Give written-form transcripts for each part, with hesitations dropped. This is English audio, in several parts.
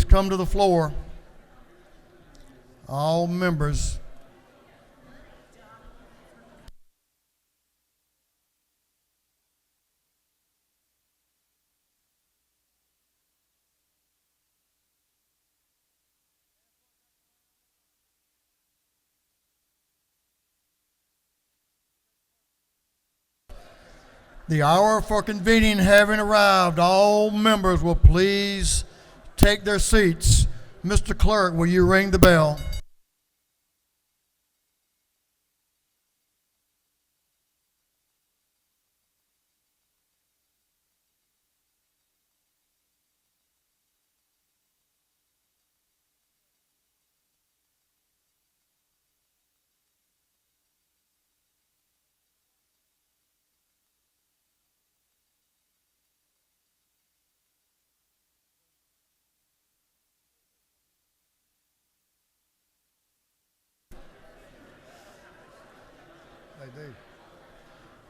please come to the floor. All members. The hour for convening having arrived, all members will please take their seats. Mr. Clerk, will you ring the bell?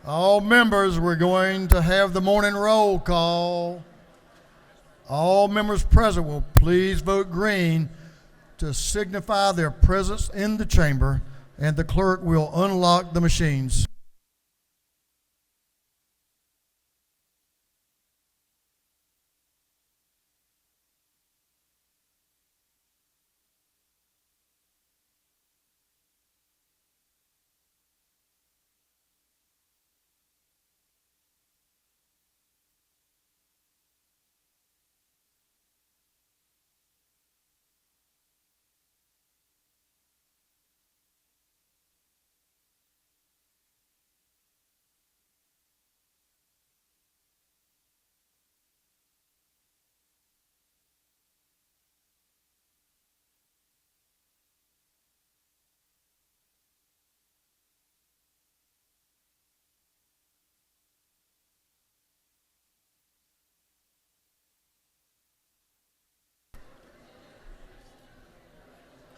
All members, we're going to have the morning roll call. All members present will please vote green to signify their presence in the chamber, and the clerk will unlock the machines.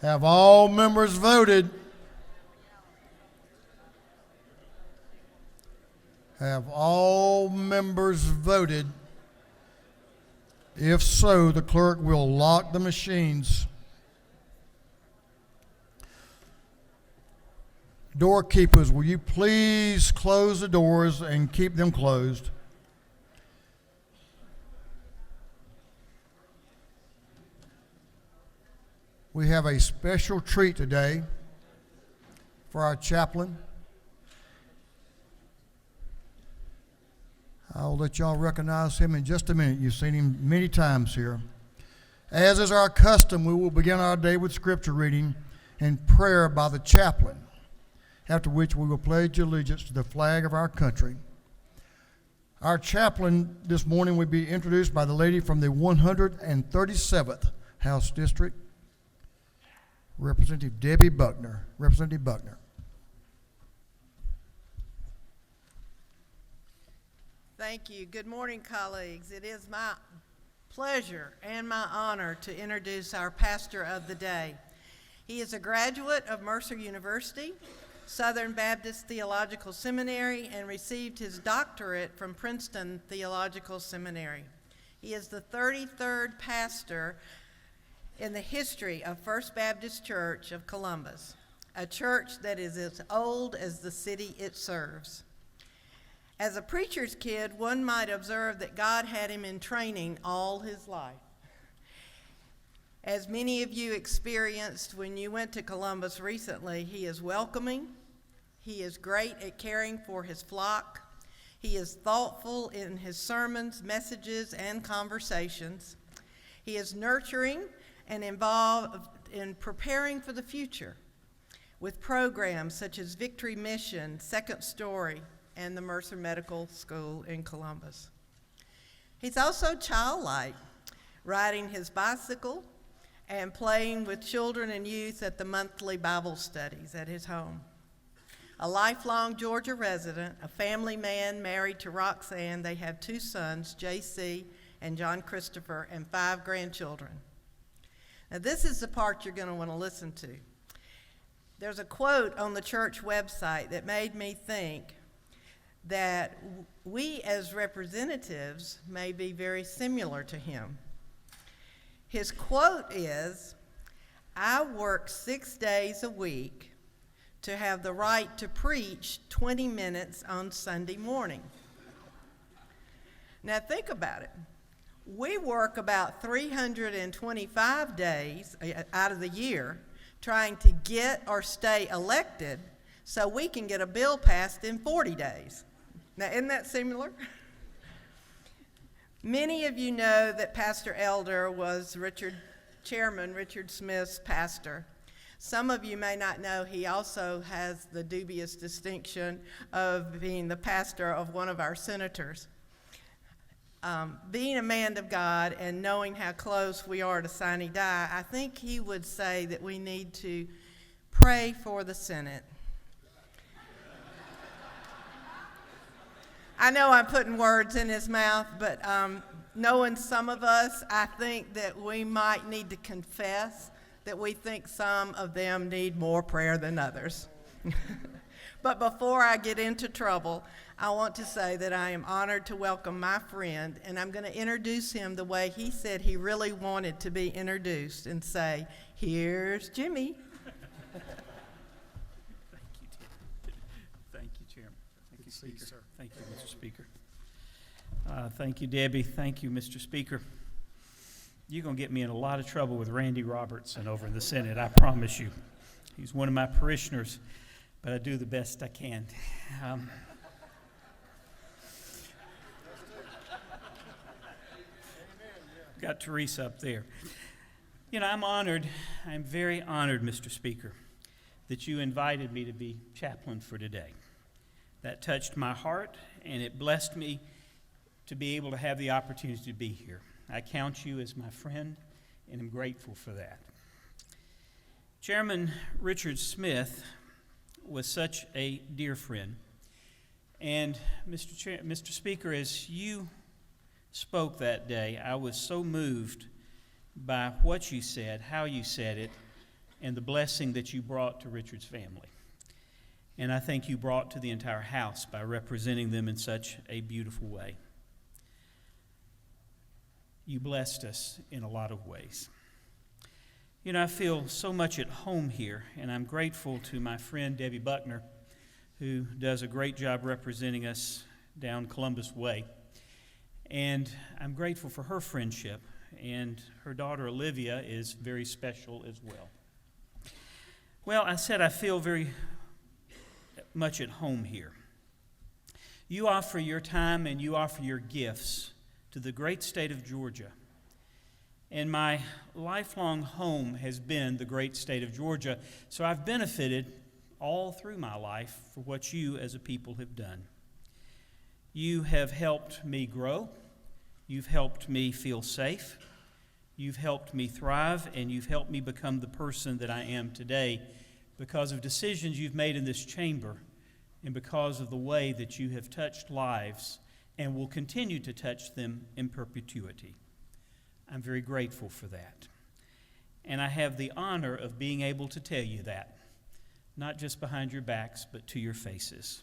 Have all members voted? Have all members voted? If so, the clerk will lock the machines. Doorkeepers, will you please close the doors and keep them closed? We have a special treat today for our chaplain. I'll let y'all recognize him in just a minute. You've seen him many times here. As is our custom, we will begin our day with scripture reading and prayer by the chaplain, after which we will pledge allegiance to the flag of our country. Our chaplain this morning will be introduced by the lady from the 137th House District, Representative Debbie Buckner. Representative Buckner. Thank you. Good morning, colleagues. It is my pleasure and my honor to introduce our pastor of the day. He is a graduate of Mercer University, Southern Baptist Theological Seminary, and received his doctorate from Princeton Theological Seminary. He is the 33rd pastor in the history of First Baptist Church of Columbus, a church that is as old as the city it serves. As a preacher's kid, one might observe that God had him in training all his life. As many of you experienced when you went to Columbus recently, he is welcoming, he is great at caring for his flock, he is thoughtful in his sermons, messages, and conversations, he is nurturing and involved in preparing for the future with programs such as Victory Mission, Second Story, and the Mercer Medical School in Columbus. He's also childlike, riding his bicycle and playing with children and youth at the monthly Bible studies at his home. A lifelong Georgia resident, a family man married to Roxanne, they have 2 sons, J.C. and John Christopher, and 5 grandchildren. Now, this is the part you're going to want to listen to. There's a quote on the church website that made me think that we as representatives may be very similar to him. His quote is, "I work 6 days a week to have the right to preach 20 minutes on Sunday morning." Now think about it. We work about 325 days out of the year trying to get or stay elected so we can get a bill passed in 40 days. Now, isn't that similar? Many of you know that Pastor Elder was Chairman Richard Smith's pastor. Some of you may not know he also has the dubious distinction of being the pastor of one of our senators. Being a man of God and knowing how close we are to sine die, I think he would say that we need to pray for the Senate. I know I'm putting words in his mouth, but knowing some of us, I think that we might need to confess that we think some of them need more prayer than others. But before I get into trouble, I want to say that I am honored to welcome my friend, and I'm going to introduce him the way he said he really wanted to be introduced and say, "Here's Jimmy." Thank you, Chairman. Thank you, Speaker. Sir. Thank you, Mr. Speaker. Thank you, Debbie. Thank you, Mr. Speaker. You're going to get me in a lot of trouble with Randy Robertson over in the Senate, I promise you. He's one of my parishioners, but I do the best I can. Got Teresa up there. You know, I'm very honored, Mr. Speaker, that you invited me to be chaplain for today. That touched my heart, and it blessed me to be able to have the opportunity to be here. I count you as my friend, and I'm grateful for that. Chairman Richard Smith was such a dear friend. And Mr. Speaker, as you spoke that day, I was so moved by what you said, how you said it, and the blessing that you brought to Richard's family. And I think you brought to the entire house by representing them in such a beautiful way. You blessed us in a lot of ways. You know, I feel so much at home here, and I'm grateful to my friend Debbie Buckner, who does a great job representing us down Columbus Way. And I'm grateful for her friendship, and her daughter Olivia is very special as well. Well, I said I feel very much at home here. You offer your time and you offer your gifts to the great state of Georgia. And my lifelong home has been the great state of Georgia, so I've benefited all through my life for what you as a people have done. You have helped me grow. You've helped me feel safe. You've helped me thrive, and you've helped me become the person that I am today because of decisions you've made in this chamber and because of the way that you have touched lives and will continue to touch them in perpetuity. I'm very grateful for that. And I have the honor of being able to tell you that, not just behind your backs, but to your faces.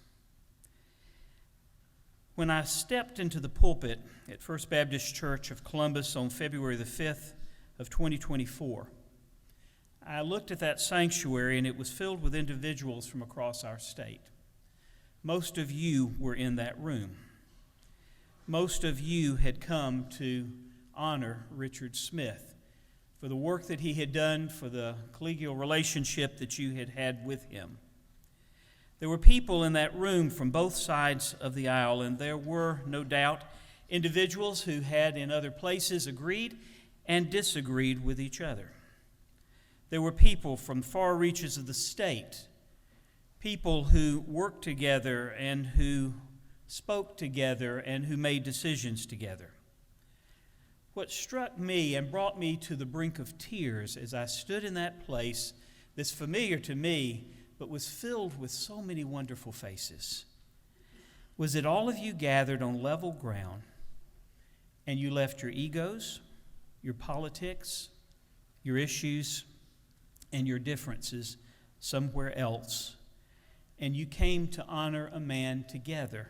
When I stepped into the pulpit at First Baptist Church of Columbus on February the 5th of 2024, I looked at that sanctuary and it was filled with individuals from across our state. Most of you were in that room. Most of you had come to honor Richard Smith for the work that he had done, for the collegial relationship that you had had with him. There were people in that room from both sides of the aisle, and there were, no doubt, individuals who had in other places agreed and disagreed with each other. There were people from far reaches of the state, people who worked together and who spoke together and who made decisions together. What struck me and brought me to the brink of tears as I stood in that place that's familiar to me, but was filled with so many wonderful faces, was that all of you gathered on level ground and you left your egos, your politics, your issues, and your differences somewhere else, and you came to honor a man together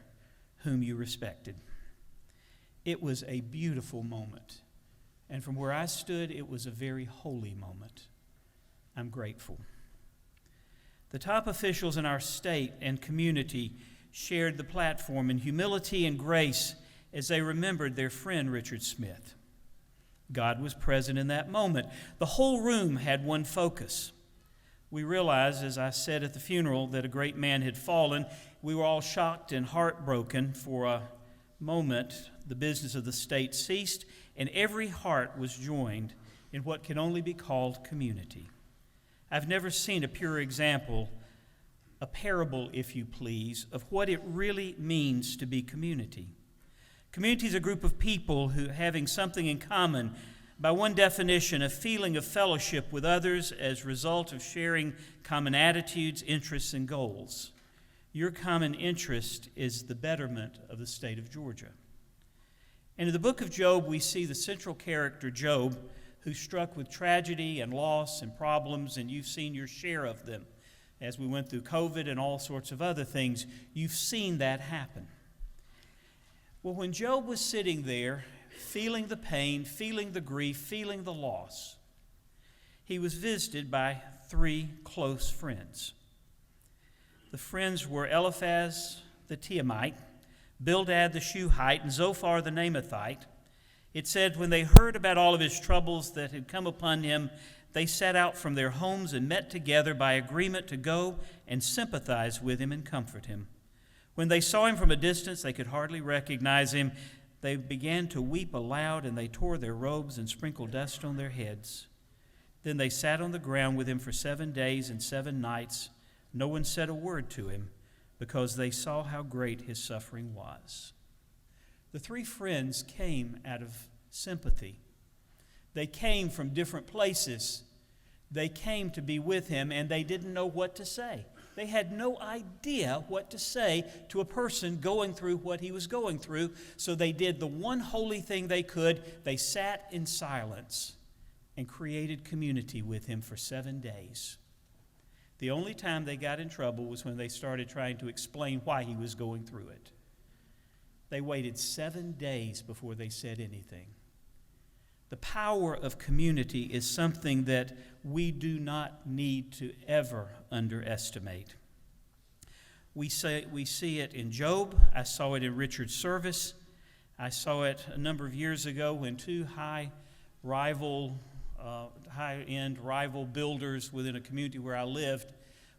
whom you respected. It was a beautiful moment. And from where I stood, it was a very holy moment. I'm grateful. The top officials in our state and community shared the platform in humility and grace as they remembered their friend Richard Smith. God was present in that moment. The whole room had one focus. We realized, as I said at the funeral, that a great man had fallen. We were all shocked and heartbroken. For a moment, the business of the state ceased, and every heart was joined in what can only be called community. I've never seen a purer example, a parable, if you please, of what it really means to be community. Community is a group of people who, having something in common, by one definition, a feeling of fellowship with others as a result of sharing common attitudes, interests, and goals. Your common interest is the betterment of the state of Georgia. And in the book of Job, we see the central character, Job, who's struck with tragedy and loss and problems, and you've seen your share of them. As we went through COVID and all sorts of other things, you've seen that happen. Well, when Job was sitting there, feeling the pain, feeling the grief, feeling the loss, he was visited by 3 close friends. The friends were Eliphaz the Temanite, Bildad the Shuhite, and Zophar the Naamathite. It said, when they heard about all of his troubles that had come upon him, they set out from their homes and met together by agreement to go and sympathize with him and comfort him. When they saw him from a distance, they could hardly recognize him. They began to weep aloud, and they tore their robes and sprinkled dust on their heads. Then they sat on the ground with him for 7 days and 7 nights. No one said a word to him, because they saw how great his suffering was. The 3 friends came out of sympathy. They came from different places. They came to be with him, and they didn't know what to say. They had no idea what to say to a person going through what he was going through, so they did the one holy thing they could. They sat in silence and created community with him for 7 days. The only time they got in trouble was when they started trying to explain why he was going through it. They waited 7 days before they said anything. The power of community is something that we do not need to ever underestimate. We see it in Job. I saw it in Richard's service. I saw it a number of years ago when 2 high-end rival builders within a community where I lived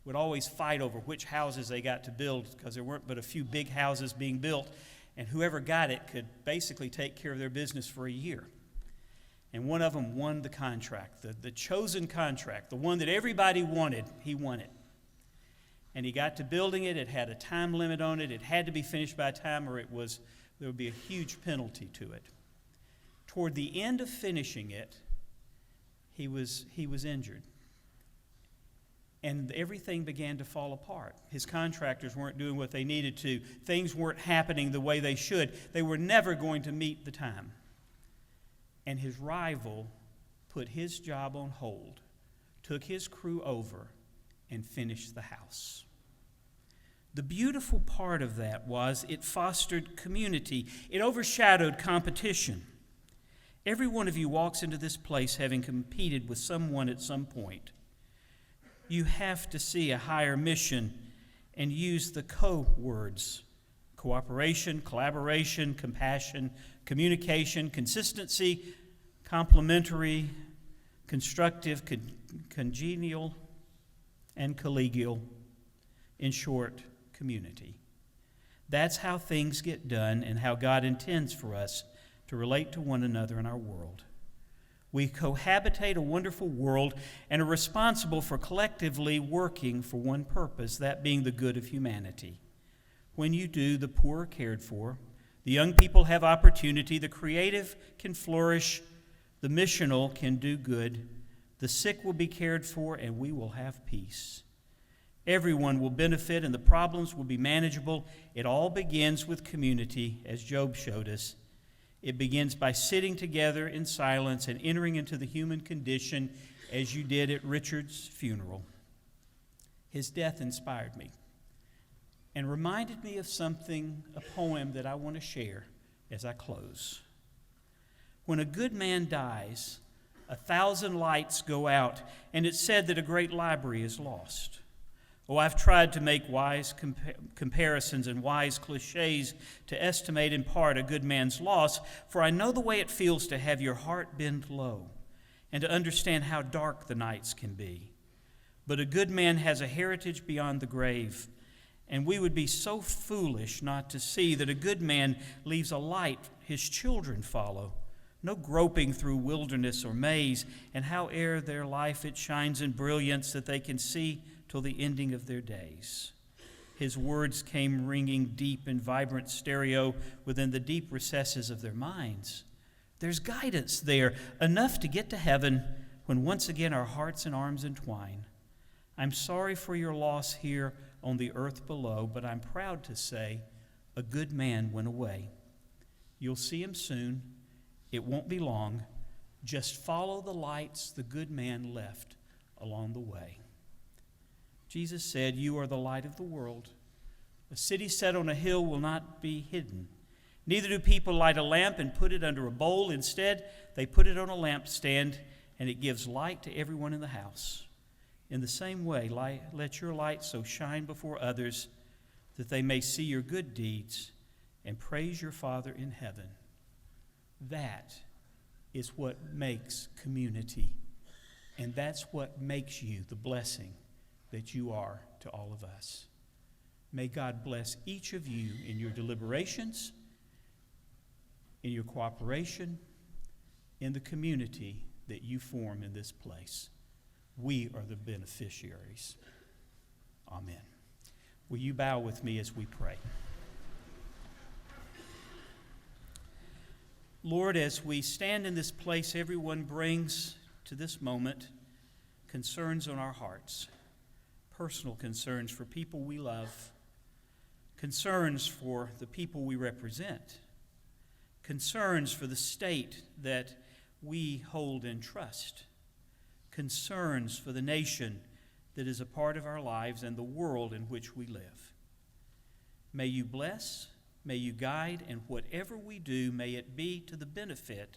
would always fight over which houses they got to build, because there weren't but a few big houses being built, and whoever got it could basically take care of their business for a year. And one of them won the contract, the chosen contract, the one that everybody wanted. He won it. And he got to building it. It had a time limit on it. It had to be finished by a time, or there would be a huge penalty to it. Toward the end of finishing it, he was injured. And everything began to fall apart. His contractors weren't doing what they needed to. Things weren't happening the way they should. They were never going to meet the time. And his rival put his job on hold, took his crew over, and finished the house. The beautiful part of that was it fostered community. It overshadowed competition. Every one of you walks into this place having competed with someone at some point. You have to see a higher mission and use the co-words: cooperation, collaboration, compassion, communication, consistency, complementary, constructive, congenial, and collegial. In short, community. That's how things get done and how God intends for us to relate to one another in our world. We cohabitate a wonderful world and are responsible for collectively working for one purpose, that being the good of humanity. When you do, the poor are cared for, the young people have opportunity, the creative can flourish, the missional can do good, the sick will be cared for, and we will have peace. Everyone will benefit and the problems will be manageable. It all begins with community, as Job showed us. It begins by sitting together in silence and entering into the human condition, as you did at Richard's funeral. His death inspired me and reminded me of something, a poem that I want to share as I close. When a good man dies, 1,000 lights go out, and it's said that a great library is lost. Oh, I've tried to make wise comparisons and wise cliches to estimate in part a good man's loss, for I know the way it feels to have your heart bend low and to understand how dark the nights can be. But a good man has a heritage beyond the grave, and we would be so foolish not to see that a good man leaves a light his children follow. No groping through wilderness or maze, and howe'er their life it shines in brilliance that they can see till the ending of their days. His words came ringing deep in vibrant stereo within the deep recesses of their minds. There's guidance there, enough to get to heaven when once again our hearts and arms entwine. I'm sorry for your loss here on the earth below, but I'm proud to say a good man went away. You'll see him soon. It won't be long. Just follow the lights the good man left along the way. Jesus said, "You are the light of the world. A city set on a hill will not be hidden. Neither do people light a lamp and put it under a bowl. Instead, they put it on a lampstand, and it gives light to everyone in the house. In the same way, let your light so shine before others that they may see your good deeds and praise your Father in heaven." That is what makes community, and that's what makes you the blessing that you are to all of us. May God bless each of you in your deliberations, in your cooperation, in the community that you form in this place. We are the beneficiaries. Amen. Will you bow with me as we pray? Lord, as we stand in this place, everyone brings to this moment concerns on our hearts, personal concerns for people we love, concerns for the people we represent, concerns for the state that we hold in trust, concerns for the nation that is a part of our lives and the world in which we live. May you bless, may you guide, and whatever we do, may it be to the benefit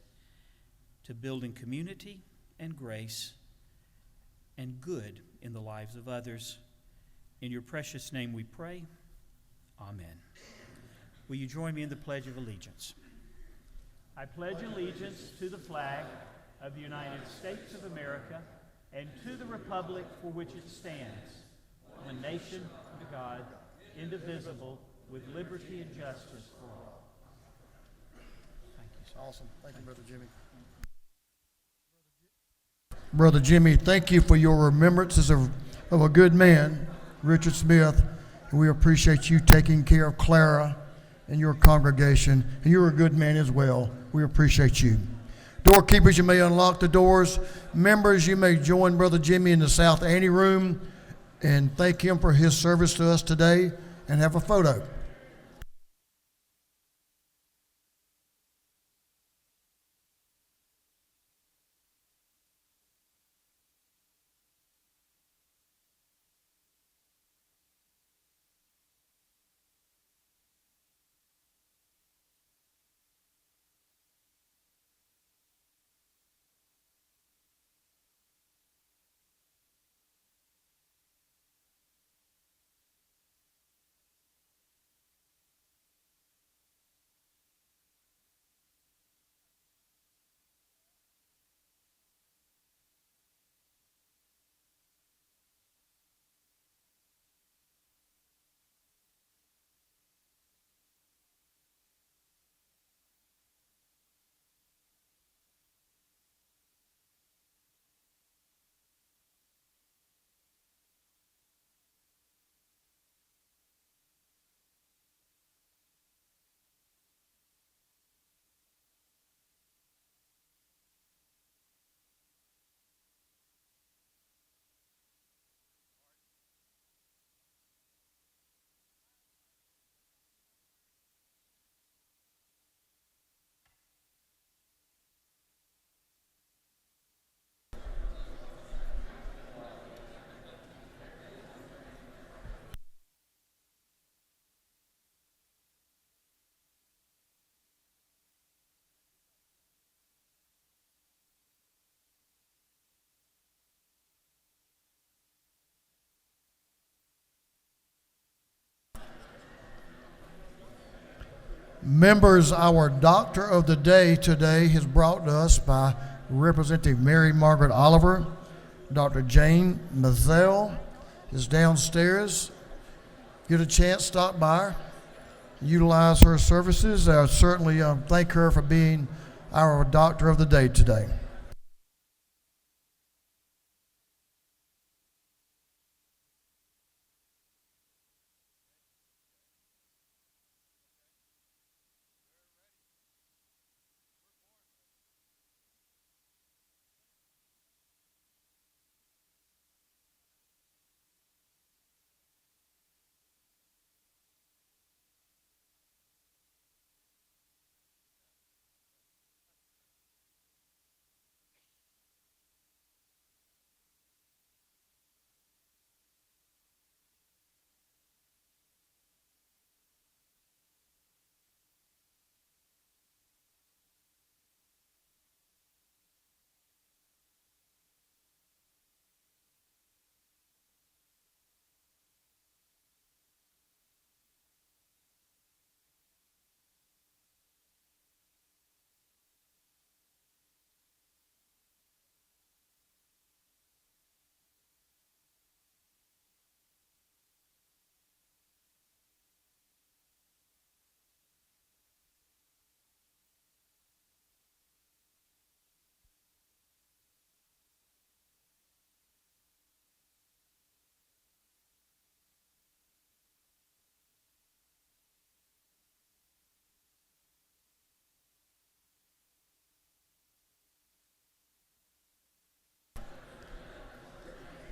to building community and grace and good in the lives of others. In your precious name we pray. Amen. Will you join me in the Pledge of Allegiance? I pledge allegiance to the flag of the United States of America and to the republic for which it stands, one nation under God, indivisible, with liberty and justice for all. Thank you, sir. Awesome. Thank you, Brother Jimmy. Brother Jimmy, thank you for your remembrances of a good man, Richard Smith. And we appreciate you taking care of Clara and your congregation. And you're a good man as well. We appreciate you. Doorkeepers, you may unlock the doors. Members, you may join Brother Jimmy in the South Ante room and thank him for his service to us today and have a photo. Members, our doctor of the day today is brought to us by Representative Mary Margaret Oliver. Dr. Jane Mazzell is downstairs. Get a chance, stop by her, utilize her services. Certainly thank her for being our doctor of the day today.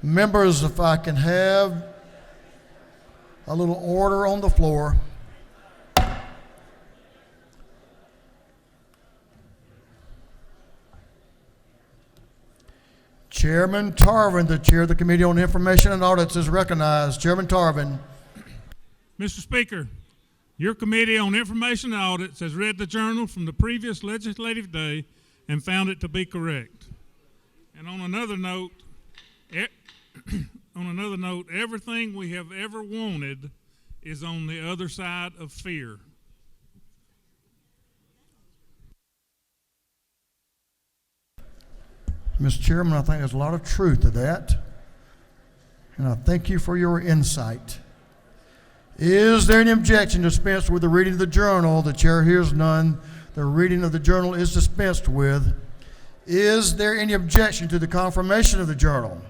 Members, if I can have a little order on the floor. Chairman Tarvin, the chair of the Committee on Information and Audits, is recognized. Chairman Tarvin. Mr. Speaker, your Committee on Information and Audits has read the journal from the previous legislative day and found it to be correct. And on another note, everything we have ever wanted is on the other side of fear. Mr. Chairman, I think there's a lot of truth to that, and I thank you for your insight. Is there any objection to dispense with the reading of the journal? The chair hears none. The reading of the journal is dispensed with. Is there any objection to the confirmation of the journal?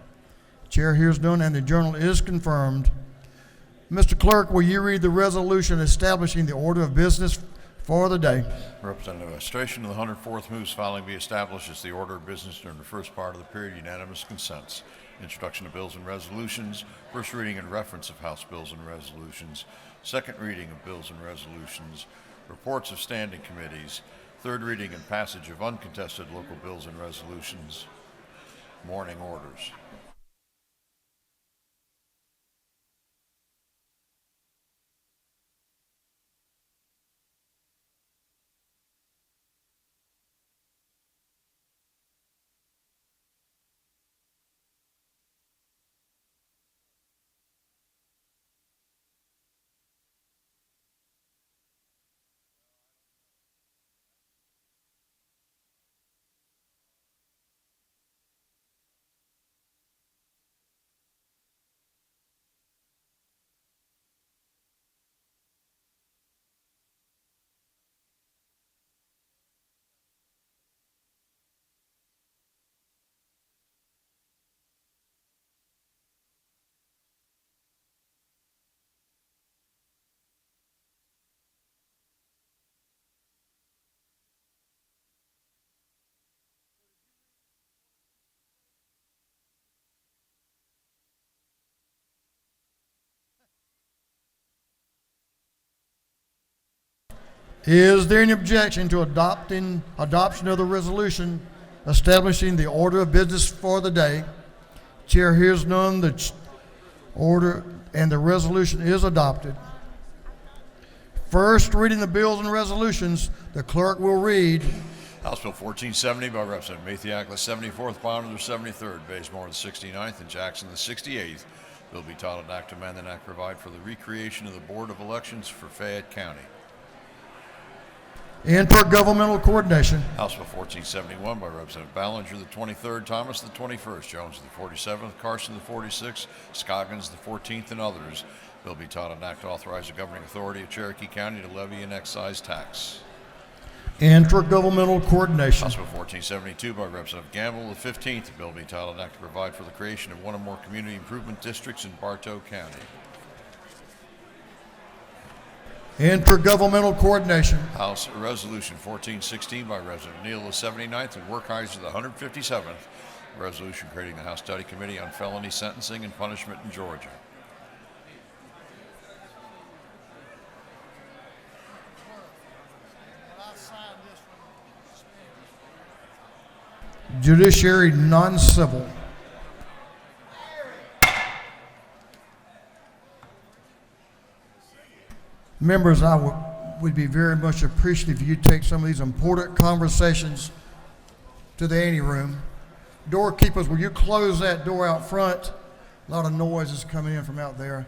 Chair hears none, and the journal is confirmed. Mr. Clerk, will you read the resolution establishing the order of business for the day? Representative Administration of the 104th moves following be established as the order of business during the first part of the period. Unanimous consents. Introduction of bills and resolutions. First reading and reference of House bills and resolutions. Second reading of bills and resolutions. Reports of standing committees. Third reading and passage of uncontested local bills and resolutions. Morning orders. Is there any objection to adoption of the resolution establishing the order of business for the day? Chair hears none. The order and the resolution is adopted. First reading the bills and resolutions, the clerk will read. House Bill 1470 by Representative Mathiak, the 74th, Bonner the 73rd, Bazemore the 69th, and Jackson the 68th. Bill be titled Act to Amend and Act provide for the recreation of the Board of Elections for Fayette County. Intergovernmental coordination. House Bill 1471 by Representative Ballinger, the 23rd, Thomas, the 21st, Jones, the 47th, Carson, the 46th, Scoggins, the 14th, and others. Bill be titled an act to authorize the governing authority of Cherokee County to levy an excise tax. Intergovernmental coordination. House Bill 1472 by Representative Gamble, the 15th. The bill be titled an act to provide for the creation of one or more community improvement districts in Bartow County. Intergovernmental coordination. House Resolution 1416 by Representative Neal, the 79th, and Werkheiser, the 157th. A resolution creating the House Study Committee on Felony Sentencing and Punishment in Georgia. Judiciary non-civil. Members, I would be very much appreciative if you take some of these important conversations to the anteroom. Doorkeepers, will you close that door out front? A lot of noise is coming in from out there.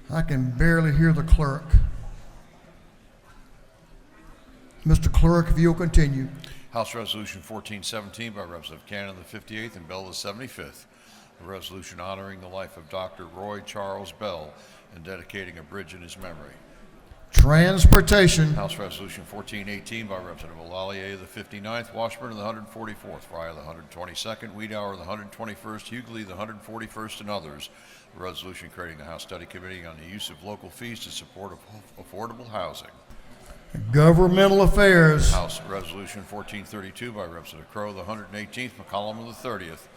I can barely hear the clerk. Mr. Clerk, if you'll continue. House Resolution 1417 by Representative Cannon, the 58th, and Bell, the 75th. A resolution honoring the life of Dr. Roy Charles Bell and dedicating a bridge in his memory. Transportation. House Resolution 1418 by Representative Lallier, the 59th, Washburn, the 144th, Fryer, the 122nd, Wiedauer, the 121st, Hughley, the 141st, and others. A resolution creating the House Study Committee on the use of local fees to support affordable housing. Governmental affairs. House Resolution 1432 by Representative Crowe, the 118th, McCollum, the 30th.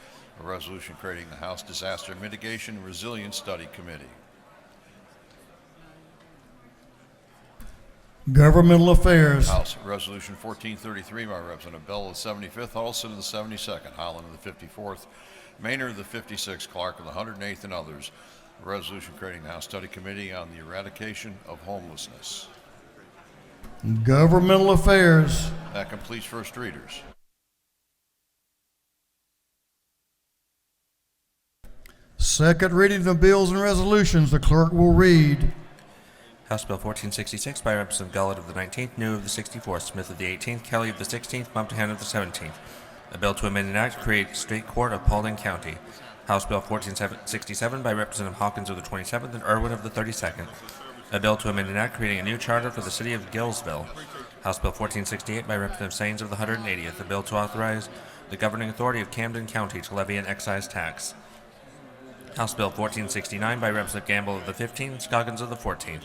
A resolution creating the House Disaster Mitigation and Resilience Study Committee. Governmental affairs. House Resolution 1433 by Representative Bell, the 75th, Huddleston, the 72nd, Holland, the 54th, Maynard, the 56th, Clark, of the 108th, and others. A resolution creating the House Study Committee on the Eradication of Homelessness. Governmental affairs. That completes first readers. Second reading of bills and resolutions. The clerk will read. House Bill 1466 by Representative Gullett of the 19th, New of the 64th, Smith of the 18th, Kelly of the 16th, Bumpton of the 17th. A bill to amend an act to create State Court of Paulding County. House Bill 1467 by Representative Hawkins of the 27th and Irwin of the 32nd. A bill to amend an act creating a new charter for the city of Gillsville. House Bill 1468 by Representative Saines of the 180th. A bill to authorize the governing authority of Camden County to levy an excise tax. House Bill 1469 by Representative Gamble of the 15th, Scoggins of the 14th.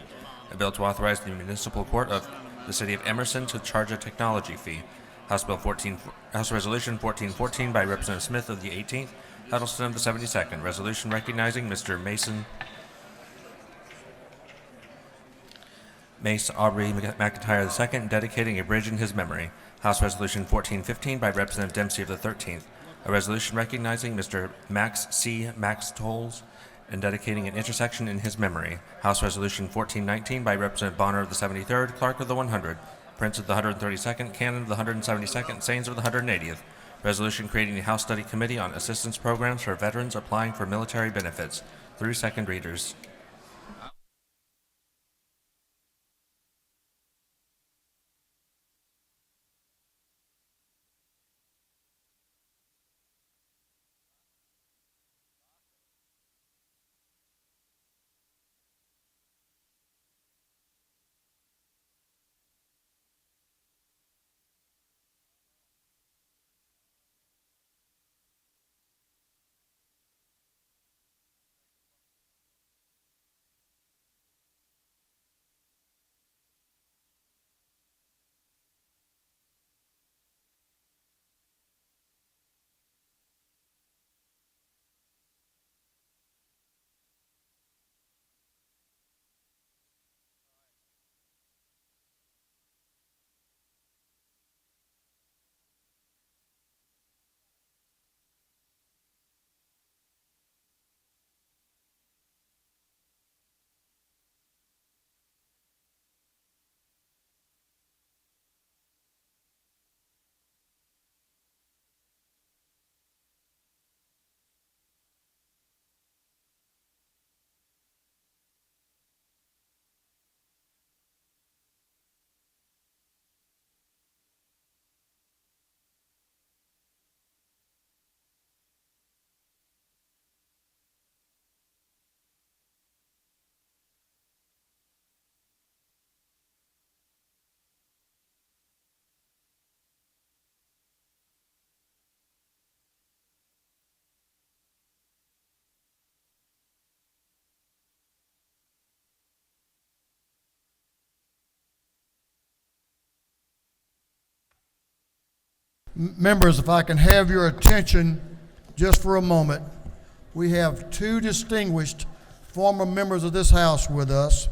A bill to authorize the municipal court of the city of Emerson to charge a technology fee. House Resolution 1414 by Representative Smith of the 18th, Huddleston of the 72nd. Resolution recognizing Mr. Mace Aubrey McIntyre II and dedicating a bridge in his memory. House Resolution 1415 by Representative Dempsey of the 13th. A resolution recognizing Mr. Max C. Max Tolles and dedicating an intersection in his memory. House Resolution 1419 by Representative Bonner of the 73rd, Clark of the 100, Prince of the 132nd, Cannon of the 172nd, Saines of the 180th. Resolution creating the House Study Committee on Assistance Programs for Veterans Applying for Military Benefits. Through second readers. Members, if I can have your attention just for a moment. We have two distinguished former members of this House with us.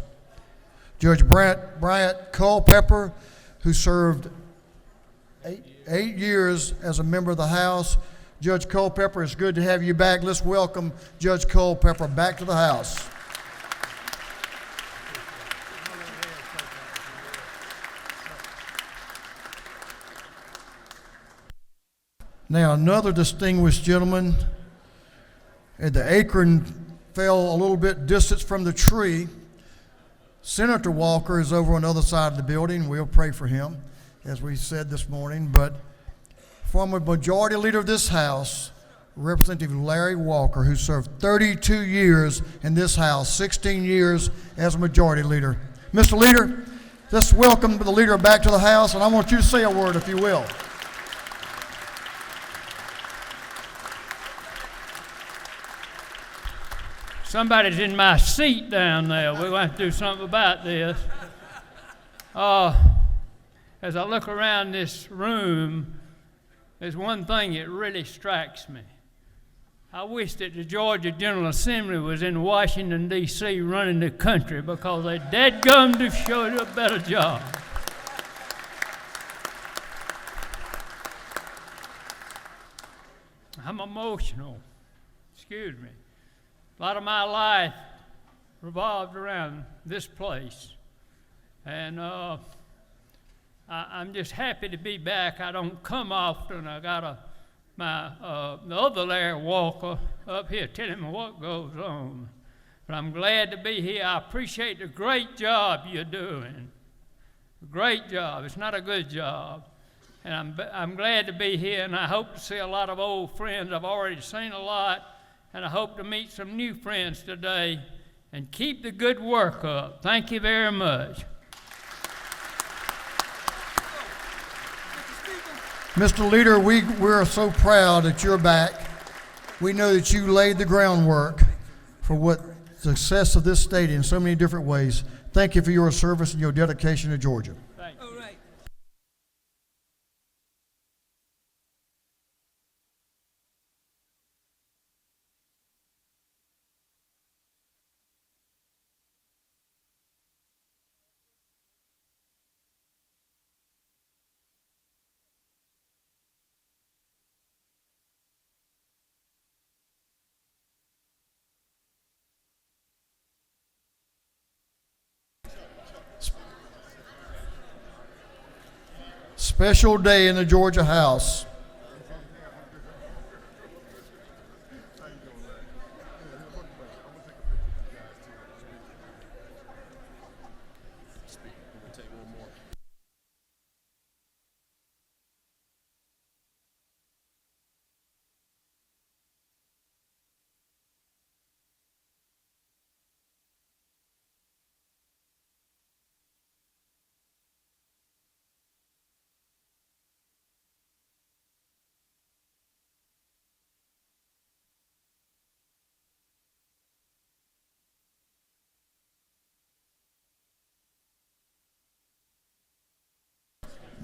Judge Bryant Culpepper, who served eight years as a member of the House. Judge Culpepper, it's good to have you back. Let's welcome Judge Culpepper back to the House. Now, another distinguished gentleman, the acorn fell a little bit distance from the tree. Senator Walker is over on the other side of the building. We'll pray for him, as we said this morning. But former Majority Leader of this House, Representative Larry Walker, who served 32 years in this House, 16 years as a Majority Leader. Mr. Leader, let's welcome the Leader back to the House, and I want you to say a word, if you will. Somebody's in my seat down there. We're going to have to do something about this. As I look around this room, there's one thing that really strikes me. I wish that the Georgia General Assembly was in Washington, D.C. running the country, because they dadgum to show you a better job. I'm emotional. Excuse me. A lot of my life revolved around this place, and I'm just happy to be back. I don't come often. I got the other Larry Walker up here telling me what goes on, but I'm glad to be here. I appreciate the great job you're doing. A great job. It's not a good job, and I'm glad to be here, and I hope to see a lot of old friends. I've already seen a lot. And I hope to meet some new friends today, and keep the good work up. Thank you very much. Mr. Leader, we're so proud that you're back. We know that you laid the groundwork for what success of this state in so many different ways. Thank you for your service and your dedication to Georgia. Thank you. Special day in the Georgia House.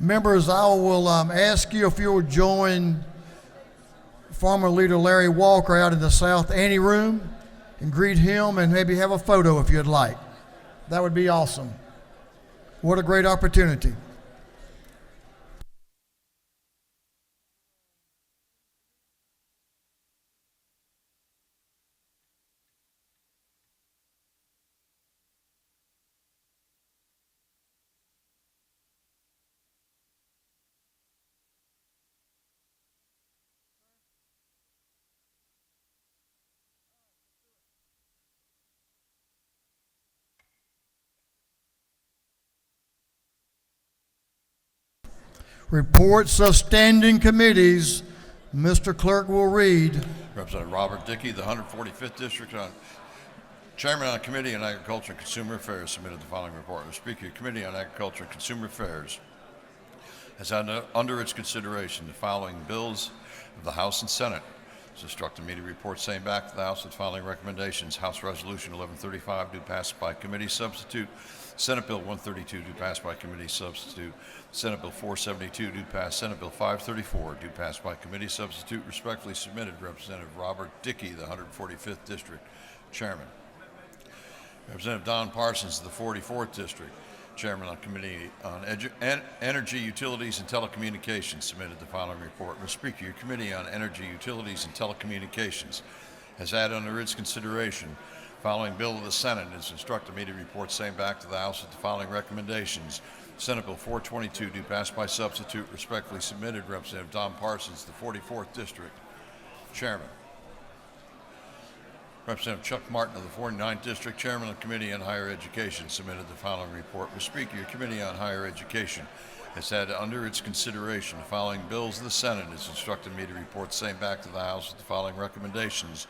Members, I will ask you if you'll join former Leader Larry Walker out in the South Anteroom and greet him and maybe have a photo if you'd like. That would be awesome. What a great opportunity. Reports of standing committees. Mr. Clerk will read. Representative Robert Dickey, the 145th District, Chairman on the Committee on Agriculture and Consumer Affairs, submitted the following report. The Speaker of the Committee on Agriculture and Consumer Affairs has had under its consideration the following bills of the House and Senate: It's instructed me to report same back to the House with the following recommendations. House Resolution 1135 do pass by committee substitute. Senate Bill 132 do pass by committee substitute. Senate Bill 472 do pass. Senate Bill 534 do pass by committee substitute. Respectfully submitted, Representative Robert Dickey, the 145th District Chairman. Representative Don Parsons of the 44th District, Chairman on Committee on Energy, Utilities, and Telecommunications, submitted the following report. Mr. Speaker, your Committee on Energy, Utilities, and Telecommunications has had under its consideration following bill of the Senate and has instructed me to report same back to the House with the following recommendations. Senate Bill 422 do pass by substitute. Respectfully submitted, Representative Don Parsons, the 44th District Chairman. Representative Chuck Martin of the 49th District, Chairman of the Committee on Higher Education, submitted the following report. Mr. Speaker, your Committee on Higher Education has had under its consideration the following bills of the Senate and has instructed me to report same back to the House with the following recommendations.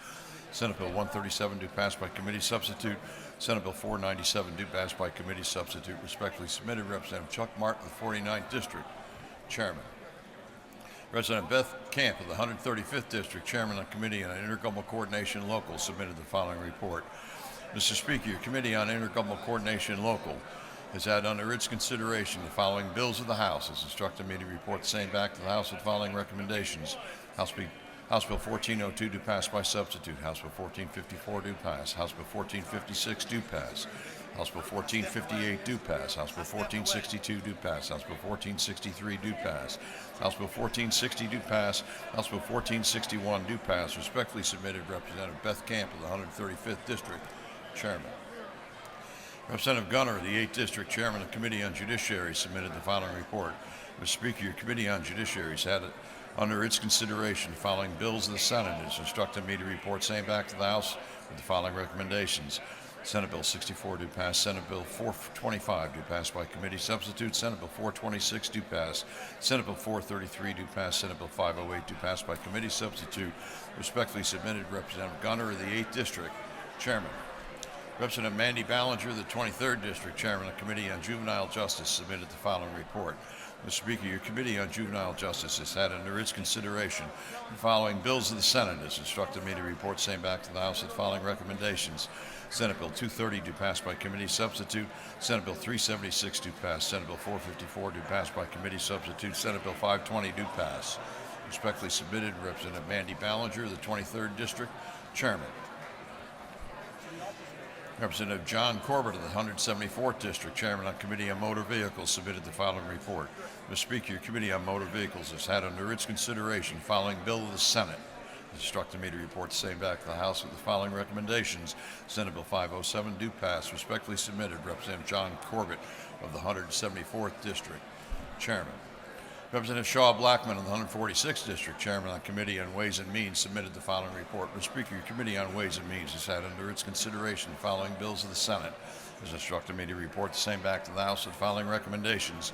Senate Bill 137 do pass by committee substitute. Senate Bill 497 do pass by committee substitute. Respectfully submitted, Representative Chuck Martin of the 49th District, Chairman. Representative Beth Camp of the 135th District, Chairman of the Committee on Intergovernmental Coordination Local, submitted the following report. Mr. Speaker, your Committee on Intergovernmental Coordination Local has had under its consideration the following bills of the House. Has instructed me to report the same back to the House with the following recommendations. House Bill 1402 do pass by substitute. House Bill 1454 do pass. House Bill 1456 do pass. House Bill 1458 do pass. House Bill 1462 do pass. House Bill 1463 do pass. House Bill 1460 do pass. House Bill 1461 do pass. Respectfully submitted, Representative Beth Camp of the 135th District, Chairman. Representative Gunner of the 8th District, Chairman of the Committee on Judiciary, submitted the following report. Mr. Speaker, your Committee on Judiciary has had under its consideration following bills of the Senate and has instructed me to report same back to the House with the following recommendations. Senate Bill 64 do pass. Senate Bill 425 do pass by committee substitute. Senate Bill 426 do pass. Senate Bill 433 do pass. Senate Bill 508 do pass by committee substitute. Respectfully submitted, Representative Gunner of the 8th District, Chairman. Representative Mandy Ballinger of the 23rd District, Chairman of the Committee on Juvenile Justice, submitted the following report. Mr. Speaker, your Committee on Juvenile Justice has had under its consideration the following bills of the Senate and has instructed me to report same back to the House with the following recommendations. Senate Bill 230 do pass by committee substitute. Senate Bill 376 do pass. Senate Bill 454 do pass by committee substitute. Senate Bill 520 do pass. Respectfully submitted, Representative Mandy Ballinger of the 23rd District, Chairman. Representative John Corbett of the 174th District, Chairman of the Committee on Motor Vehicles, submitted the following report. Mr. Speaker, your Committee on Motor Vehicles has had under its consideration the following bill of the Senate. It instructed me to report the same back to the House with the following recommendations. Senate Bill 507 do pass. Respectfully submitted, Representative John Corbett of the 174th District, Chairman. Representative Shaw Blackman of the 146th District, Chairman on Committee on Ways and Means, submitted the following report. Mr. Speaker, your Committee on Ways and Means has had under its consideration the following bills of the Senate. It has instructed me to report the same back to the House with the following recommendations.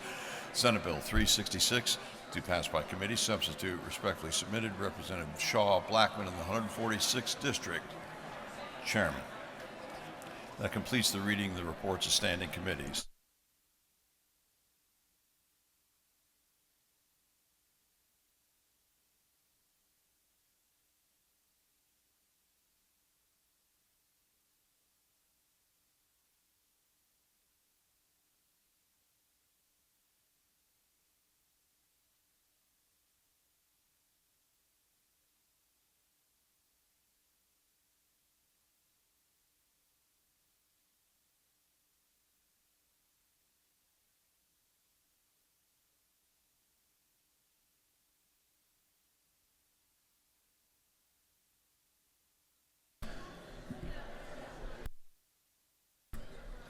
Senate Bill 366 to pass by committee substitute. Respectfully submitted, Representative Shaw Blackman of the 146th District, Chairman. That completes the reading of the reports of standing committees.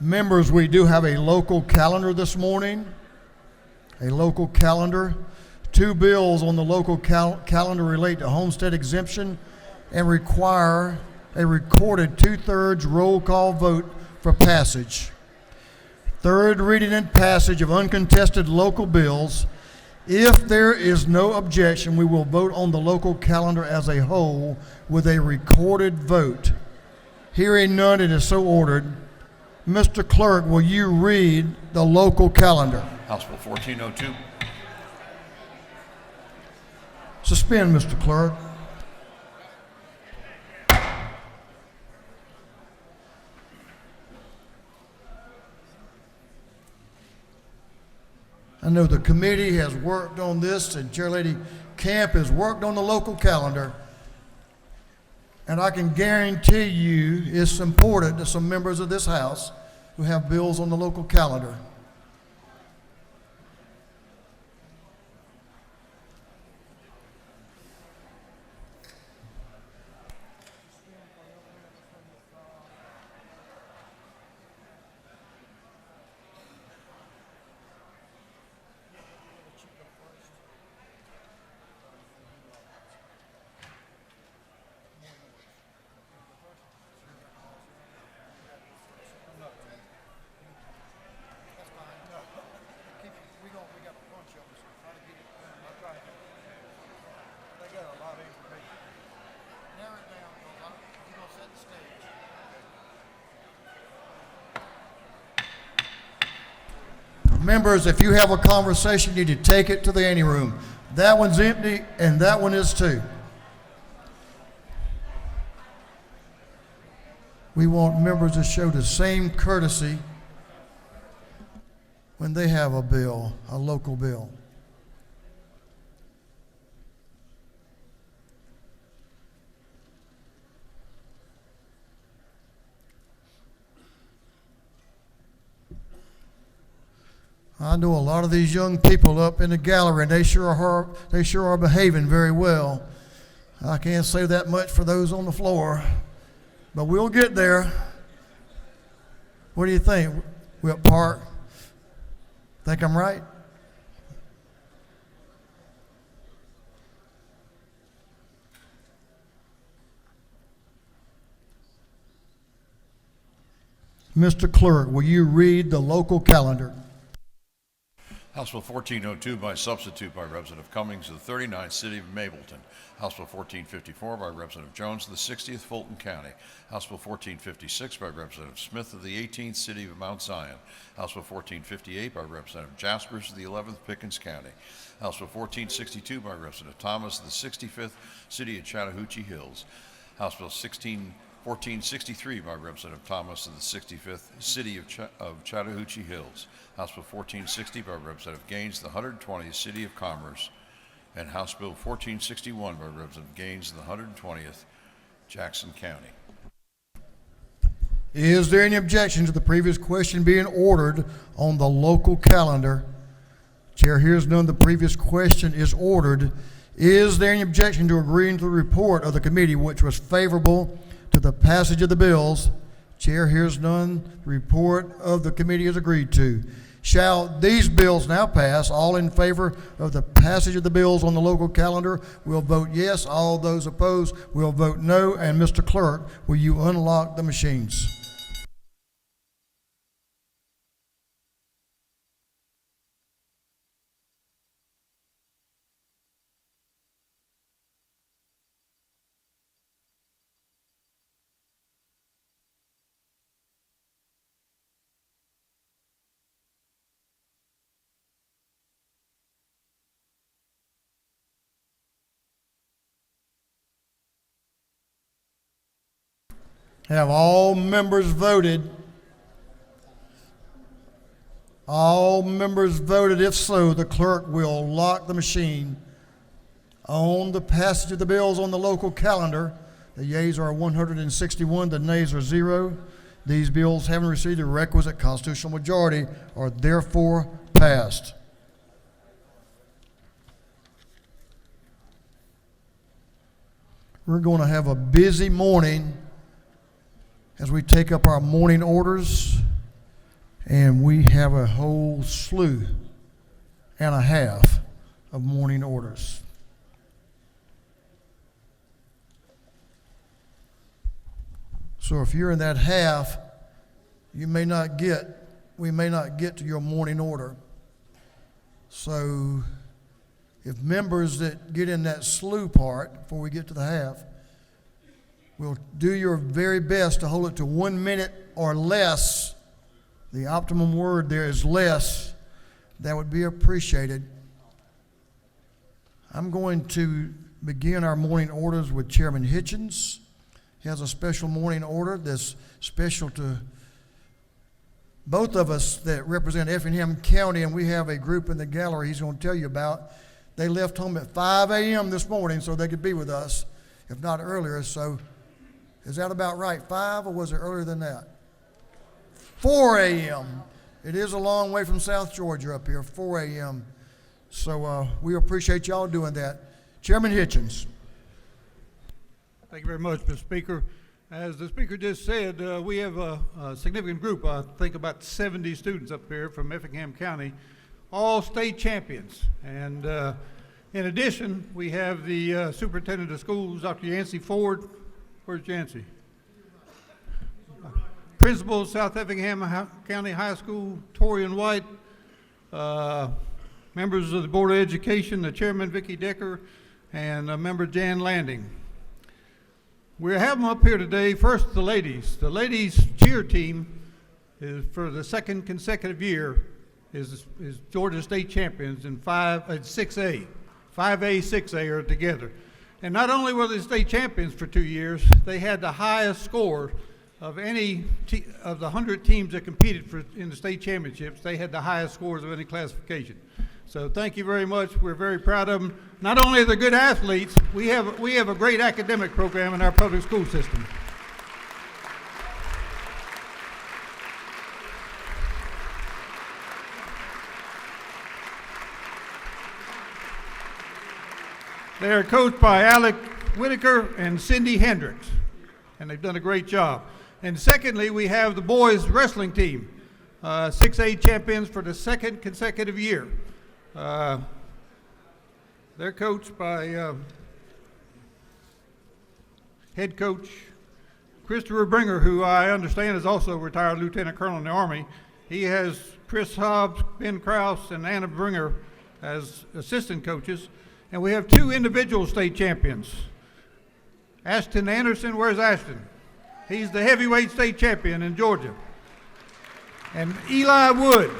Members, we do have a local calendar this morning. A local calendar. 2 bills on the local calendar relate to homestead exemption and require a recorded 2/3 roll call vote for passage. Third reading and passage of uncontested local bills. If there is no objection, we will vote on the local calendar as a whole with a recorded vote. Hearing none, it is so ordered. Mr. Clerk, will you read the local calendar? House Bill 1402. Suspend, Mr. Clerk. I know the committee has worked on this, and Chairlady Camp has worked on the local calendar. And I can guarantee you it's important to some members of this House who have bills on the local calendar. Members, if you have a conversation, you need to take it to the anteroom. That one's empty, and that one is too. We want members to show the same courtesy when they have a bill, a local bill. I know a lot of these young people up in the gallery, and they sure are behaving very well. I can't say that much for those on the floor, but we'll get there. What do you think, Whip Park? Think I'm right? Mr. Clerk, will you read the local calendar? House Bill 1402 by substitute by Representative Cummings of the 39th City of Mableton. House Bill 1454 by Representative Jones of the 60th Fulton County. House Bill 1456 by Representative Smith of the 18th City of Mount Zion. House Bill 1458 by Representative Jaspers of the 11th Pickens County. House Bill 1462 by Representative Thomas of the 65th City of Chattahoochee Hills. House Bill 1463 by Representative Thomas of the 65th City of Chattahoochee Hills. House Bill 1460 by Representative Gaines of the 120th City of Commerce. And House Bill 1461 by Representative Gaines of the 120th Jackson County. Is there any objection to the previous question being ordered on the local calendar? Chair hears none. The previous question is ordered. Is there any objection to agreeing to the report of the committee, which was favorable to the passage of the bills? Chair hears none. The report of the committee is agreed to. Shall these bills now pass? All in favor of the passage of the bills on the local calendar will vote yes. All those opposed will vote no. And Mr. Clerk, will you unlock the machines? Have all members voted? All members voted. If so, the clerk will lock the machine. On the passage of the bills on the local calendar, the yeas are 161, the nays are 0. These bills, having received the requisite constitutional majority, are therefore passed. We're going to have a busy morning as we take up our morning orders, and we have a whole slew and a half of morning orders. So if you're in that half, we may not get to your morning order. So if members that get in that slew part before we get to the half, will do your very best to hold it to 1 minute or less. The optimum word there is less. That would be appreciated. I'm going to begin our morning orders with Chairman Hitchens. He has a special morning order that's special to both of us that represent Effingham County, and we have a group in the gallery he's going to tell you about. They left home at 5 a.m. this morning so they could be with us, if not earlier. So is that about right, 5, or was it earlier than that? 4 a.m. It is a long way from South Georgia up here, 4 a.m. So we appreciate y'all doing that. Chairman Hitchens. Thank you very much, Mr. Speaker. As the Speaker just said, we have a significant group, I think about 70 students up here from Effingham County, all state champions. And in addition, we have the Superintendent of Schools, Dr. Yancey Ford. Where's Yancey? Principal, South Effingham County High School, Torian White. Members of the Board of Education, the Chairman, Vicki Decker, and Member Jan Landing. We have them up here today. First, the ladies. The ladies cheer team is, for the second consecutive year, is Georgia State champions in 6A. 5A, 6A are together. And not only were they state champions for 2 years, they had the highest score of any of the 100 teams that competed in the state championships. They had the highest scores of any classification. So thank you very much. We're very proud of them. Not only are they good athletes, we have a great academic program in our public school system. They are coached by Alec Whitaker and Cindy Hendricks, and they've done a great job. And secondly, we have the boys wrestling team, 6A champions for the second consecutive year. They're coached by head coach Christopher Bringer, who I understand is also a retired lieutenant colonel in the Army. He has Chris Hobbs, Ben Krause, and Anna Bringer as assistant coaches. And we have 2 individual state champions. Ashton Anderson, where's Ashton? He's the heavyweight state champion in Georgia. And Eli Wood.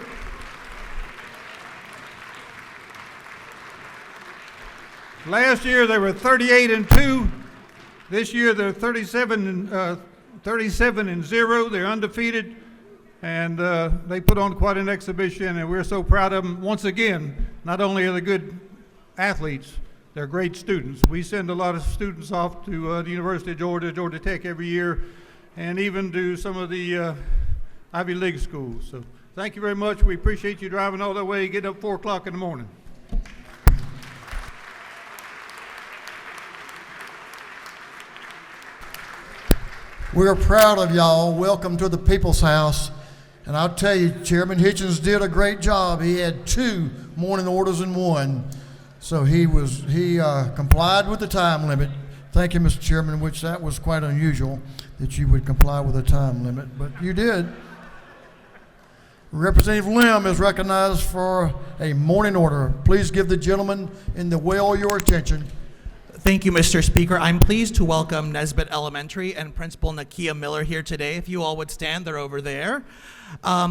Last year they were 38-2. This year they're 37-0. They're undefeated, and they put on quite an exhibition, and we're so proud of them. Once again, not only are they good athletes, they're great students. We send a lot of students off to the University of Georgia, Georgia Tech every year, and even to some of the Ivy League schools. So thank you very much. We appreciate you driving all that way, getting up 4 o'clock in the morning. We're proud of y'all. Welcome to the People's House. And I'll tell you, Chairman Hitchens did a great job. He had 2 morning orders in 1. So he complied with the time limit. Thank you, Mr. Chairman, which that was quite unusual that you would comply with a time limit, but you did. Representative Lim is recognized for a morning order. Please give the gentleman in the well your attention. Thank you, Mr. Speaker. I'm pleased to welcome Nesbitt Elementary and Principal Nakia Miller here today. If you all would stand, they're over there.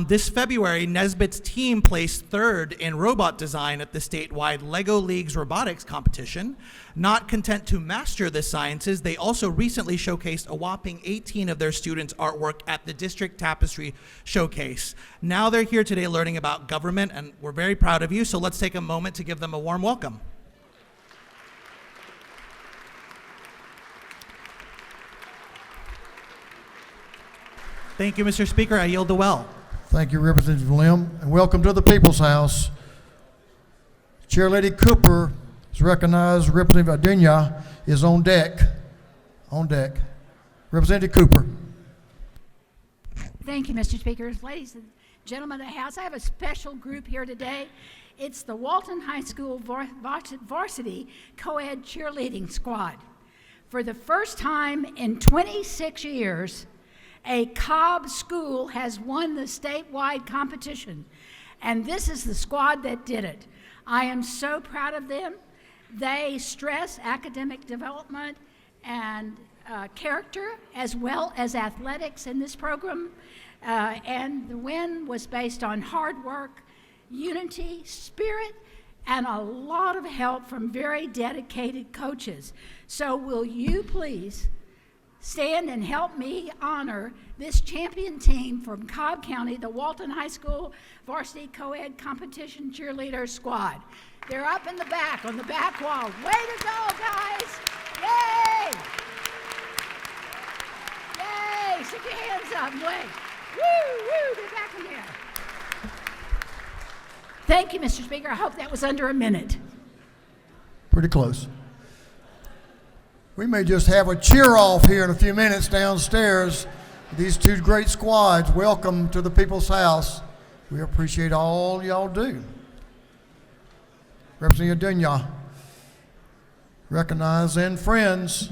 This February, Nesbitt's team placed 3rd in robot design at the statewide LEGO Leagues robotics competition. Not content to master the sciences, they also recently showcased a whopping 18 of their students' artwork at the District Tapestry Showcase. Now they're here today learning about government, and we're very proud of you, so let's take a moment to give them a warm welcome. Thank you, Mr. Speaker. I yield the well. Thank you, Representative Lim, and welcome to the People's House. Chair Lady Cooper is recognized. Representative Adenia is on deck. On deck. Representative Cooper. Thank you, Mr. Speaker. Ladies and gentlemen of the House, I have a special group here today. It's the Walton High School Varsity Co-ed Cheerleading Squad. For the first time in 26 years, a Cobb school has won the statewide competition, and this is the squad that did it. I am so proud of them. They stress academic development and character as well as athletics in this program, and the win was based on hard work, unity, spirit, and a lot of help from very dedicated coaches. So will you please stand and help me honor this champion team from Cobb County, the Walton High School Varsity Co-ed Competition Cheerleader Squad. They're up in the back, on the back wall. Way to go, guys! Yay! Yay! Stick your hands up, wait. Woo, woo, they're back in there. Thank you, Mr. Speaker. I hope that was under a minute. Pretty close. We may just have a cheer off here in a few minutes downstairs. These two great squads, welcome to the People's House. We appreciate all y'all do. Representative Dunya, recognize and friends.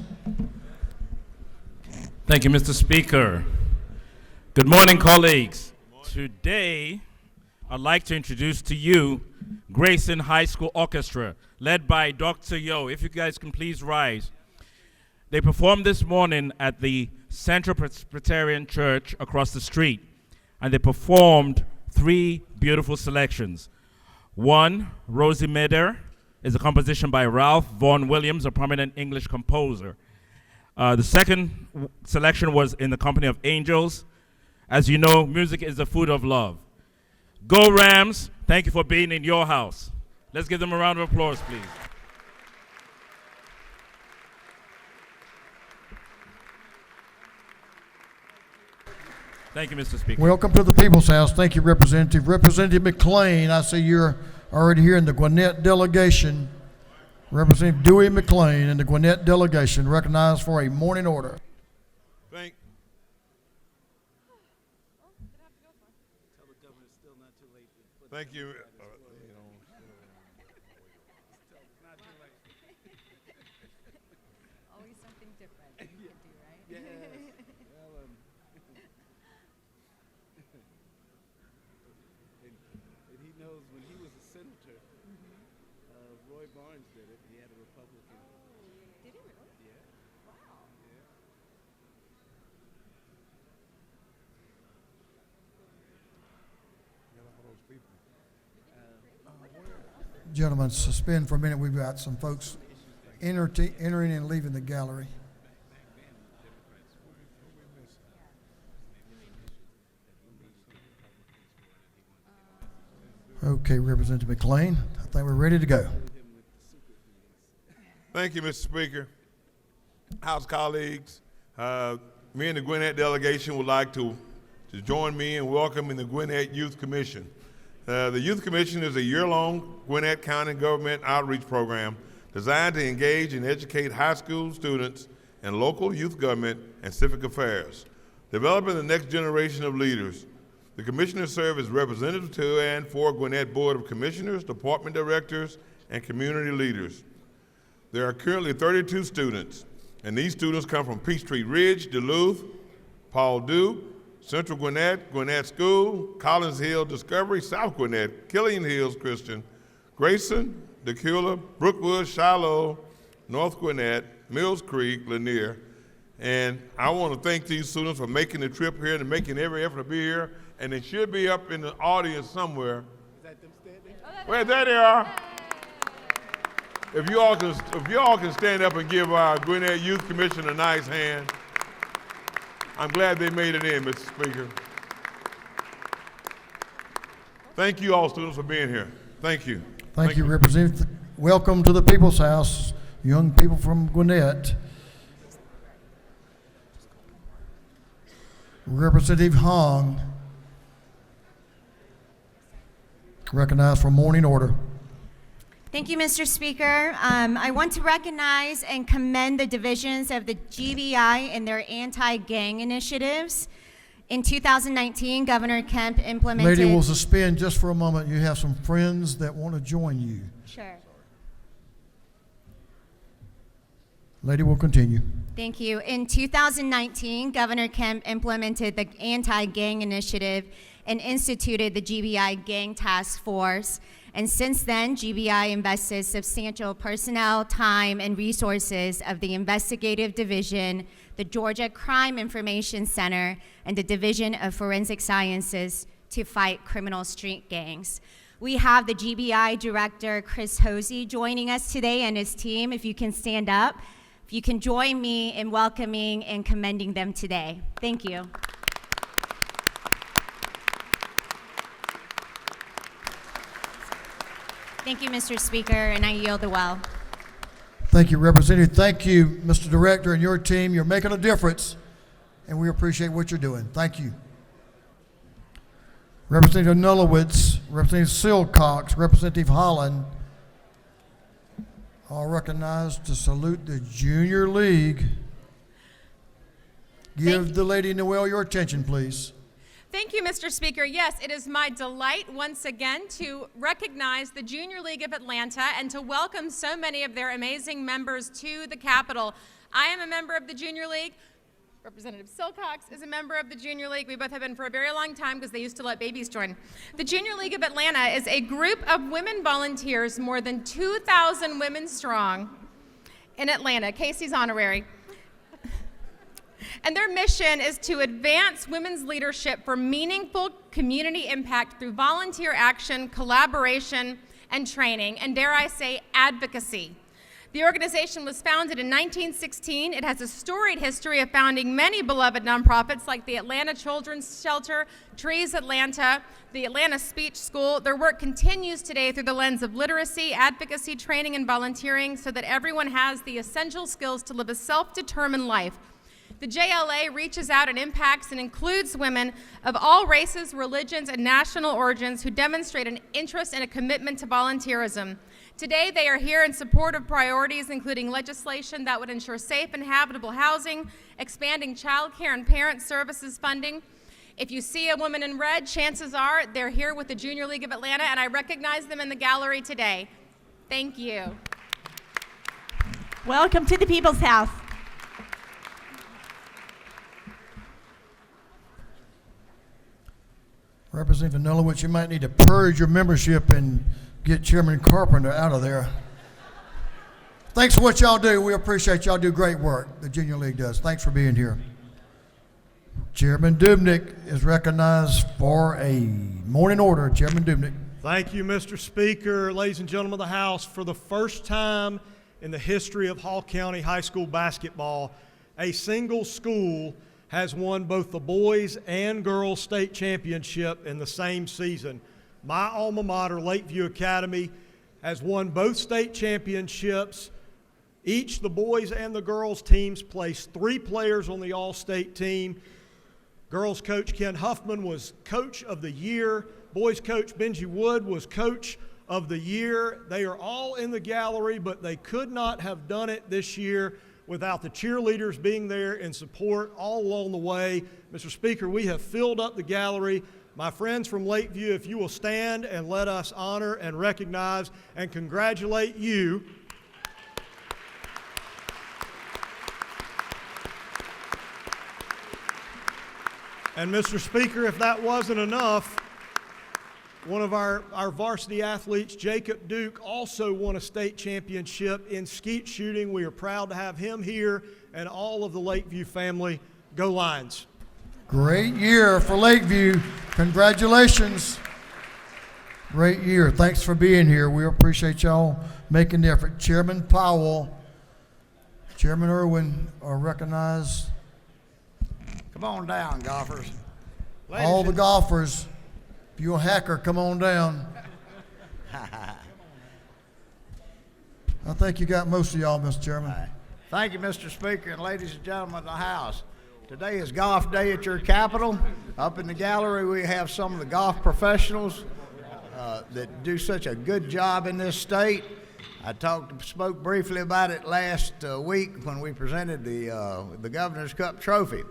Thank you, Mr. Speaker. Good morning, colleagues. Today, I'd like to introduce to you Grayson High School Orchestra, led by Dr. Yo. If you guys can please rise. They performed this morning at the Central Presbyterian Church across the street, and they performed 3 beautiful selections. One, Rosie Midder, is a composition by Ralph Vaughan Williams, a prominent English composer. The second selection was in the company of angels. As you know, music is the food of love. Go Rams, thank you for being in your house. Let's give them a round of applause, please. Thank you, Mr. Speaker. Welcome to the People's House. Thank you, Representative. Representative McLean, I see you're already here in the Gwinnett delegation. Representative Dewey McLean in the Gwinnett delegation, recognized for a morning order. Thank you. Always something different you can do, right? Yes. And he knows when he was a senator, Roy Barnes did it. He had a Republican. Did he really? Yeah. Wow. Yeah. All those people. Gentlemen, suspend for a minute. We've got some folks entering and leaving the gallery. Okay, Representative McLean, I think we're ready to go. Thank you, Mr. Speaker. House colleagues, me and the Gwinnett delegation would like to join me in welcoming the Gwinnett Youth Commission. The Youth Commission is a year-long Gwinnett County government outreach program designed to engage and educate high school students in local youth government and civic affairs, developing the next generation of leaders. The commissioners serve as representatives to and for Gwinnett Board of Commissioners, department directors, and community leaders. There are currently 32 students, and these students come from Peachtree Ridge, Duluth, Paul Duke, Central Gwinnett, Gwinnett School, Collins Hill Discovery, South Gwinnett, Killian Hills Christian, Grayson, Decula, Brookwood, Shiloh, North Gwinnett, Mills Creek, Lanier. And I want to thank these students for making the trip here and making every effort to be here. And they should be up in the audience somewhere. Is that them standing? Well, there they are. If you all can stand up and give our Gwinnett Youth Commission a nice hand. I'm glad they made it in, Mr. Speaker. Thank you all students for being here. Thank you. Thank you, Representative. Welcome to the People's House, young people from Gwinnett. Representative Hong, recognized for morning order. Thank you, Mr. Speaker. I want to recognize and commend the divisions of the GBI and their anti-gang initiatives. In 2019, Governor Kemp implemented... Lady, will suspend just for a moment. You have some friends that want to join you. Sure. Lady will continue. Thank you. In 2019, Governor Kemp implemented the anti-gang initiative and instituted the GBI Gang Task Force. And since then, GBI invested substantial personnel, time, and resources of the Investigative Division, the Georgia Crime Information Center, and the Division of Forensic Sciences to fight criminal street gangs. We have the GBI Director, Chris Hosey, joining us today and his team. If you can stand up. If If you can join me in welcoming and commending them today. Thank you. Thank you, Mr. Speaker, and I yield the well. Thank you, Representative. Thank you, Mr. Director, and your team. You're making a difference, and we appreciate what you're doing. Thank you. Representative Nulowitz, Representative Silcox, Representative Holland, all recognized to salute the Junior League. Give the Lady Noel your attention, please. Thank you, Mr. Speaker. Yes, it is my delight once again to recognize the Junior League of Atlanta and to welcome so many of their amazing members to the Capitol. I am a member of the Junior League. Representative Silcox is a member of the Junior League. We both have been for a very long time because they used to let babies join. The Junior League of Atlanta is a group of women volunteers, more than 2,000 women strong in Atlanta. Casey's honorary. And their mission is to advance women's leadership for meaningful community impact through volunteer action, collaboration, and training, and dare I say, advocacy. The organization was founded in 1916. It has a storied history of founding many beloved nonprofits like the Atlanta Children's Shelter, Trees Atlanta, the Atlanta Speech School. Their work continues today through the lens of literacy, advocacy, training, and volunteering so that everyone has the essential skills to live a self-determined life. The JLA reaches out and impacts and includes women of all races, religions, and national origins who demonstrate an interest and a commitment to volunteerism. Today, they are here in support of priorities including legislation that would ensure safe and habitable housing, expanding child care and parent services funding. If you see a woman in red, chances are they're here with the Junior League of Atlanta, and I recognize them in the gallery today. Thank you. Welcome to the People's House. Representative Nulowitz, you might need to purge your membership and get Chairman Carpenter out of there. Thanks for what y'all do. We appreciate y'all do great work. The Junior League does. Thanks for being here. Chairman Dubnik is recognized for a morning order. Chairman Dubnik. Thank you, Mr. Speaker. Ladies and gentlemen of the House, for the first time in the history of Hall County High School basketball, a single school has won both the boys and girls state championship in the same season. My alma mater, Lakeview Academy, has won both state championships. Each, the boys and the girls teams, placed 3 players on the all-state team. Girls coach Ken Huffman was coach of the year. Boys coach Benji Wood was coach of the year. They are all in the gallery, but they could not have done it this year without the cheerleaders being there in support all along the way. Mr. Speaker, we have filled up the gallery. My friends from Lakeview, if you will stand and let us honor and recognize and congratulate you. And Mr. Speaker, if that wasn't enough, one of our varsity athletes, Jacob Duke, also won a state championship in skeet shooting. We are proud to have him here and all of the Lakeview family. Go Lions. Great year for Lakeview. Congratulations. Great year. Thanks for being here. We appreciate y'all making the effort. Chairman Powell, Chairman Irwin are recognized. Come on down, golfers. All the golfers. If you're a hacker, come on down. I think you got most of y'all, Mr. Chairman. Right. Thank you, Mr. Speaker, and ladies and gentlemen of the House. Today is golf day at your Capitol. Up in the gallery, we have some of the golf professionals that do such a good job in this state. I spoke briefly about it last week when we presented the Governor's Cup trophy.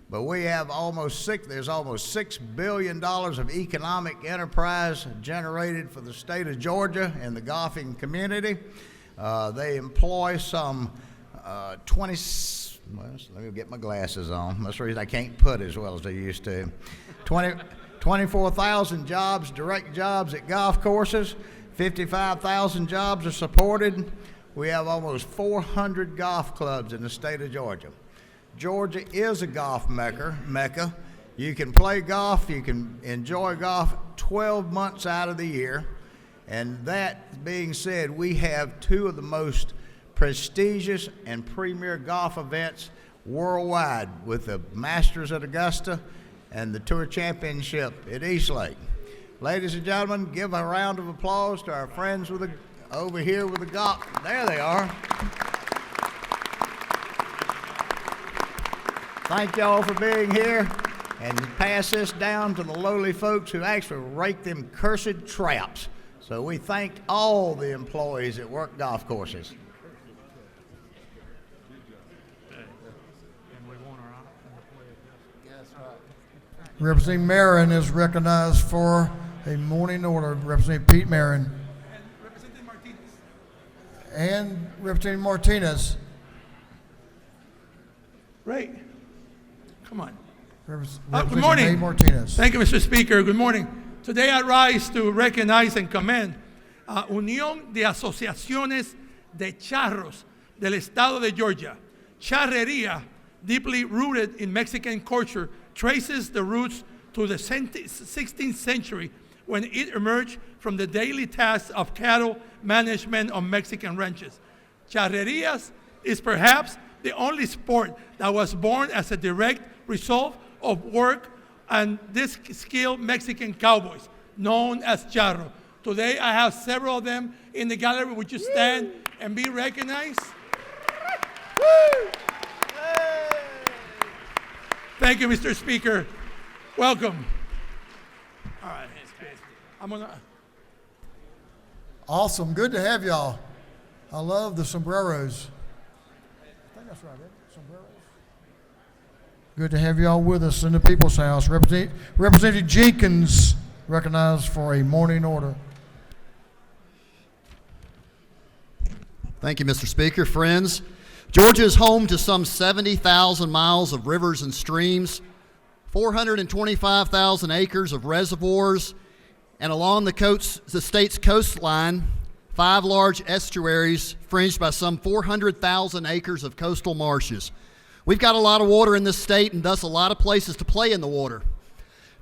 But we have there's almost $6 billion of economic enterprise generated for the state of Georgia and the golfing community. They employ some let me get my glasses on. That's the reason I can't put as well as I used to. 24,000 jobs, direct jobs at golf courses. 55,000 jobs are supported. We have almost 400 golf clubs in the state of Georgia. Georgia is a golf mecca. You can play golf, you can enjoy golf 12 months out of the year. And that being said, we have 2 of the most prestigious and premier golf events worldwide with the Masters at Augusta and the Tour Championship at Eastlake. Ladies and gentlemen, give a round of applause to our friends over here with the golf. There they are. Thank y'all for being here, and pass this down to the lowly folks who actually rake them cursed traps. So we thank all the employees that work golf courses. Representative Marin is recognized for a morning order. Representative Pete Marin. And Representative Martinez. Right. Come on. Representative Good morning. May Martinez. Thank you, Mr. Speaker. Good morning. Today I rise to recognize and commend Unión de Asociaciones de Charros del Estado de Georgia. Charrería, deeply rooted in Mexican culture, traces the roots to the 16th century when it emerged from the daily tasks of cattle management on Mexican ranches. Charrerías is perhaps the only sport that was born as a direct result of work and this skilled Mexican cowboys, known as charro. Today I have several of them in the gallery. Would you stand and be recognized? Thank you, Mr. Speaker. Welcome. All right. I'm gonna. Awesome. Good to have y'all. I love the sombreros. I think that's right, isn't it? Sombreros. Good to have y'all with us in the People's House. Representative Jenkins recognized for a morning order. Thank you, Mr. Speaker. Friends, Georgia is home to some 70,000 miles of rivers and streams, 425,000 acres of reservoirs, and along the state's coastline, 5 large estuaries fringed by some 400,000 acres of coastal marshes. We've got a lot of water in this state and thus a lot of places to play in the water.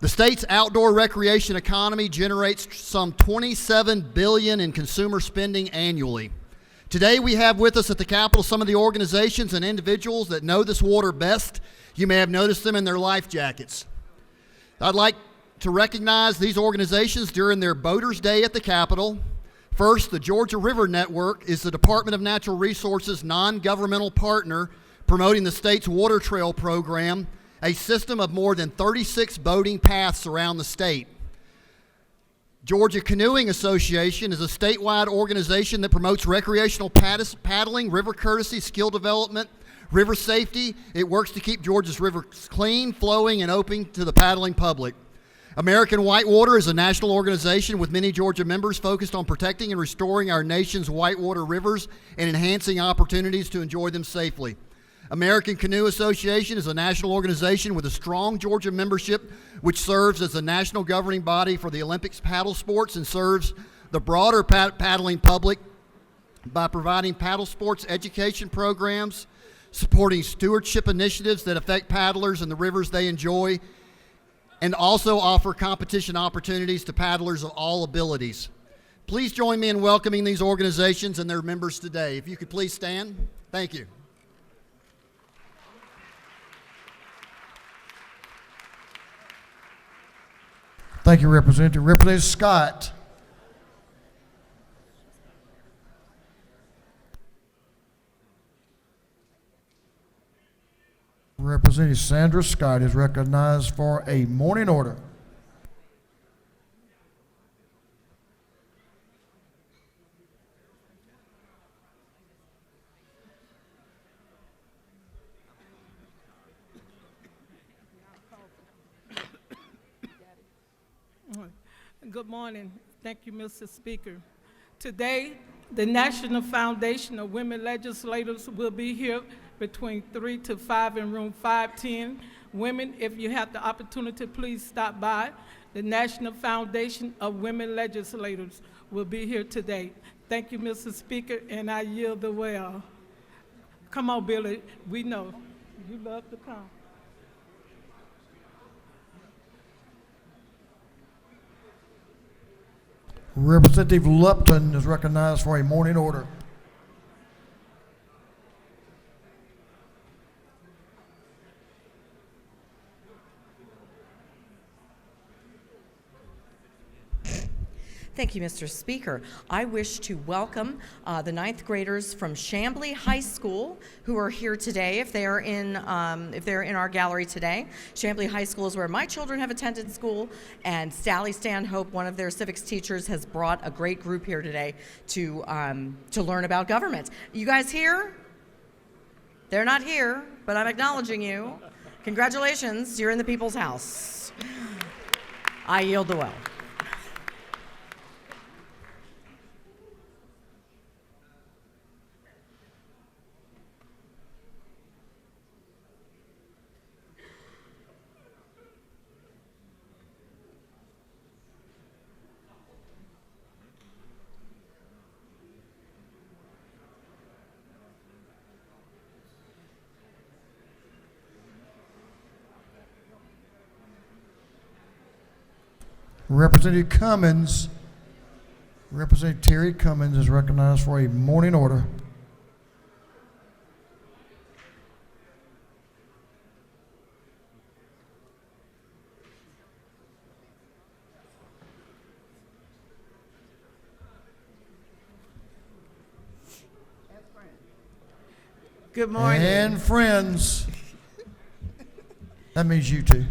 The state's outdoor recreation economy generates some $27 billion in consumer spending annually. Today we have with us at the Capitol some of the organizations and individuals that know this water best. You may have noticed them in their life jackets. I'd like to recognize these organizations during their Boaters Day at the Capitol. First, the Georgia River Network is the Department of Natural Resources non-governmental partner promoting the state's water trail program, a system of more than 36 boating paths around the state. Georgia Canoeing Association is a statewide organization that promotes recreational paddling, river courtesy, skill development, river safety. It works to keep Georgia's rivers clean, flowing, and open to the paddling public. American Whitewater is a national organization with many Georgia members focused on protecting and restoring our nation's whitewater rivers and enhancing opportunities to enjoy them safely. American Canoe Association is a national organization with a strong Georgia membership which serves as the national governing body for the Olympics paddle sports and serves the broader paddling public by providing paddle sports education programs, supporting stewardship initiatives that affect paddlers and the rivers they enjoy, and also offer competition opportunities to paddlers of all abilities. Please join me in welcoming these organizations and their members today. If you could please stand. Thank you. Thank you, Representative. Representative Scott. Representative Sandra Scott is recognized for a morning order. Good morning. Thank you, Mr. Speaker. Today, the National Foundation of Women Legislators will be here between 3 to 5 in room 510. Women, if you have the opportunity, please stop by. The National Foundation of Women Legislators will be here today. Thank you, Mr. Speaker, and I yield the well. Come on, Billy. We know you love to come. Representative Lupton is recognized for a morning order. Thank you, Mr. Speaker. I wish to welcome the ninth graders from Chamblee High School who are here today. If they're in our gallery today, Chamblee High School is where my children have attended school, and Sally Stanhope, one of their civics teachers, has brought a great group here today to learn about government. You guys here? They're not here, but I'm acknowledging you. Congratulations, you're in the people's house. I yield the well. Representative Cummins, Representative Terry Cummins is recognized for a morning order. Good morning. And friends. That means you too.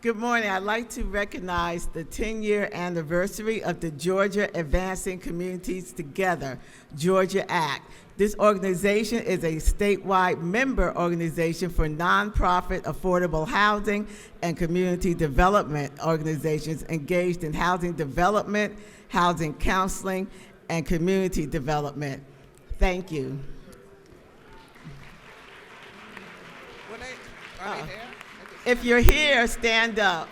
Good morning. I'd like to recognize the 10-year anniversary of the Georgia Advancing Communities Together, Georgia Act. This organization is a statewide member organization for nonprofit affordable housing and community development organizations engaged in housing development, housing counseling, and community development. Thank you. If you're here, stand up.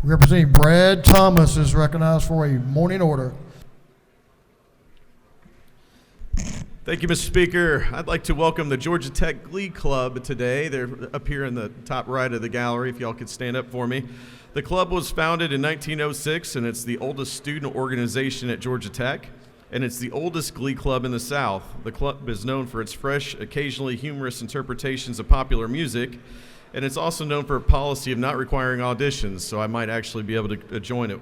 Representative Brad Thomas is recognized for a morning order. Thank you, Mr. Speaker. I'd like to welcome the Georgia Tech Glee Club today. They're up here in the top right of the gallery, if y'all could stand up for me. The club was founded in 1906, and it's the oldest student organization at Georgia Tech, and it's the oldest glee club in the South. The club is known for its fresh, occasionally humorous interpretations of popular music, and it's also known for a policy of not requiring auditions, so I might actually be able to join it.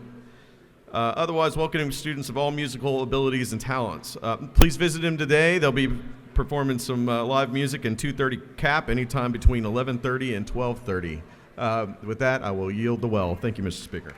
Otherwise, welcoming students of all musical abilities and talents. Please visit them today. They'll be performing some live music in 2:30 CAP anytime between 11:30 and 12:30. With that, I will yield the well. Thank you, Mr. Speaker.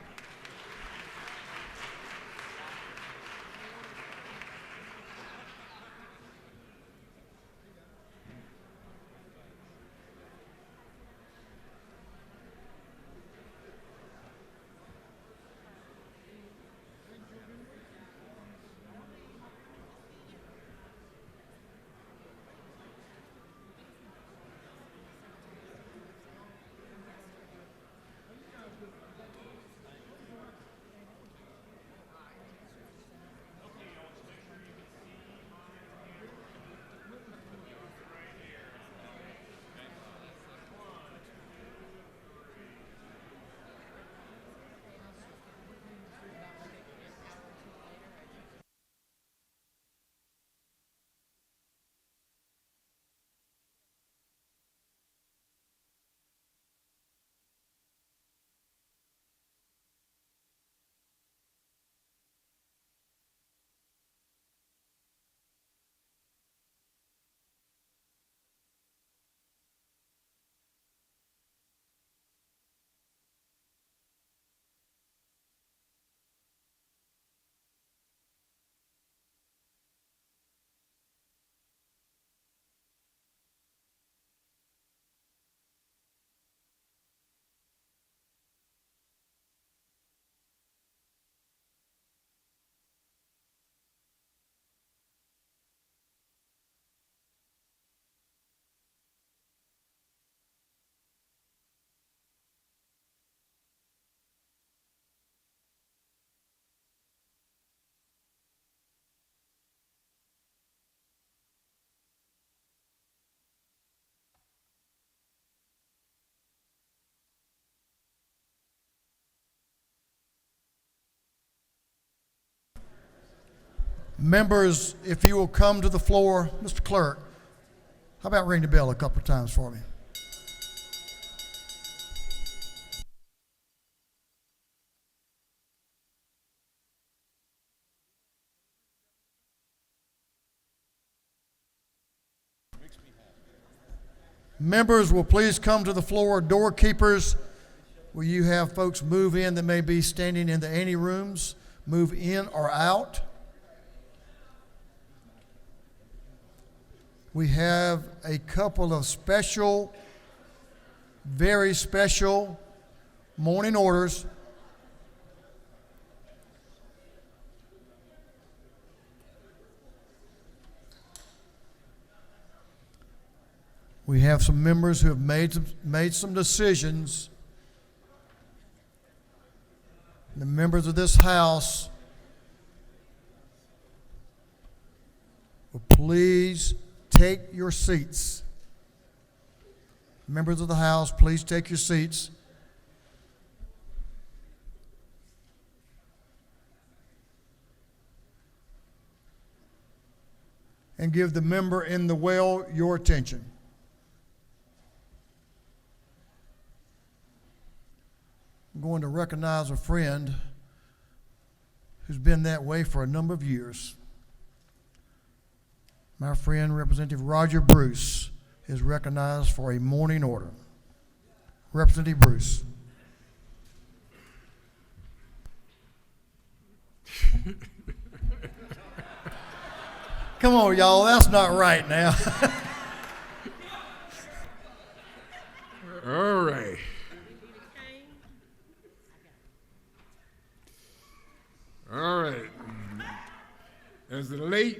Members, if you will come to the floor, Mr. Clerk, how about ring the bell a couple of times for me? Members will please come to the floor. Doorkeepers, will you have folks move in that may be standing in the ante rooms, move in or out? We have a couple of special, very special morning orders. We have some members who have made some decisions. The members of this House will please take your seats. Members of the House, please take your seats. And give the member in the well your attention. I'm going to recognize a friend who's been that way for a number of years. My friend, Representative Roger Bruce, is recognized for a morning order. Representative Bruce. Come on, y'all, that's not right now. All right. All right. As the late,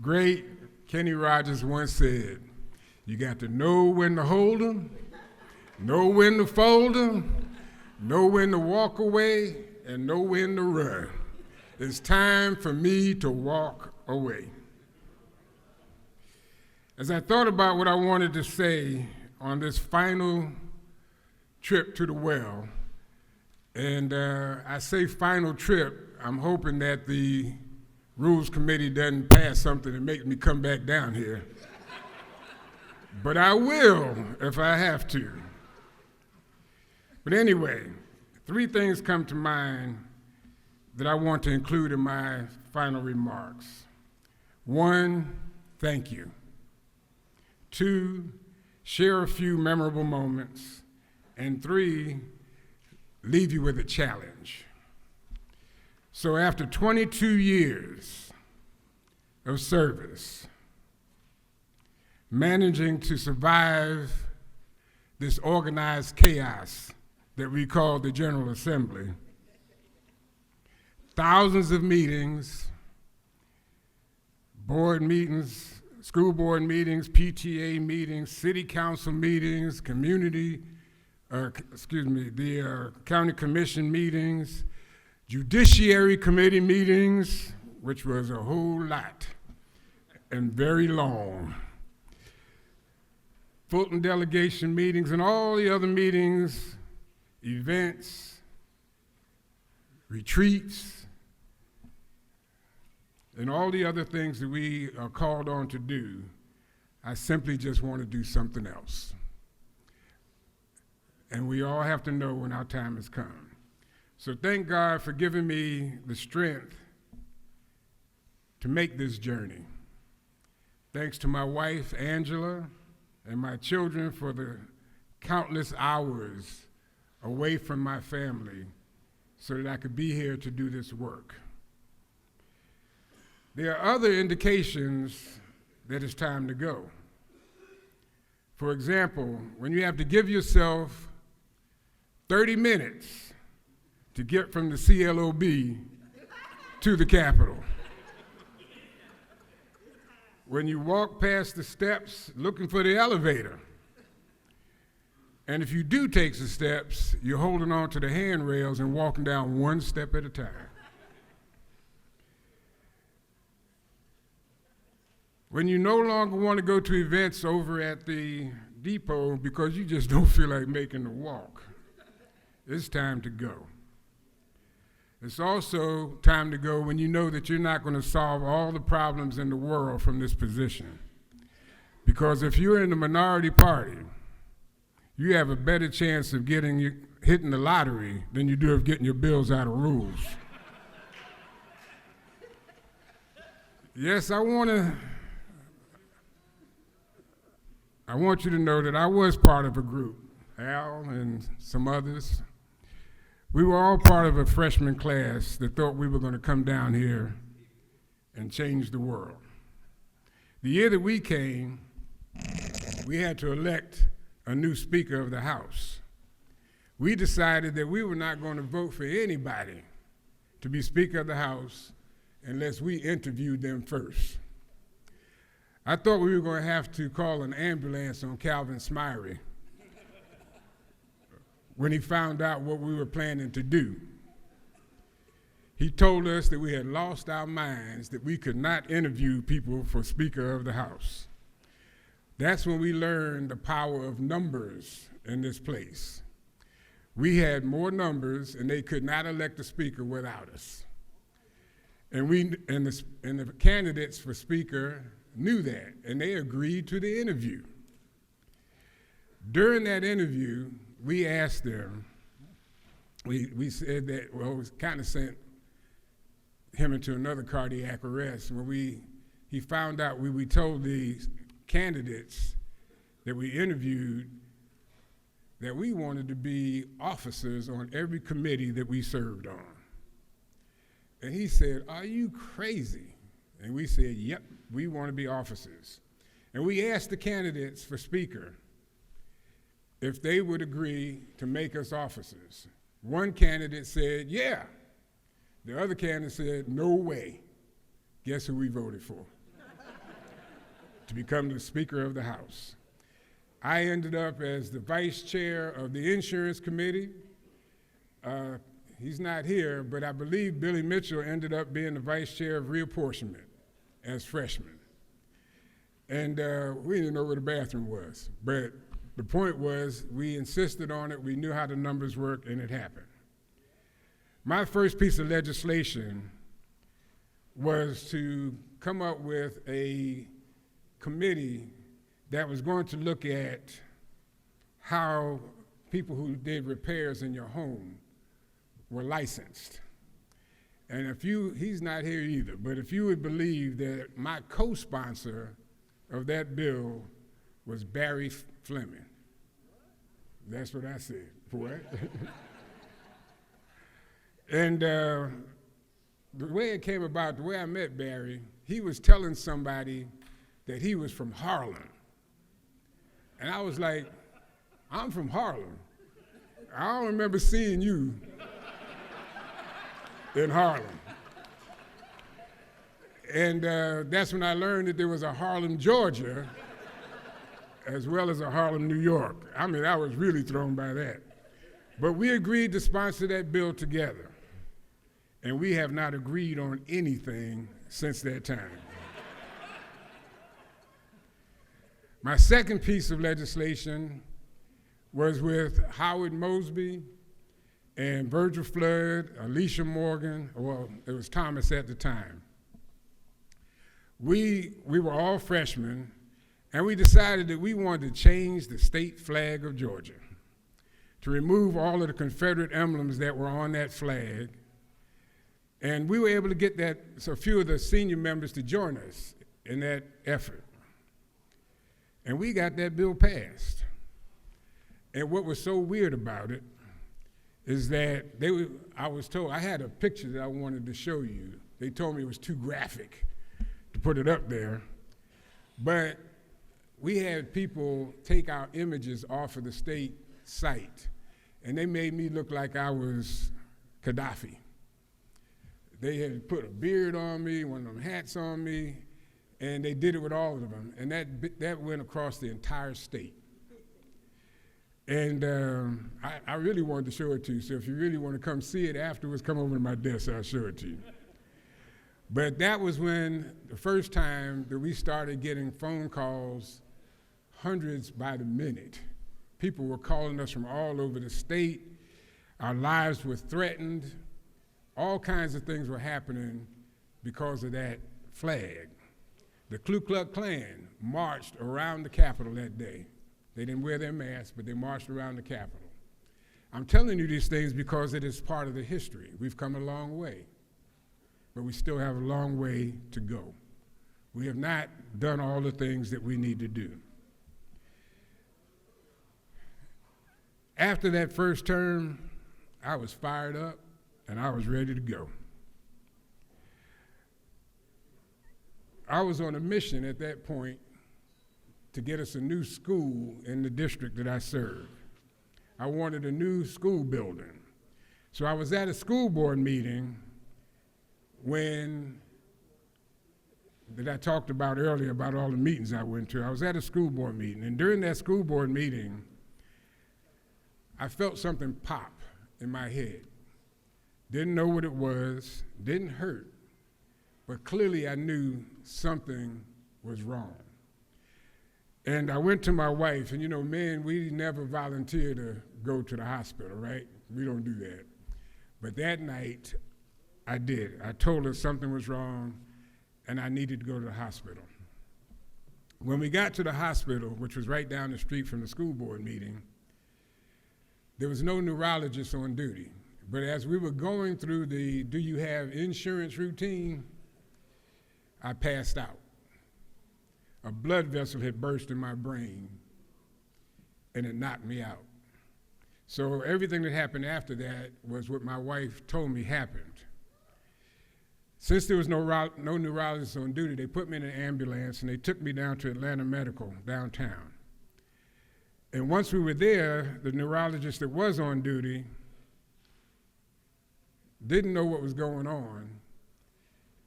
great Kenny Rogers once said, you got to know when to hold 'em, know when to fold 'em, know when to walk away, and know when to run. It's time for me to walk away. As I thought about what I wanted to say on this final trip to the well, and I say final trip, I'm hoping that the Rules Committee doesn't pass something that makes me come back down here. But I will if I have to. But anyway, 3 things come to mind that I want to include in my final remarks. 1, thank you. 2, share a few memorable moments. And 3, leave you with a challenge. So after 22 years of service, managing to survive this organized chaos that we call the General Assembly, thousands of meetings, board meetings, school board meetings, PTA meetings, city council meetings, the county commission meetings, judiciary committee meetings, which was a whole lot and very long, Fulton delegation meetings, and all the other meetings, events, retreats, and all the other things that we are called on to do. I simply just want to do something else. And we all have to know when our time has come. So thank God for giving me the strength to make this journey. Thanks to my wife, Angela, and my children for the countless hours away from my family so that I could be here to do this work. There are other indications that it's time to go. For example, when you have to give yourself 30 minutes to get from the CLOB to the Capitol. When you walk past the steps looking for the elevator, and if you do take the steps, you're holding on to the handrails and walking down one step at a time. When you no longer want to go to events over at the depot because you just don't feel like making the walk, it's time to go. It's also time to go when you know that you're not going to solve all the problems in the world from this position. Because if you're in the minority party, you have a better chance of hitting the lottery than you do of getting your bills out of rules. Yes, I want you to know that I was part of a group, Al and some others. We were all part of a freshman class that thought we were going to come down here and change the world. The year that we came, we had to elect a new Speaker of the House. We decided that we were not going to vote for anybody to be Speaker of the House unless we interviewed them first. I thought we were going to have to call an ambulance on Calvin Smyrie when he found out what we were planning to do. He told us that we had lost our minds, that we could not interview people for Speaker of the House. That's when we learned the power of numbers in this place. We had more numbers, and they could not elect a speaker without us. And the candidates for speaker knew that, and they agreed to the interview. During that interview, we asked them, we said that, well, we kind of sent him into another cardiac arrest. When he found out, we told the candidates that we interviewed that we wanted to be officers on every committee that we served on. And he said, "Are you crazy?" And we said, "Yep, we want to be officers." And we asked the candidates for speaker if they would agree to make us officers. One candidate said, "Yeah." The other candidate said, "No way." Guess who we voted for to become the Speaker of the House? I ended up as the vice chair of the insurance committee. He's not here, but I believe Billy Mitchell ended up being the vice chair of reapportionment as freshmen. And we didn't know where the bathroom was. But the point was, we insisted on it, we knew how the numbers worked, and it happened. My first piece of legislation was to come up with a committee that was going to look at how people who did repairs in your home were licensed. And he's not here either, but if you would believe that my co-sponsor of that bill was Barry Fleming. That's what I said. What? And the way it came about, the way I met Barry, he was telling somebody that he was from Harlem. And I was like, "I'm from Harlem. I don't remember seeing you in Harlem." And that's when I learned that there was a Harlem, Georgia, as well as a Harlem, New York. I mean, I was really thrown by that. But we agreed to sponsor that bill together. And we have not agreed on anything since that time. My second piece of legislation was with Howard Mosby and Virgil Flood, Alicia Morgan, well, it was Thomas at the time. We were all freshmen, and we decided that we wanted to change the state flag of Georgia, to remove all of the Confederate emblems that were on that flag. And we were able to get a few of the senior members to join us in that effort. And we got that bill passed. And what was so weird about it is that I was told, I had a picture that I wanted to show you. They told me it was too graphic to put it up there. But we had people take our images off of the state site, and they made me look like I was Gaddafi. They had put a beard on me, one of them hats on me, and they did it with all of them. And that went across the entire state. And I really wanted to show it to you, so if you really want to come see it afterwards, come over to my desk, I'll show it to you. But that was when the first time that we started getting phone calls, hundreds by the minute. People were calling us from all over the state. Our lives were threatened. All kinds of things were happening because of that flag. The Ku Klux Klan marched around the Capitol that day. They didn't wear their masks, but they marched around the Capitol. I'm telling you these things because it is part of the history. We've come a long way, but we still have a long way to go. We have not done all the things that we need to do. After that first term, I was fired up and I was ready to go. I was on a mission at that point to get us a new school in the district that I served. I wanted a new school building. So I was at a school board meeting that I talked about earlier about all the meetings I went to. I was at a school board meeting, and during that school board meeting, I felt something pop in my head. Didn't know what it was, didn't hurt, but clearly I knew something was wrong. And I went to my wife, and you know, men, we never volunteer to go to the hospital, right? We don't do that. But that night, I did. I told her something was wrong, and I needed to go to the hospital. When we got to the hospital, which was right down the street from the school board meeting, there was no neurologist on duty. But as we were going through the do you have insurance routine, I passed out. A blood vessel had burst in my brain, and it knocked me out. So everything that happened after that was what my wife told me happened. Since there was no neurologist on duty, they put me in an ambulance, and they took me down to Atlanta Medical downtown. And once we were there, the neurologist that was on duty didn't know what was going on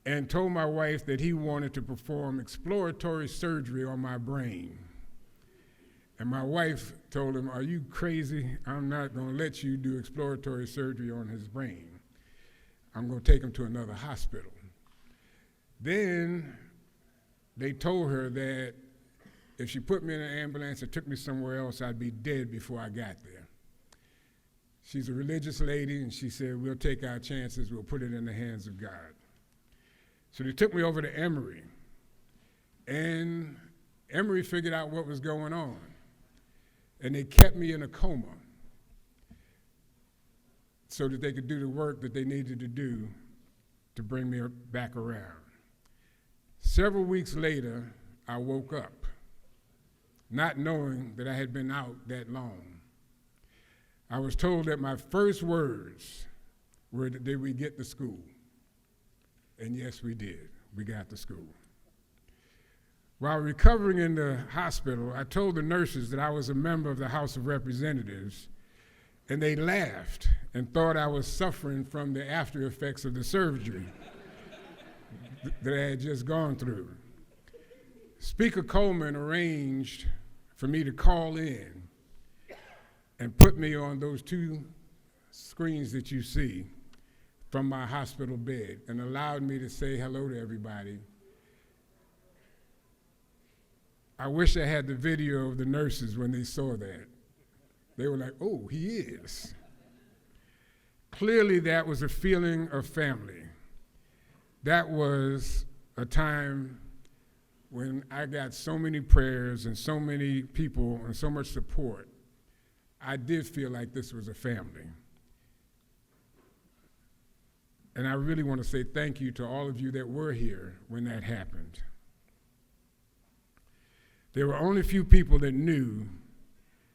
and told my wife that he wanted to perform exploratory surgery on my brain. And my wife told him, "Are you crazy? I'm not going to let you do exploratory surgery on his brain. I'm going to take him to another hospital." Then they told her that if she put me in an ambulance and took me somewhere else, I'd be dead before I got there. She's a religious lady, and she said, "We'll take our chances. We'll put it in the hands of God." So they took me over to Emory, and Emory figured out what was going on, and they kept me in a coma so that they could do the work that they needed to do to bring me back around. Several weeks later, I woke up, not knowing that I had been out that long. I was told that my first words were, "Did we get to school?" And yes, we did. We got to school. While recovering in the hospital, I told the nurses that I was a member of the House of Representatives, and they laughed and thought I was suffering from the after effects of the surgery that I had just gone through. Speaker Coleman arranged for me to call in and put me on those two screens that you see from my hospital bed and allowed me to say hello to everybody. I wish I had the video of the nurses when they saw that. They were like, "Oh, he is." Clearly, that was a feeling of family. That was a time when I got so many prayers and so many people and so much support. I did feel like this was a family. And I really want to say thank you to all of you that were here when that happened. There were only a few people that knew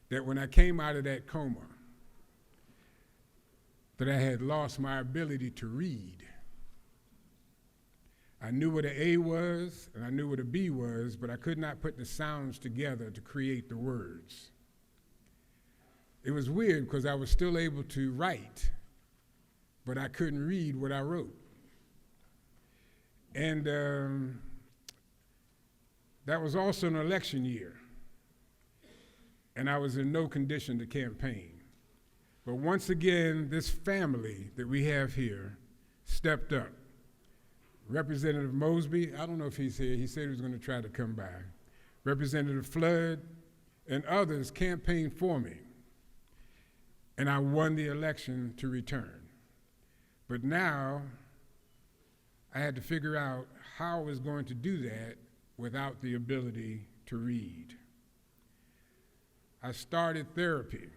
that when I came out of that coma, that I had lost my ability to read. I knew what an A was, and I knew what a B was, but I could not put the sounds together to create the words. It was weird because I was still able to write, but I couldn't read what I wrote. And that was also an election year, and I was in no condition to campaign. But once again, this family that we have here stepped up. Representative Mosby, I don't know if he's here, he said he was going to try to come by. Representative Flood and others campaigned for me, and I won the election to return. But now I had to figure out how I was going to do that without the ability to read. I started therapy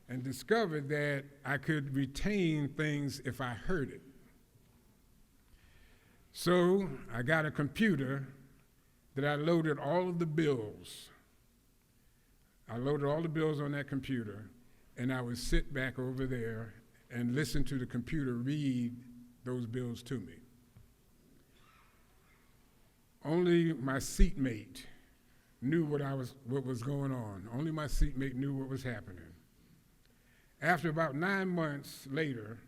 and discovered that I could retain things if I heard it. So I got a computer that I loaded all of the bills. I loaded all the bills on that computer, and I would sit back over there and listen to the computer read those bills to me. Only my seatmate knew what was going on. Only my seatmate knew what was happening. After about 9 months later,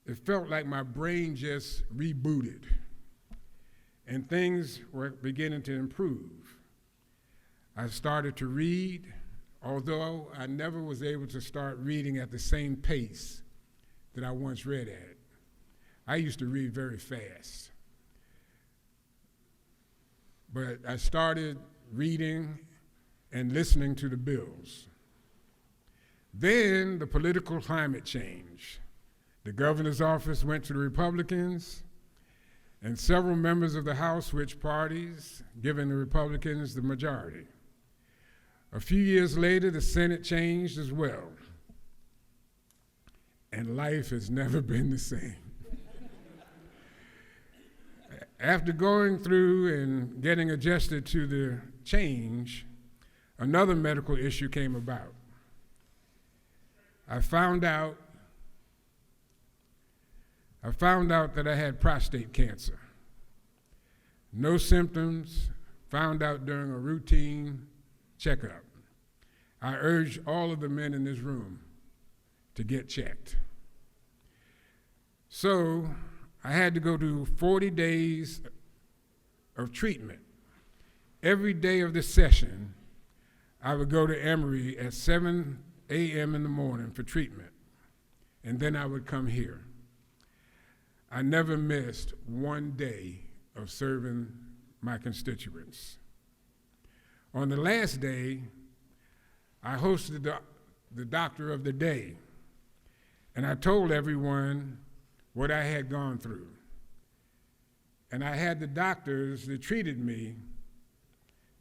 it felt like my brain just rebooted, and things were beginning to improve. I started to read, although I never was able to start reading at the same pace that I once read at. I used to read very fast. But I started reading and listening to the bills. Then the political climate changed. The governor's office went to the Republicans, and several members of the House switched parties, giving the Republicans the majority. A few years later, the Senate changed as well, and life has never been the same. After going through and getting adjusted to the change, another medical issue came about. I found out that I had prostate cancer. No symptoms, found out during a routine checkup. I urge all of the men in this room to get checked. So I had to go to 40 days of treatment. Every day of the session, I would go to Emory at 7 a.m. in the morning for treatment, and then I would come here. I never missed one day of serving my constituents. On the last day, I hosted the doctor of the day, and I told everyone what I had gone through. And I had the doctors that treated me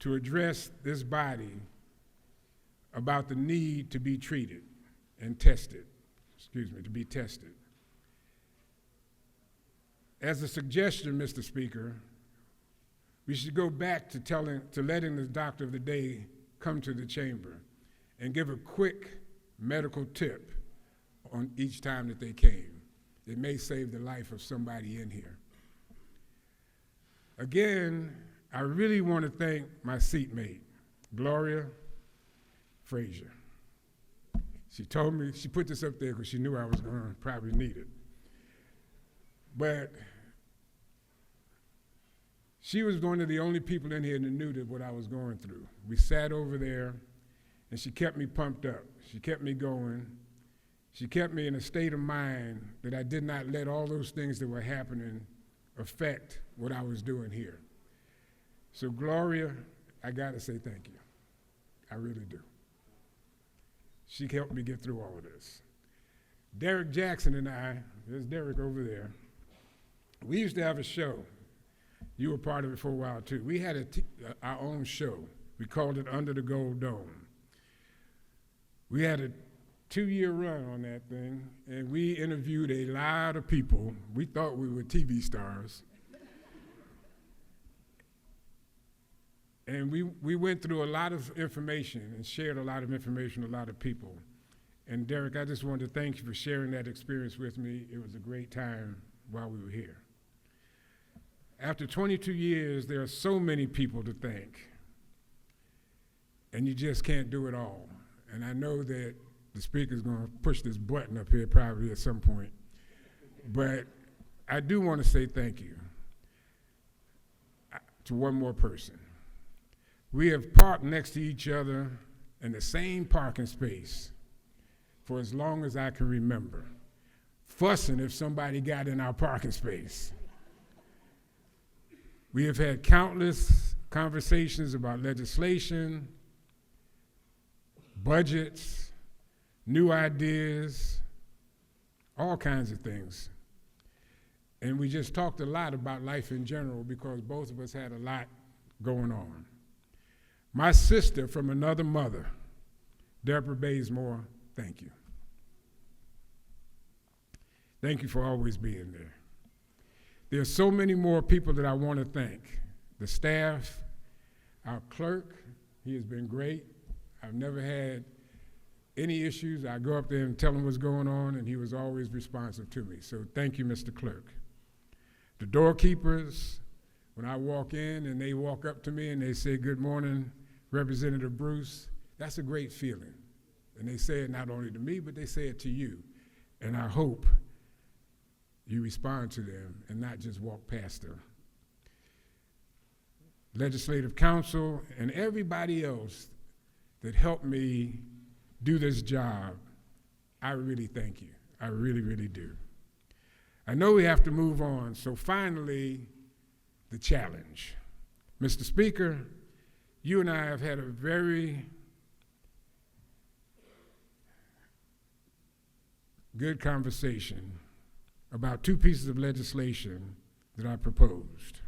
to address this body about the need to be treated and tested, to be tested. As a suggestion, Mr. Speaker, we should go back to letting the doctor of the day come to the chamber and give a quick medical tip on each time that they came. It may save the life of somebody in here. Again, I really want to thank my seatmate, Gloria Frazier. She told me, she put this up there because she knew I was going to probably need it. But she was one of the only people in here that knew that what I was going through. We sat over there, and she kept me pumped up. She kept me going. She kept me in a state of mind that I did not let all those things that were happening affect what I was doing here. So Gloria, I gotta say thank you. I really do. She helped me get through all of this. Derek Jackson and I, there's Derek over there, we used to have a show. You were part of it for a while too. We had our own show. We called it Under the Gold Dome. We had a 2-year run on that thing, and we interviewed a lot of people. We thought we were TV stars. And we went through a lot of information and shared a lot of information with a lot of people. And Derek, I just wanted to thank you for sharing that experience with me. It was a great time while we were here. After 22 years, there are so many people to thank, and you just can't do it all. And I know that the speaker's going to push this button up here probably at some point, but I do want to say thank you to one more person. We have parked next to each other in the same parking space for as long as I can remember, fussing if somebody got in our parking space. We have had countless conversations about legislation, budgets, new ideas, all kinds of things. And we just talked a lot about life in general because both of us had a lot going on. My sister from another mother, Deborah Bazemore, thank you. Thank you for always being there. There are so many more people that I want to thank. The staff, our clerk, he has been great. I've never had any issues. I go up there and tell him what's going on, and he was always responsive to me. So thank you, Mr. Clerk. The doorkeepers, when I walk in and they walk up to me and they say, "Good morning, Representative Bruce," that's a great feeling. And they say it not only to me, but they say it to you. And I hope you respond to them and not just walk past them. Legislative Council and everybody else that helped me do this job, I really thank you. I really, really do. I know we have to move on, so finally, the challenge. Mr. Speaker, you and I have had a very good conversation about two pieces of legislation that I proposed.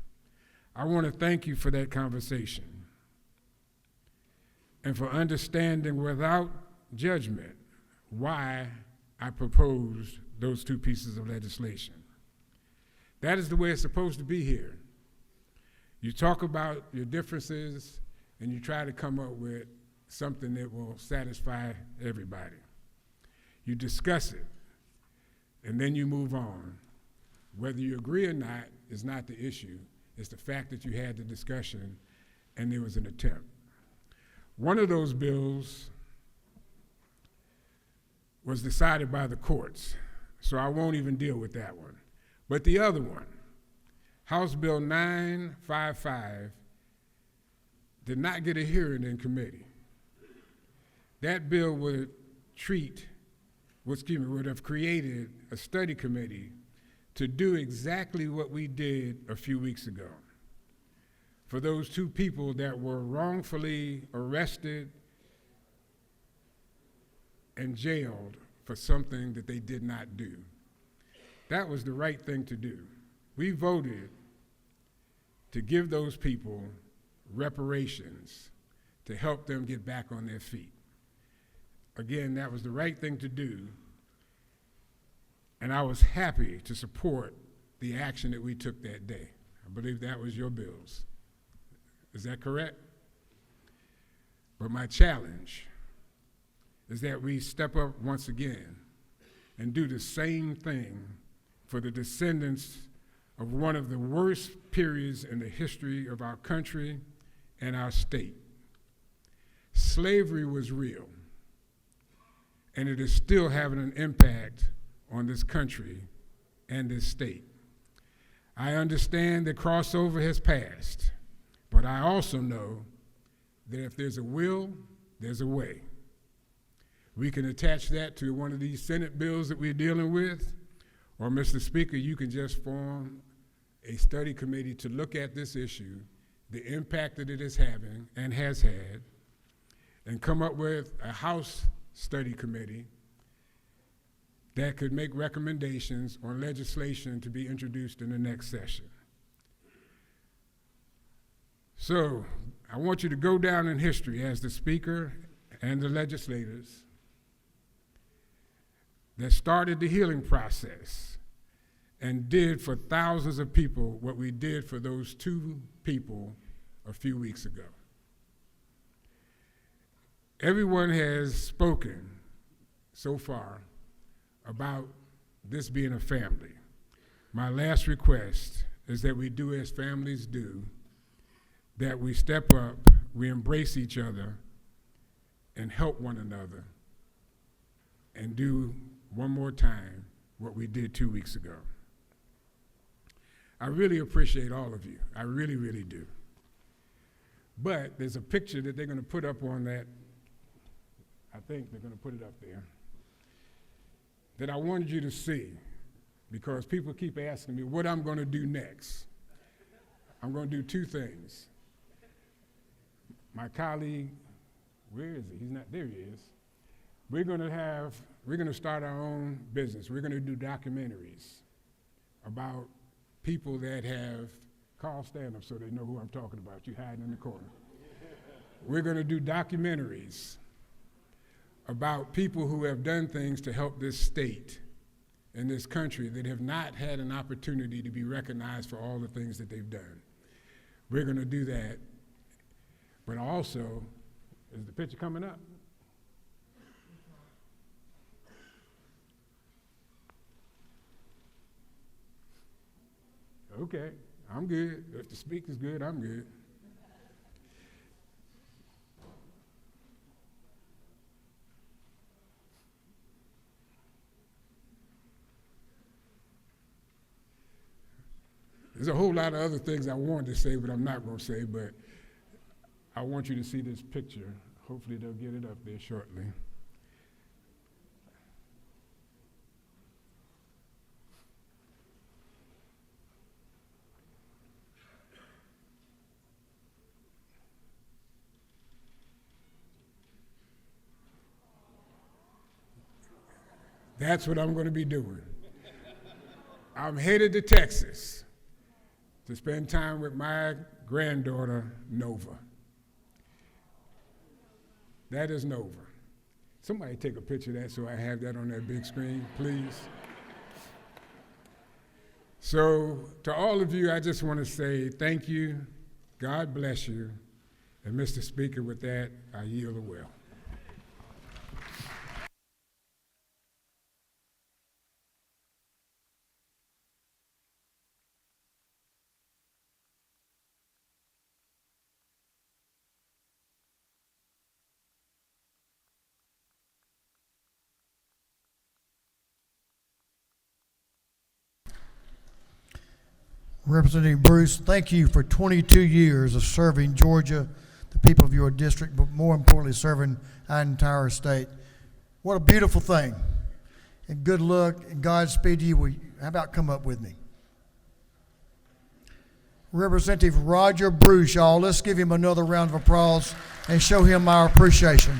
I want to thank you for that conversation and for understanding without judgment why I proposed those two pieces of legislation. That is the way it's supposed to be here. You talk about your differences and you try to come up with something that will satisfy everybody. You discuss it, and then you move on. Whether you agree or not is not the issue. It's the fact that you had the discussion and there was an attempt. One of those bills was decided by the courts, so I won't even deal with that one. But the other one, House Bill 955, did not get a hearing in committee. That bill would have created a study committee to do exactly what we did a few weeks ago. For those two people that were wrongfully arrested and jailed for something that they did not do. That was the right thing to do. We voted to give those people reparations to help them get back on their feet. Again, that was the right thing to do, and I was happy to support the action that we took that day. I believe that was your bills. Is that correct? But my challenge is that we step up once again and do the same thing for the descendants of one of the worst periods in the history of our country and our state. Slavery was real, and it is still having an impact on this country and this state. I understand that crossover has passed, but I also know that if there's a will, there's a way. We can attach that to one of these Senate bills that we're dealing with, or Mr. Speaker, you can just form a study committee to look at this issue, the impact that it is having and has had, and come up with a House study committee that could make recommendations on legislation to be introduced in the next session. So I want you to go down in history as the Speaker and the legislators that started the healing process and did for thousands of people what we did for those two people a few weeks ago. Everyone has spoken so far about this being a family. My last request is that we do as families do, that we step up, we embrace each other, and help one another, and do one more time what we did 2 weeks ago. I really appreciate all of you. I really, really do. But there's a picture that they're going to put up on that, I think they're going to put it up there, that I wanted you to see, because people keep asking me what I'm going to do next. I'm going to do two things. My colleague, where is he? He's not, there he is. we're going to start our own business. We're going to do documentaries about people that have, Carl, stand up so they know who I'm talking about. You hiding in the corner. We're going to do documentaries about people who have done things to help this state and this country that have not had an opportunity to be recognized for all the things that they've done. We're going to do that. But also, is the picture coming up? Okay, I'm good. If the speaker's good, I'm good. There's a whole lot of other things I wanted to say, but I'm not going to say, but I want you to see this picture. Hopefully they'll get it up there shortly. That's what I'm going to be doing. I'm headed to Texas to spend time with my granddaughter, Nova. That is Nova. Somebody take a picture of that so I have that on that big screen, please. So to all of you, I just want to say thank you, God bless you, and Mr. Speaker, with that, I yield the will. Representative Bruce, thank you for 22 years of serving Georgia, the people of your district, but more importantly, serving our entire state. What a beautiful thing. And good luck and Godspeed to you. How about come up with me? Representative Roger Bruce, y'all. Let's give him another round of applause and show him our appreciation.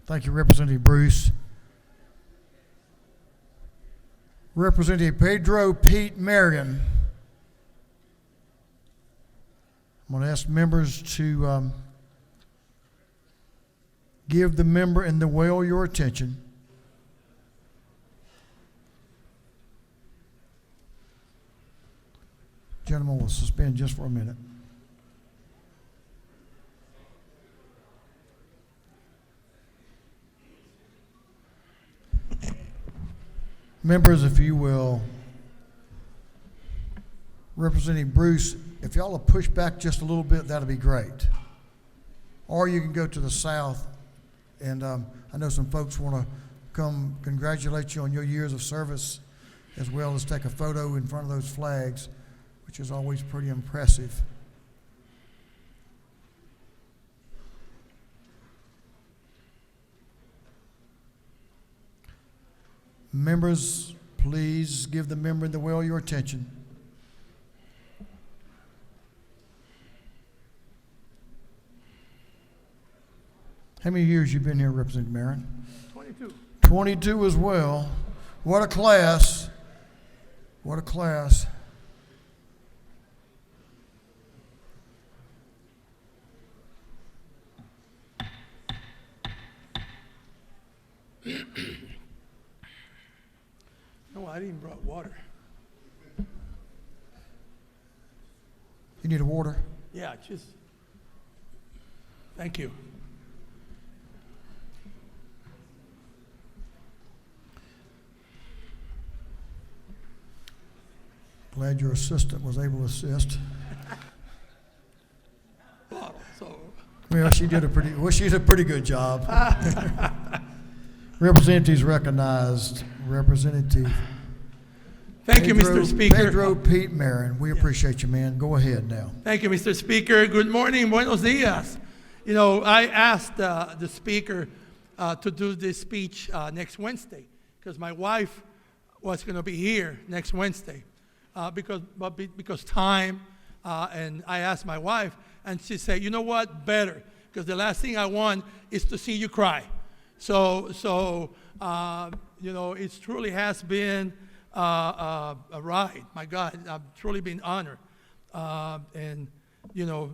Thank you, Representative Bruce. Representative Pedro Pete Marion. I'm going to ask members to give the member in the well your attention. Gentlemen, we'll suspend just for a minute. Members, if you will, Representative Bruce, if y'all will push back just a little bit, that'll be great. Or you can go to the south, and I know some folks want to come congratulate you on your years of service, as well as take a photo in front of those flags, which is always pretty impressive. Members, please give the member in the well your attention. How many years you been here, Representative Marion? 22. 22 as well. What a class. What a class. No, I didn't brought water. You need a water? Yeah, just, thank you. Glad your assistant was able to assist. So, Well, she did a pretty good job. Representatives recognized. Representative. thank you, Mr. Speaker. Pedro Pete Marin, we appreciate you, man. Go ahead now. Thank you, Mr. Speaker. Good morning, buenos dias. You know, I asked the Speaker to do this speech next Wednesday because my wife was going to be here next Wednesday because time, and I asked my wife, and she said, you know what, better, because the last thing I want is to see you cry. So you know, it truly has been a ride. My God, I've truly been honored. And, you know,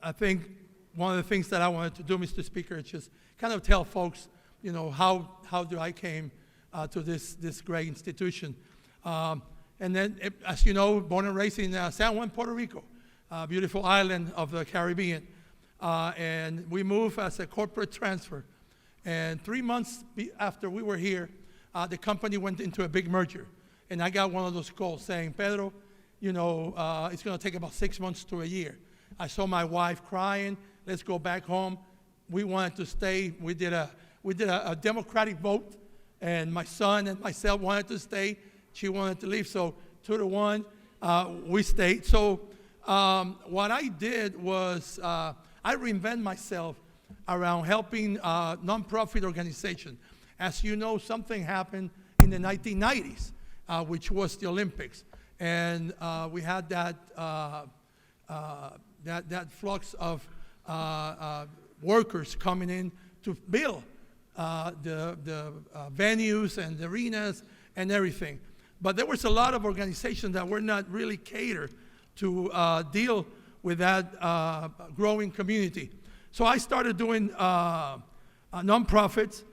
I think one of the things that I wanted to do, Mr. Speaker, is just kind of tell folks, you know, how do I came to this great institution. And then, as you know, born and raised in San Juan, Puerto Rico, a beautiful island of the Caribbean. And we moved as a corporate transfer. And 3 months after we were here, the company went into a big merger. And I got one of those calls saying, Pedro, you know, it's going to take about 6 months to a year. I saw my wife crying. Let's go back home. We wanted to stay. We did a democratic vote, and my son and myself wanted to stay. She wanted to leave, so 2-1, we stayed. So what I did was I reinvented myself around helping nonprofit organizations. As you know, something happened in the 1990s, which was the Olympics, and we had that flux of workers coming in to build the venues and the arenas and everything. But there was a lot of organizations that were not really catered to deal with that growing community. So I started doing nonprofits,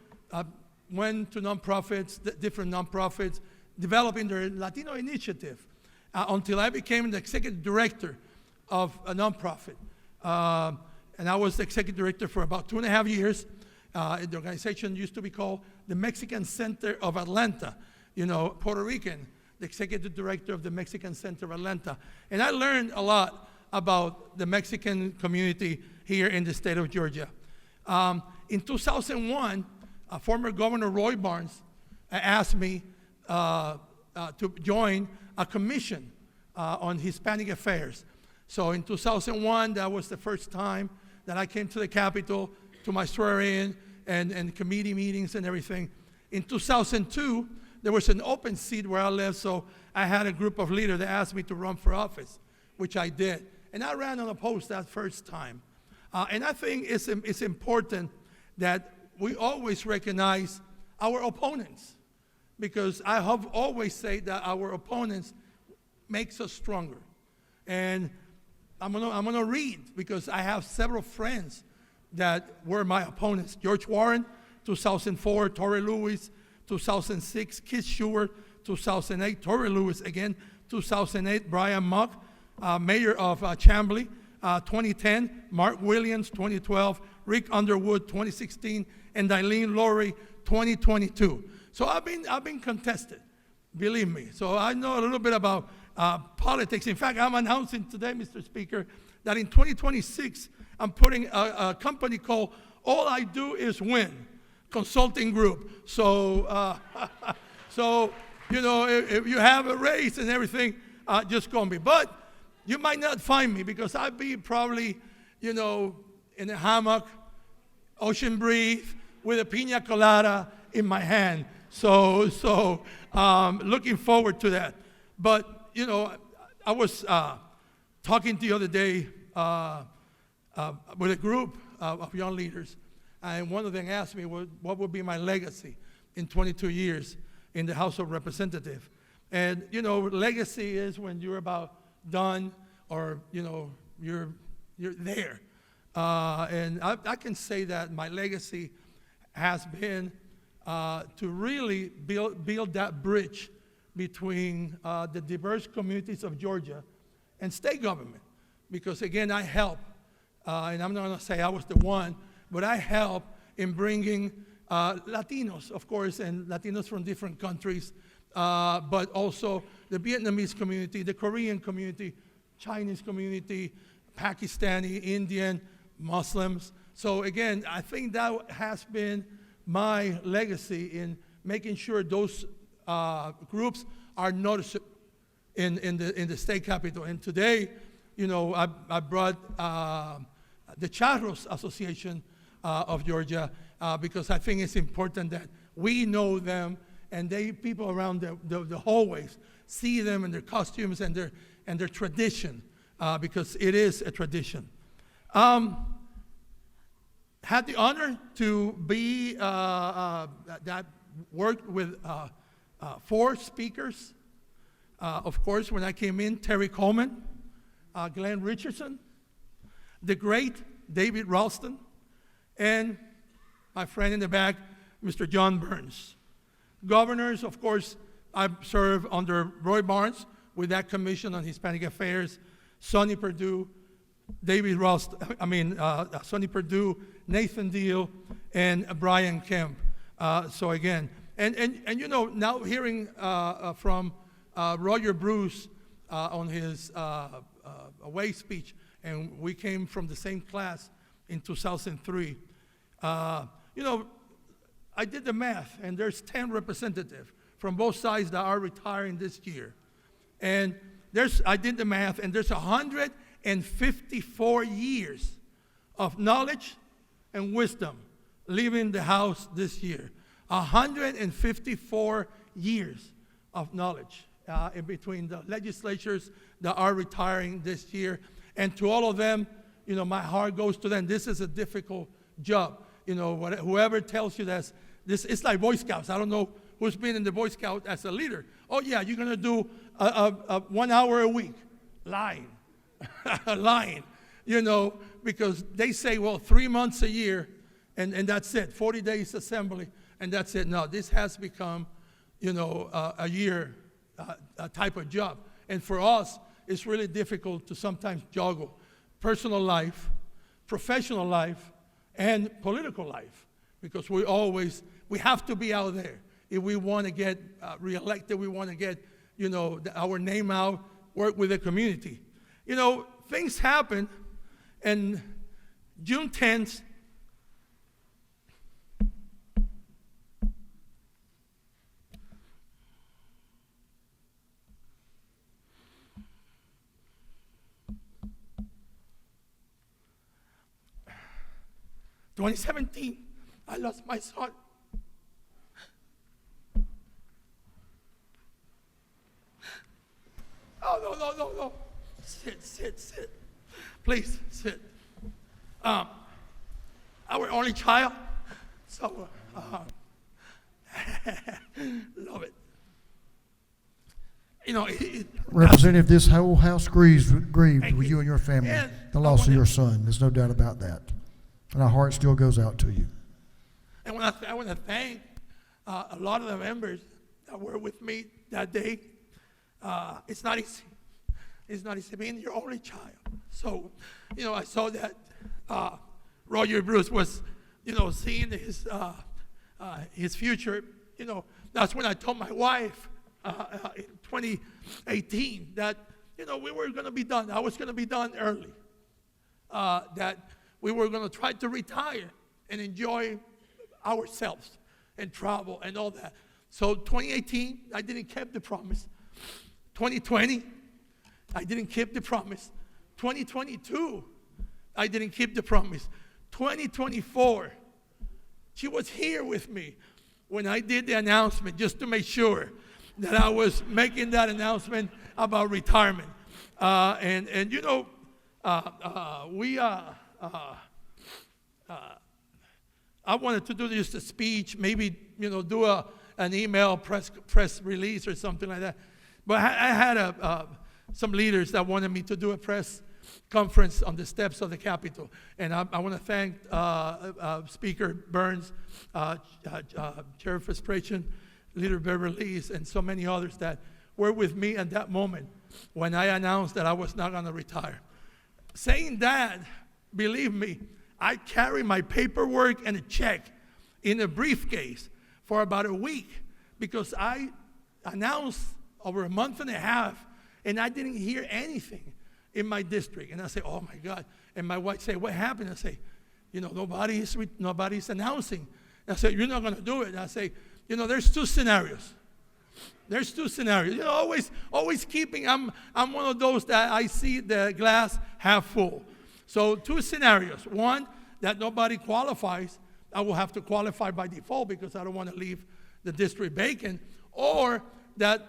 went to nonprofits, different nonprofits, developing their Latino initiative until I became the executive director of a nonprofit. And I was the executive director for about 2.5 years. The organization used to be called the Mexican Center of Atlanta. You know, Puerto Rican, the executive director of the Mexican Center of Atlanta. And I learned a lot about the Mexican community here in the state of Georgia. In 2001, former Governor Roy Barnes asked me to join a commission on Hispanic affairs. So in 2001, that was the first time that I came to the Capitol to my swearing and committee meetings and everything. In 2002, there was an open seat where I lived, so I had a group of leaders that asked me to run for office, which I did. And I ran unopposed that first time. And I think it's important that we always recognize our opponents, because I have always said that our opponents makes us stronger. And I'm gonna read, because I have several friends that were my opponents. George Warren, 2004, Tory Lewis, 2006, Keith Stewart, 2008, Tory Lewis again, 2008, Brian Mock, mayor of Chamblee, 2010, Mark Williams, 2012, Rick Underwood, 2016, and Eileen Laurie, 2022. So I've been contested, believe me. So I know a little bit about politics. In fact, I'm announcing today, Mr. Speaker, that in 2026, I'm putting a company called All I Do Is Win Consulting Group. So, so you know, if you have a race and everything, just call me. But you might not find me, because I'd be probably, you know, in a hammock, ocean breeze, with a pina colada in my hand. So looking forward to that. But, you know, I was talking the other day with a group of young leaders, and one of them asked me what would be my legacy in 22 years in the House of Representatives. And, you know, legacy is when you're about done, or, you know, you're there. And I can say that my legacy has been to really build that bridge between the diverse communities of Georgia and state government. Because again, I help, and I'm not gonna say I was the one, but I help in bringing Latinos, of course, and Latinos from different countries but also the Vietnamese community, the Korean community, Chinese community, Pakistani, Indian, Muslims. So again, I think that has been my legacy in making sure those groups are noticed in the state capitol. And today, I brought the Charros Association of Georgia because I think it's important that we know them and people around the hallways see them and their costumes and their tradition because it is a tradition. Had the honor to be that worked with 4 speakers. Of course, when I came in, Terry Coleman, Glenn Richardson, the great David Ralston, and my friend in the back, Mr. John Burns. Governors, of course, I served under Roy Barnes with that Commission on Hispanic Affairs, Sonny Perdue, Sonny Perdue, Nathan Deal, and Brian Kemp. So again, and now hearing from Roger Bruce on his away speech, and we came from the same class in 2003. I did the math, and there's 10 representatives from both sides that are retiring this year. And I did the math, and there's 154 years of knowledge and wisdom leaving the House this year. 154 years of knowledge in between the legislatures that are retiring this year. And to all of them, my heart goes to them. This is a difficult job. Whoever tells you this, it's like Boy Scouts. I don't know who's been in the Boy Scout as a leader. Oh yeah, you're gonna do 1 hour a week. Lying, lying, because they say, well, 3 months a year, and that's it, 40 days assembly, and that's it. No, this has become, a year type of job. And for us, it's really difficult to sometimes juggle personal life, professional life, and political life, because we have to be out there. If we want to get reelected, we want to get, our name out, work with the community. Things happen, and June 10th, (2017), I lost my son. Oh, no. Sit. Please, sit. Our only child, so love it. Representative, this whole house grieved with you and your family, the loss of your son. There's no doubt about that. And our heart still goes out to you. And I want to thank a lot of the members that were with me that day. It's not easy. It's not easy being your only child. So, I saw that Roger Bruce was, seeing his future. That's when I told my wife in 2018 that, we were going to be done. I was going to be done early. That we were going to try to retire and enjoy ourselves and travel and all that. So 2018, I didn't keep the promise. 2020, I didn't keep the promise. 2022, I didn't keep the promise. 2024, she was here with me when I did the announcement just to make sure that I was making that announcement about retirement. I wanted to do just a speech, maybe, do an email press release or something like that. But I had some leaders that wanted me to do a press conference on the steps of the Capitol. And I want to thank Speaker Burns, Chair Frustration, Leader Beverly, and so many others that were with me at that moment when I announced that I was not going to retire. Saying that, believe me, I carried my paperwork and a check in a briefcase for about a week because I announced over a month and a half, and I didn't hear anything in my district. And I say, oh my God. And my wife say, what happened? I say, nobody's announcing. And I say, you're not going to do it. And I say, there's two scenarios. There's two scenarios. Always keeping, I'm one of those that I see the glass half full. So two scenarios. One, that nobody qualifies. I will have to qualify by default because I don't want to leave the district vacant. Or that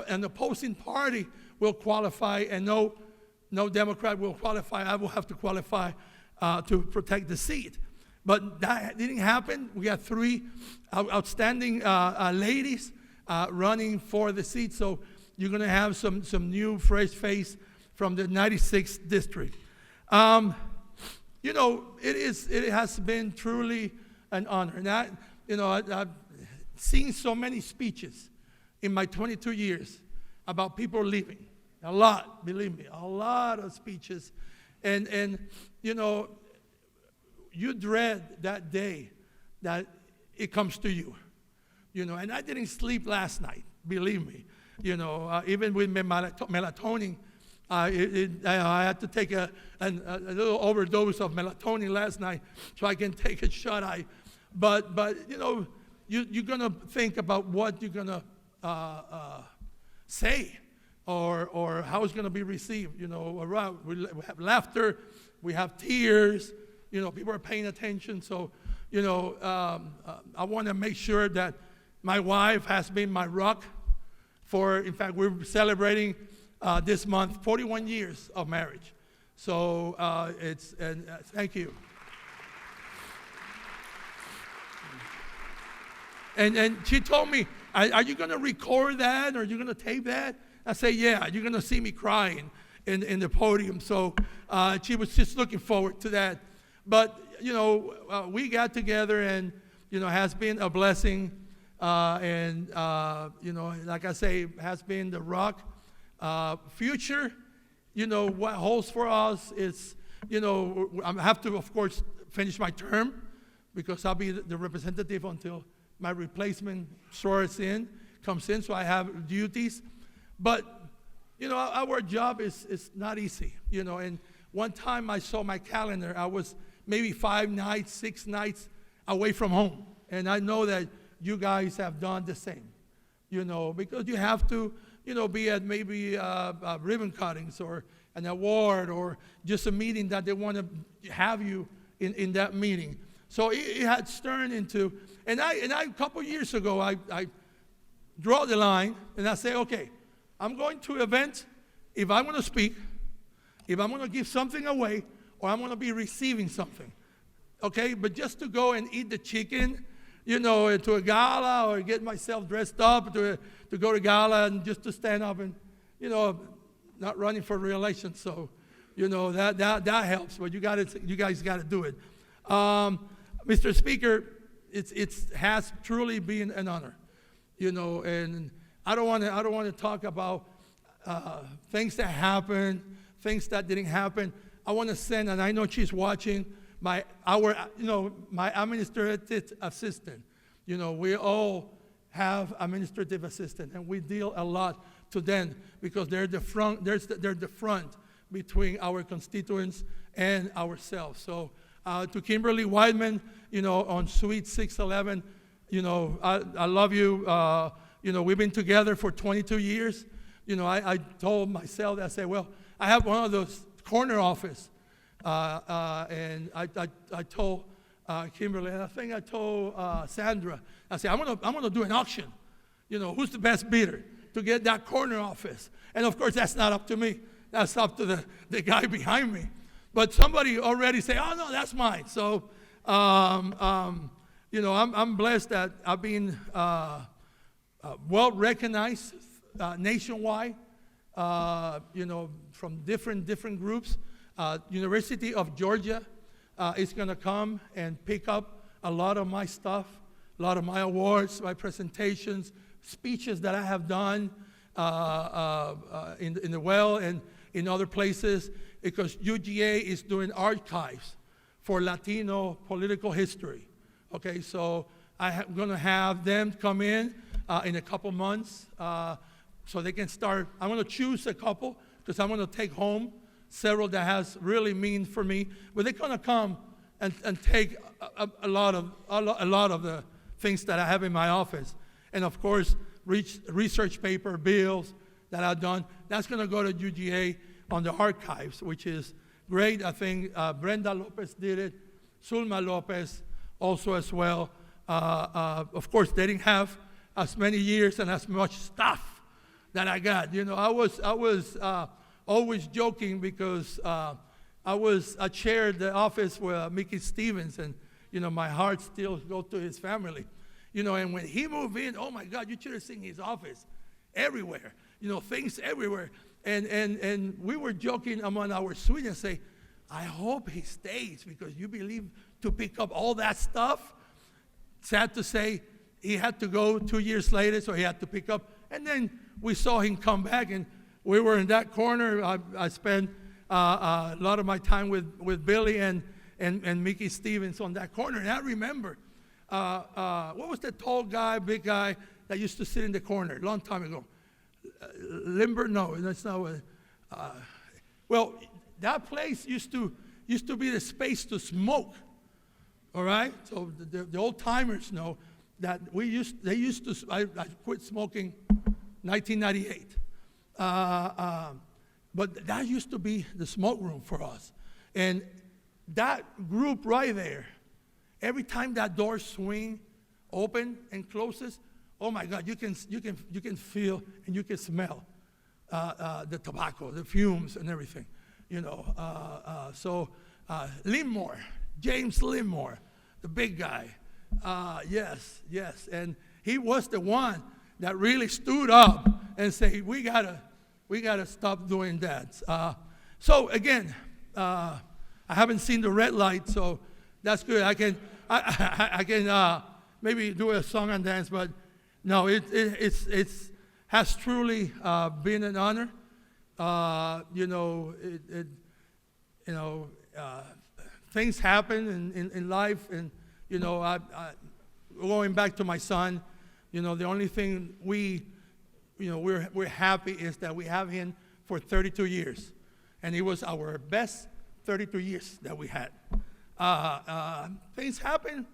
an opposing party will qualify and no Democrat will qualify. I will have to qualify to protect the seat. But that didn't happen. We got three outstanding ladies running for the seat. So you're going to have some new, fresh face from the 96th district. It has been truly an honor. And I've seen so many speeches in my 22 years about people leaving. A lot, believe me, a lot of speeches. And you dread that day that it comes to you. And I didn't sleep last night, believe me. Even with melatonin, I had to take a little overdose of melatonin last night so I can take a shut eye. But you're going to think about what you're going to say or how it's going to be received. We have laughter, we have tears. People are paying attention. So, I want to make sure that my wife has been my rock in fact, we're celebrating this month 41 years of marriage. So thank you. And she told me, are you going to record that or are you going to tape that? I say, yeah, you're going to see me crying in the podium. So she was just looking forward to that. But, we got together and, has been a blessing. Like I say, has been the rock. Future, what holds for us is, I have to, of course, finish my term because I'll be the representative until my replacement comes in, so I have duties. But, our job is not easy, and one time I saw my calendar, I was maybe 5 nights, 6 nights away from home. And I know that you guys have done the same, because you have to, be at maybe ribbon cuttings or an award or just a meeting that they want to have you in that meeting. So it had turned into, and I a couple years ago, I draw the line and I say, okay, I'm going to event if I'm going to speak, if I'm going to give something away, or I'm going to be receiving something, okay? But just to go and eat the chicken, to a gala or get myself dressed up to go to gala and just to stand up and, not running for re-election. So, that helps. But you guys got to do it. Mr. Speaker, it has truly been an honor, and I don't want to talk about things that happened, things that didn't happen. I want to send, and I know she's watching, my administrative assistant. We all have administrative assistant, and we deal a lot to them because they're the front. They're the front between our constituents and ourselves. So to Kimberly Whiteman, on Suite 611, I love you. We've been together for 22 years. I told myself, I said, well, I have one of those corner office. And I told Kimberly, and I think I told Sandra, I said, I'm gonna do an auction. Who's the best bidder to get that corner office? And of course, that's not up to me. That's up to the guy behind me. But somebody already say, oh no, that's mine. So, I'm blessed that I've been well recognized nationwide. From different groups. University of Georgia is going to come and pick up a lot of my stuff, a lot of my awards, my presentations, speeches that I have done in the Well and in other places, because UGA is doing archives for Latino political history. Okay, so I'm going to have them come in in a couple months, so they can start. I'm going to choose a couple because I'm going to take home several that has really mean for me. But they're going to come and take a lot of the things that I have in my office, and of course, research paper, bills that I've done. That's going to go to UGA on the archives, which is great. I think Brenda Lopez did it, Zulma Lopez also as well. Of course, they didn't have as many years and as much stuff that I got. You know, I was always joking because I chaired the office with Mickey Stevens, and you know, my heart still goes to his family. You know, and when he moved in, oh my God, you should have seen his office everywhere. You know, things everywhere. And we were joking among our suite and say, I hope he stays because you believe to pick up all that stuff. Sad to say, he had to go 2 years later, so he had to pick up. And then we saw him come back, and we were in that corner. I spent a lot of my time with Billy and Mickey Stevens on that corner. And I remember, what was the tall guy, big guy that used to sit in the corner a long time ago? Limber? No, that's not what. Well, that place used to be the space to smoke. All right, so the old timers know that they used to. I quit smoking 1998, but that used to be the smoke room for us, and that group right there. Every time that door swing open and closes, oh my God, you can feel and you can smell the tobacco, the fumes and everything, you know. So Limor, James Limor, the big guy, yes, and he was the one that really stood up and said, we gotta stop doing that. So again, I haven't seen the red light, so that's good. I can maybe do a song and dance, but no, it has truly been an honor. Things happen in life, and you know, I going back to my son, you know, the only thing we're happy is that we have him for 32 years, and it was our best 32 years that we had. Things happen.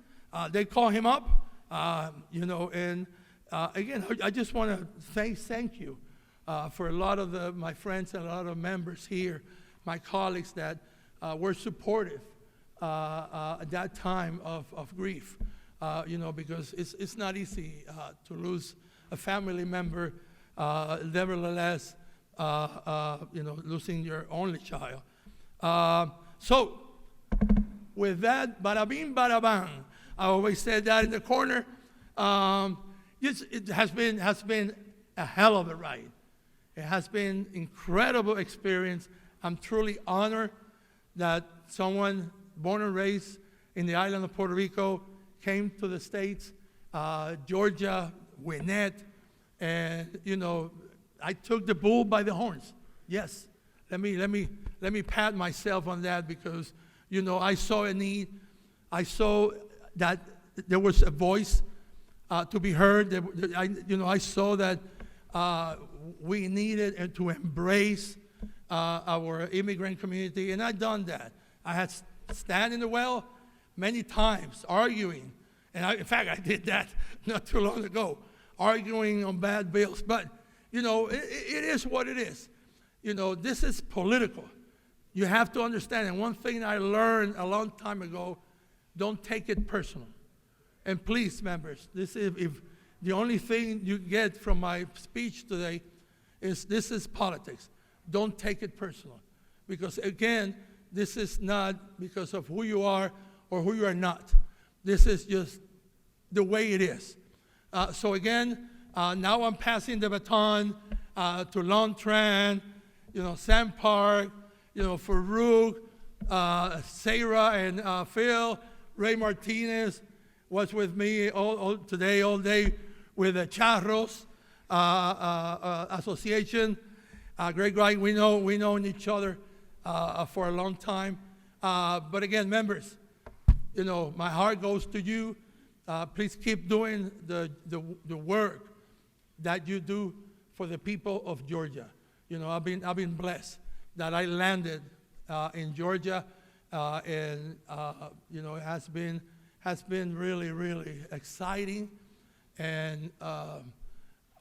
They call him up, and again, I just want to thank you for a lot of my friends and a lot of members here, my colleagues that were supportive at that time of grief, because it's not easy to lose a family member, nevertheless, losing your only child. So, with that, bada bing, bada bang. I always said that in the corner. It has been a hell of a ride. It has been incredible experience. I'm truly honored that someone born and raised in the island of Puerto Rico came to the States, Georgia, Gwinnett, and I took the bull by the horns. Yes, let me pat myself on that because I saw a need. I saw that there was a voice to be heard. I saw that we needed to embrace our immigrant community, and I've done that. I had stand in the well many times, arguing, and in fact, I did that not too long ago, arguing on bad bills. But it is what it is. This is political. You have to understand. And one thing I learned a long time ago: don't take it personal. And please, members, if the only thing you get from my speech today is this is politics. Don't take it personal. Because again, this is not because of who you are or who you are not. This is just the way it is. So again, now I'm passing the baton to Lon Tran, Sam Park, Farouk, Sarah and Phil, Ray Martinez was with me all day with the Charros Association. Greg Wright, we know each other for a long time. But again, members, my heart goes to you. Please keep doing the work that you do for the people of Georgia. You know, I've been blessed that I landed in Georgia, and you know, it has been really, really exciting and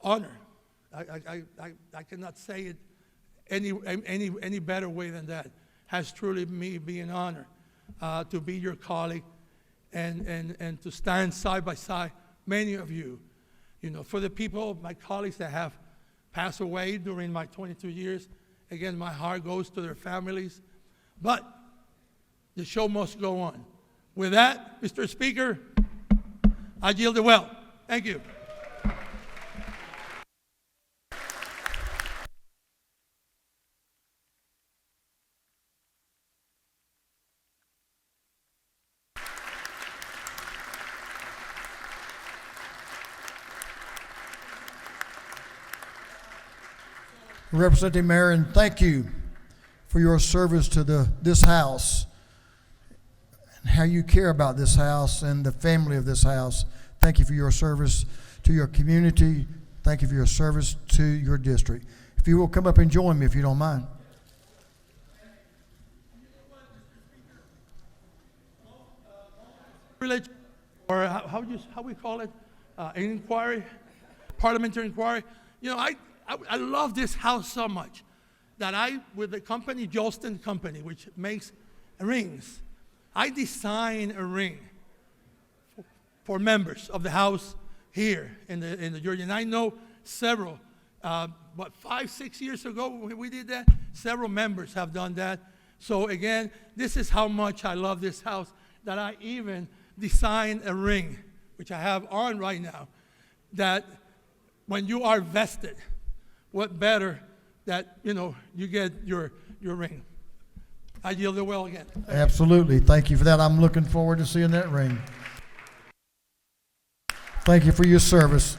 honor. I cannot say it any better way than that. Has truly me being honored to be your colleague and to stand side by side, many of you. You know, for the people, my colleagues that have passed away during my 22 years, again, my heart goes to their families. But the show must go on. With that, Mr. Speaker, I yield the well. Thank you. Representative Marion, thank you for your service to this House and how you care about this House and the family of this House. Thank you for your service to your community. Thank you for your service to your district. If you will come up and join me, if you don't mind. Or how we call it, an inquiry, parliamentary inquiry. You know, I love this house so much that with the company, Jolston Company, which makes rings, I designed a ring for members of the House here in the Georgia. And I know several, 5-6 years ago when we did that, several members have done that. So again, this is how much I love this house, that I even designed a ring, which I have on right now, that when you are vested, what better that, you know, you get your ring. I yield the well again. Absolutely. Thank you for that. I'm looking forward to seeing that ring. Thank you for your service.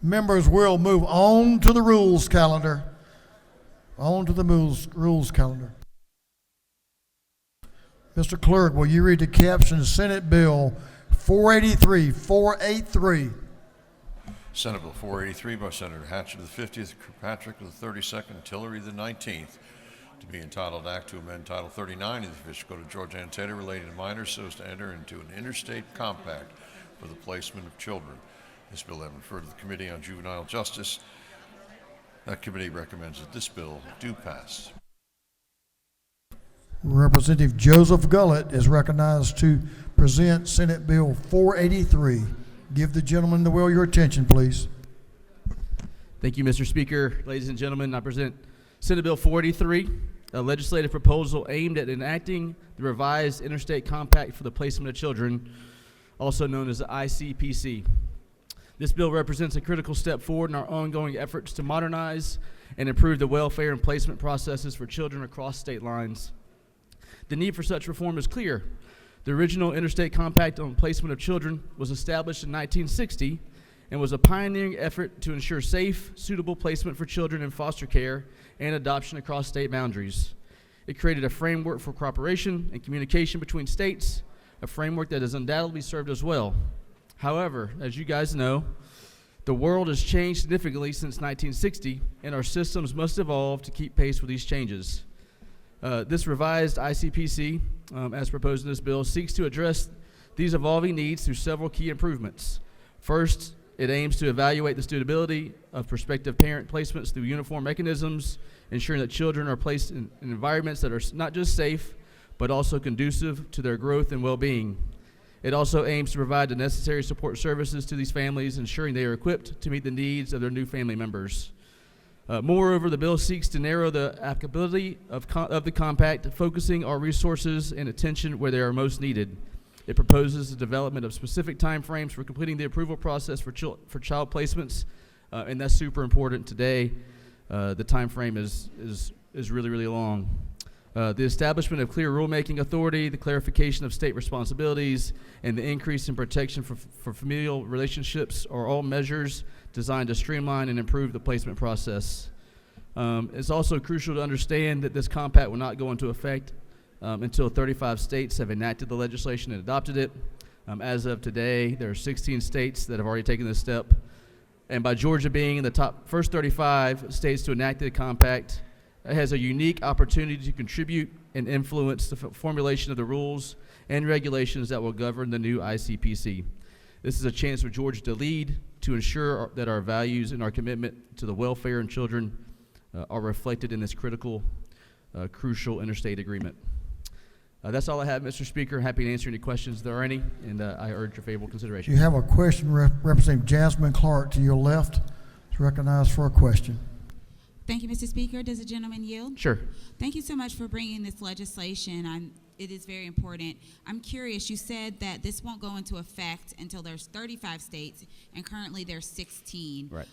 Members will move on to the rules calendar. On to the rules calendar. Mr. Clerk, will you read the caption of Senate Bill 483? Senate Bill 483 by Senator Hatcher of the 50th, Kirkpatrick of the 32nd, Tillery of the 19th, to be entitled Act to amend Title 39 of the Official Code of Georgia and Annotated relating to minors so as to enter into an interstate compact for the placement of children. This bill has been referred to the Committee on Juvenile Justice. That committee recommends that this bill do pass. Representative Joseph Gullett is recognized to present Senate Bill 483. Give the gentleman the will your attention, please. Thank you, Mr. Speaker. Ladies and gentlemen, I present Senate Bill 483, a legislative proposal aimed at enacting the revised Interstate Compact for the Placement of Children, also known as the ICPC. This bill represents a critical step forward in our ongoing efforts to modernize and improve the welfare and placement processes for children across state lines. The need for such reform is clear. The original Interstate Compact on Placement of Children was established in 1960 and was a pioneering effort to ensure safe, suitable placement for children in foster care and adoption across state boundaries. It created a framework for cooperation and communication between states, a framework that has undoubtedly served us well. However, as you guys know, the world has changed significantly since 1960, and our systems must evolve to keep pace with these changes. This revised ICPC, as proposed in this bill, seeks to address these evolving needs through several key improvements. First, it aims to evaluate the suitability of prospective parent placements through uniform mechanisms, ensuring that children are placed in environments that are not just safe, but also conducive to their growth and well-being. It also aims to provide the necessary support services to these families, ensuring they are equipped to meet the needs of their new family members. Moreover, the bill seeks to narrow the applicability of the compact, focusing our resources and attention where they are most needed. It proposes the development of specific timeframes for completing the approval process for child placements, and that's super important today. The time frame is really, really long. The establishment of clear rulemaking authority, the clarification of state responsibilities, and the increase in protection for familial relationships are all measures designed to streamline and improve the placement process. It's also crucial to understand that this compact will not go into effect until 35 states have enacted the legislation and adopted it. As of today, there are 16 states that have already taken this step. And by Georgia being in the first 35 states to enact the compact, it has a unique opportunity to contribute and influence the formulation of the rules and regulations that will govern the new ICPC. This is a chance for Georgia to lead, to ensure that our values and our commitment to the welfare of children are reflected in this critical, crucial interstate agreement. That's all I have, Mr. Speaker. Happy to answer any questions if there are any, and I urge your favorable consideration. You have a question, Representative Jasmine Clark to your left is recognized for a question. Thank you, Mr. Speaker. Does the gentleman yield? Sure. Thank you so much for bringing this legislation. It is very important. I'm curious, you said that this won't go into effect until there's 35 states, and currently there's 16. Right.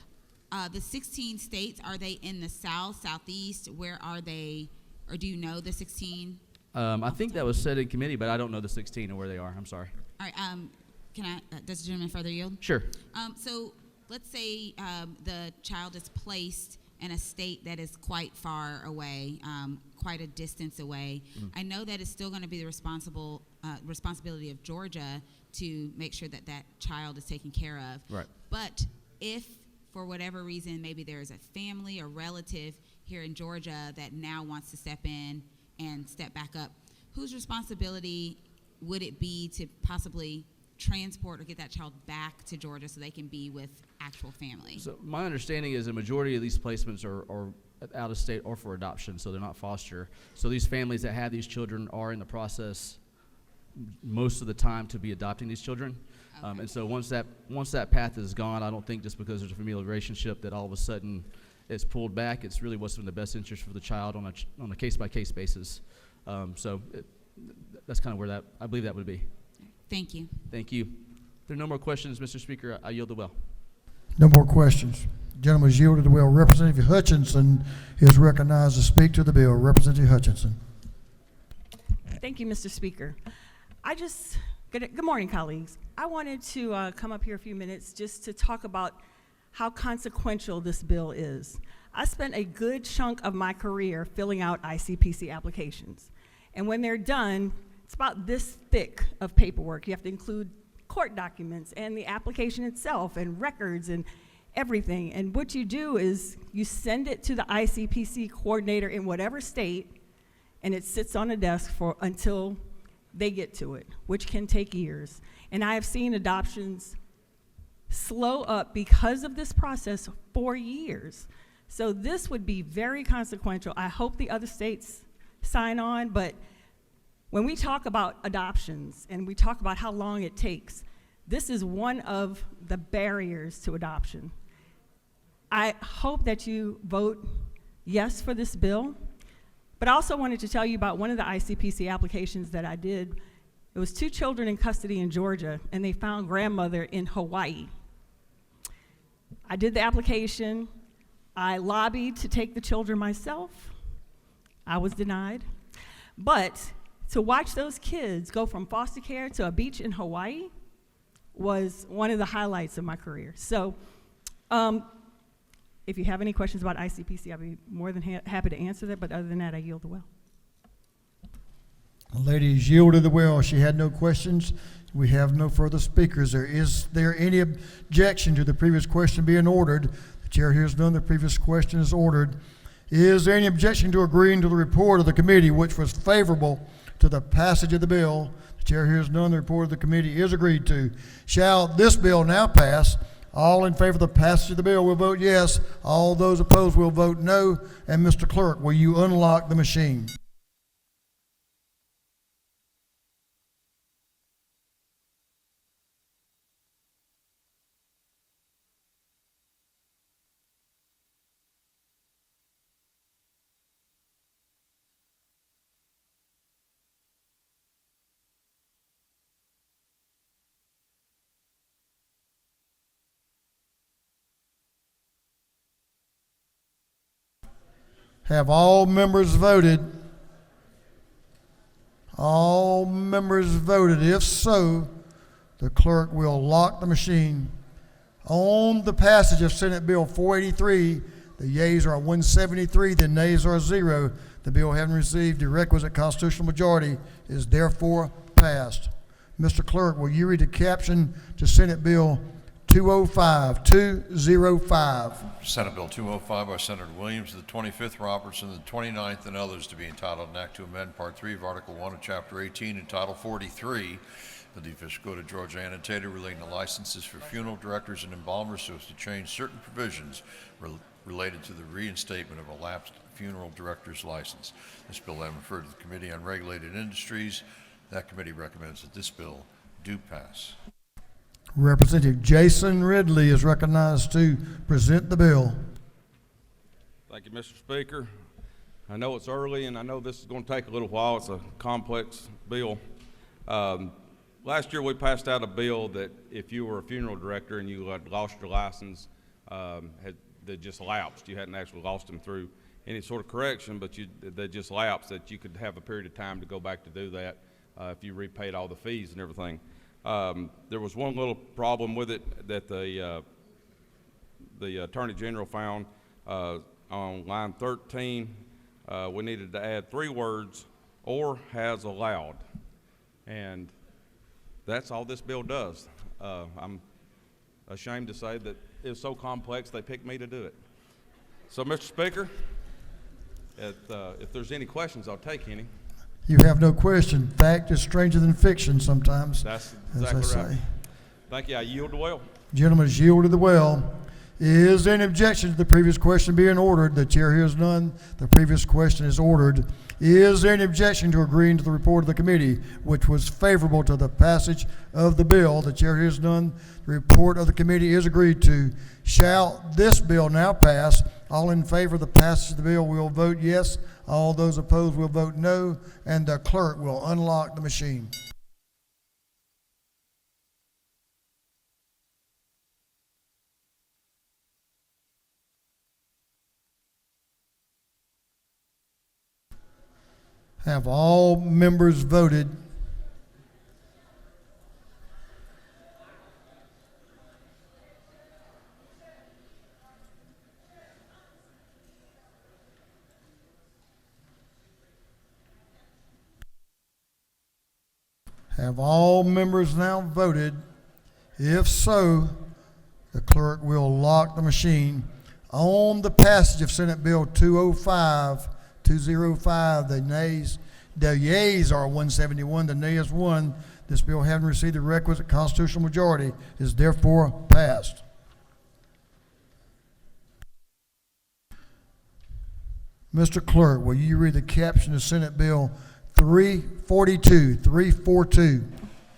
The 16 states, are they in the South, Southeast? Where are they, or do you know the 16? I think that was said in committee, but I don't know the 16 or where they are. I'm sorry. All right. Does the gentleman further yield? Sure. So let's say the child is placed in a state that is quite far away, quite a distance away. I know that it's still going to be the responsibility of Georgia to make sure that that child is taken care of. Right. But if, for whatever reason, maybe there is a family or relative here in Georgia that now wants to step in and step back up, whose responsibility would it be to possibly transport or get that child back to Georgia so they can be with actual family? So my understanding is a majority of these placements are out of state or for adoption, so they're not foster. So these families that have these children are in the process most of the time to be adopting these children. Okay. And so once that path is gone, I don't think just because there's a familial relationship that all of a sudden it's pulled back. It's really what's in the best interest for the child on a case-by-case basis. That's kind of where I believe that would be. Thank you. Thank you. If there are no more questions, Mr. Speaker, I yield the well. No more questions. Gentleman is yielded the will. Representative Hutchinson is recognized to speak to the bill. Representative Hutchinson. Thank you, Mr. Speaker. Good morning, colleagues. I wanted to come up here a few minutes just to talk about how consequential this bill is. I spent a good chunk of my career filling out ICPC applications. And when they're done, it's about this thick of paperwork. You have to include court documents and the application itself and records and everything. And what you do is you send it to the ICPC coordinator in whatever state, and it sits on a desk until they get to it, which can take years. And I have seen adoptions slow up because of this process for years. So this would be very consequential. I hope the other states sign on, but when we talk about adoptions and we talk about how long it takes, this is one of the barriers to adoption. I hope that you vote yes for this bill, but I also wanted to tell you about one of the ICPC applications that I did. It was 2 children in custody in Georgia, and they found grandmother in Hawaii. I did the application. I lobbied to take the children myself. I was denied. But to watch those kids go from foster care to a beach in Hawaii was one of the highlights of my career. So if you have any questions about ICPC, I'll be more than happy to answer that, but other than that, I yield the well. The lady is yielded the well. She had no questions. We have no further speakers. Is there any objection to the previous question being ordered? The chair hears none. The previous question is ordered. Is there any objection to agreeing to the report of the committee, which was favorable to the passage of the bill? The chair hears none. The report of the committee is agreed to. Shall this bill now pass? All in favor of the passage of the bill will vote yes. All those opposed will vote no. And Mr. Clerk, will you unlock the machine? Have all members voted? All members voted. If so, the clerk will lock the machine. On the passage of Senate Bill 483, the yeas are 173, the nays are 0. The bill, having received the requisite constitutional majority, is therefore passed. Mr. Clerk, will you read the caption to Senate Bill 205? 205. Senate Bill 205 by Senator Williams, the 25th, Robertson, the 29th, and others, to be entitled an act to amend Part 3 of Article 1 of Chapter 18 and Title 43 of the official code of Georgia annotated relating to licenses for funeral directors and embalmers so as to change certain provisions related to the reinstatement of a lapsed funeral director's license. This bill having referred to the Committee on Regulated Industries. That committee recommends that this bill do pass. Representative Jason Ridley is recognized to present the bill. Thank you, Mr. Speaker. I know it's early, and I know this is going to take a little while. It's a complex bill. Last year, we passed out a bill that if you were a funeral director and you had lost your license, that just lapsed. You hadn't actually lost them through any sort of correction, but they just lapsed, that you could have a period of time to go back to do that if you repaid all the fees and everything. There was one little problem with it that the Attorney General found on line 13. We needed to add 3 words, or has allowed, and that's all this bill does. I'm ashamed to say that it's so complex they picked me to do it. So, Mr. Speaker, if there's any questions, I'll take any. You have no question. Fact is stranger than fiction sometimes. That's as exactly they right. say. Thank you. I yield the well. Gentlemen, is yielded the well. Is there any objection to the previous question being ordered? The chair hears none. The previous question is ordered. Is there any objection to agreeing to the report of the committee, which was favorable to the passage of the bill? The chair hears none. The report of the committee is agreed to. Shall this bill now pass? All in favor of the passage of the bill will vote yes. All those opposed will vote no. And the clerk will unlock the machine. Have all members voted? Have all members now voted? If so, the clerk will lock the machine. On the passage of Senate Bill 205, the yeas are 171, the nays 1. This bill, having received the requisite constitutional majority, is therefore passed. Mr. Clerk, will you read the caption of Senate Bill 342?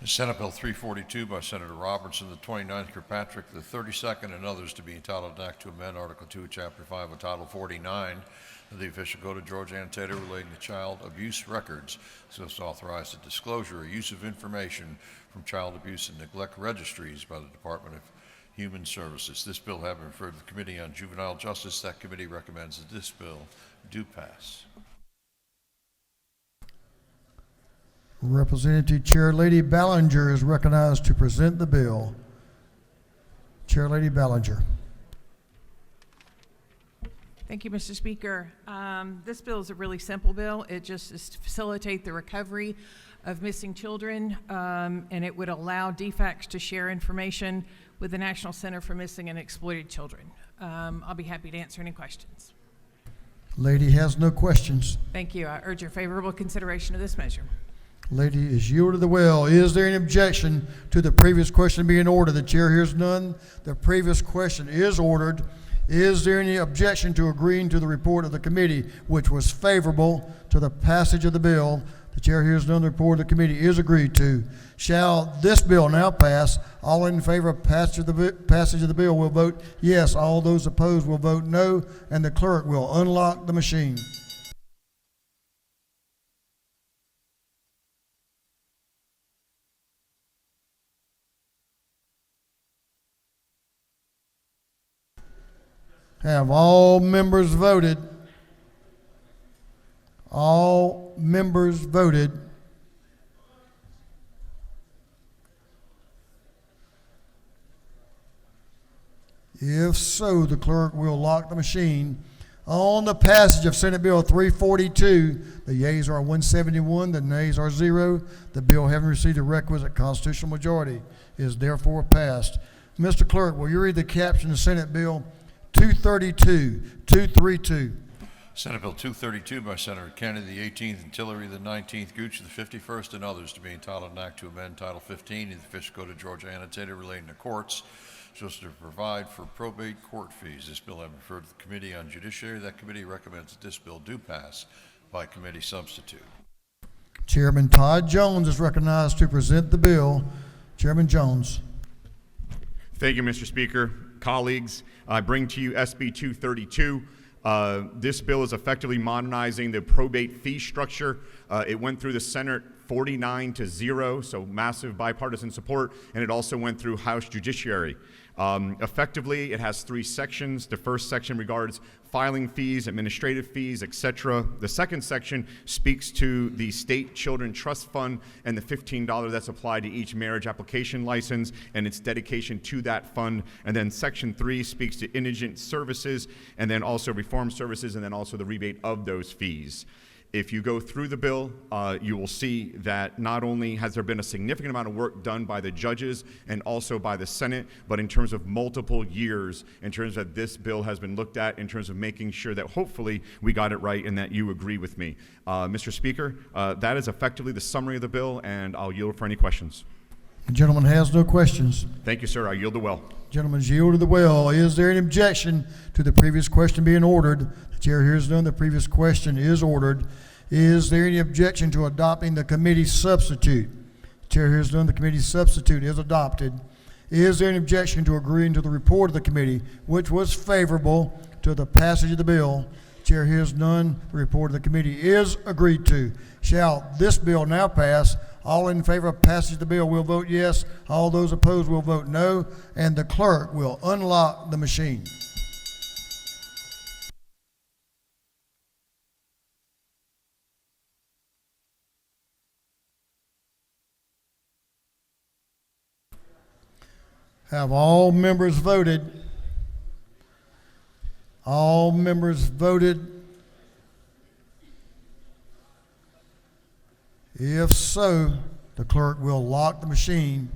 Senate Bill 342 by Senator Robertson, the 29th, Kirkpatrick, the 32nd, and others, to be entitled an act to amend Article 2 of Chapter 5 of Title 49 of the official code of Georgia annotated relating to child abuse records, so as to authorize the disclosure or use of information from child abuse and neglect registries by the Department of Human Services. This bill having referred to the Committee on Juvenile Justice, that committee recommends that this bill do pass. Representative Chair Lady Ballinger is recognized to present the bill. Chair Lady Ballinger. Thank you, Mr. Speaker. This bill is a really simple bill. It just is to facilitate the recovery of missing children, and it would allow DFACS to share information with the National Center for Missing and Exploited Children. I'll be happy to answer any questions. Lady has no questions. Thank you. I urge your favorable consideration of this measure. Lady is yielded the well. Is there any objection to the previous question being ordered? The chair hears none. The previous question is ordered. Is there any objection to agreeing to the report of the committee, which was favorable to the passage of the bill? The chair hears none. The report of the committee is agreed to. Shall this bill now pass? All in favor of passage of the bill will vote yes. All those opposed will vote no. And the clerk will unlock the machine. Have all members voted? All members voted. If so, the clerk will lock the machine. On the passage of Senate Bill 342, the yeas are 171, the nays are 0. The bill, having received the requisite constitutional majority, is therefore passed. Mr. Clerk, will you read the caption of Senate Bill 232? Senate Bill 232 by Senator Kennedy, the 18th, and Tillery, the 19th, Gooch, the 51st, and others, to be entitled an act to amend Title 15 of the Official Code of Georgia annotated relating to courts, so as to provide for probate court fees. This bill has been referred to the Committee on Judiciary. That committee recommends that this bill do pass by committee substitute. Chairman Todd Jones is recognized to present the bill. Chairman Jones. Thank you, Mr. Speaker. Colleagues, I bring to you SB 232. This bill is effectively modernizing the probate fee structure. It went through the Senate 49-0, so massive bipartisan support, and it also went through House Judiciary. Effectively, it has 3 sections. The first section regards filing fees, administrative fees, etc. The second section speaks to the State Children Trust Fund and the $15 that's applied to each marriage application license and its dedication to that fund. And then section 3 speaks to indigent services and then also reform services and then also the rebate of those fees. If you go through the bill, you will see that not only has there been a significant amount of work done by the judges and also by the Senate, but in terms of multiple years, in terms of this bill has been looked at, in terms of making sure that hopefully we got it right and that you agree with me. Mr. Speaker, that is effectively the summary of the bill, and I'll yield for any questions. The gentleman has no questions. Thank you, sir. I yield the well. Gentleman's yielded the well. Is there an objection to the previous question being ordered? The chair hears none. The previous question is ordered. Is there any objection to adopting the committee substitute? The chair hears none. The committee substitute is adopted. Is there an objection to agreeing to the report of the committee, which was favorable to the passage of the bill? The chair hears none. The report of the committee is agreed to. Shall this bill now pass? All in favor of passage of the bill will vote yes. All those opposed will vote no. And the clerk will unlock the machine. Have all members voted? All members voted? If so, the clerk will lock the machine.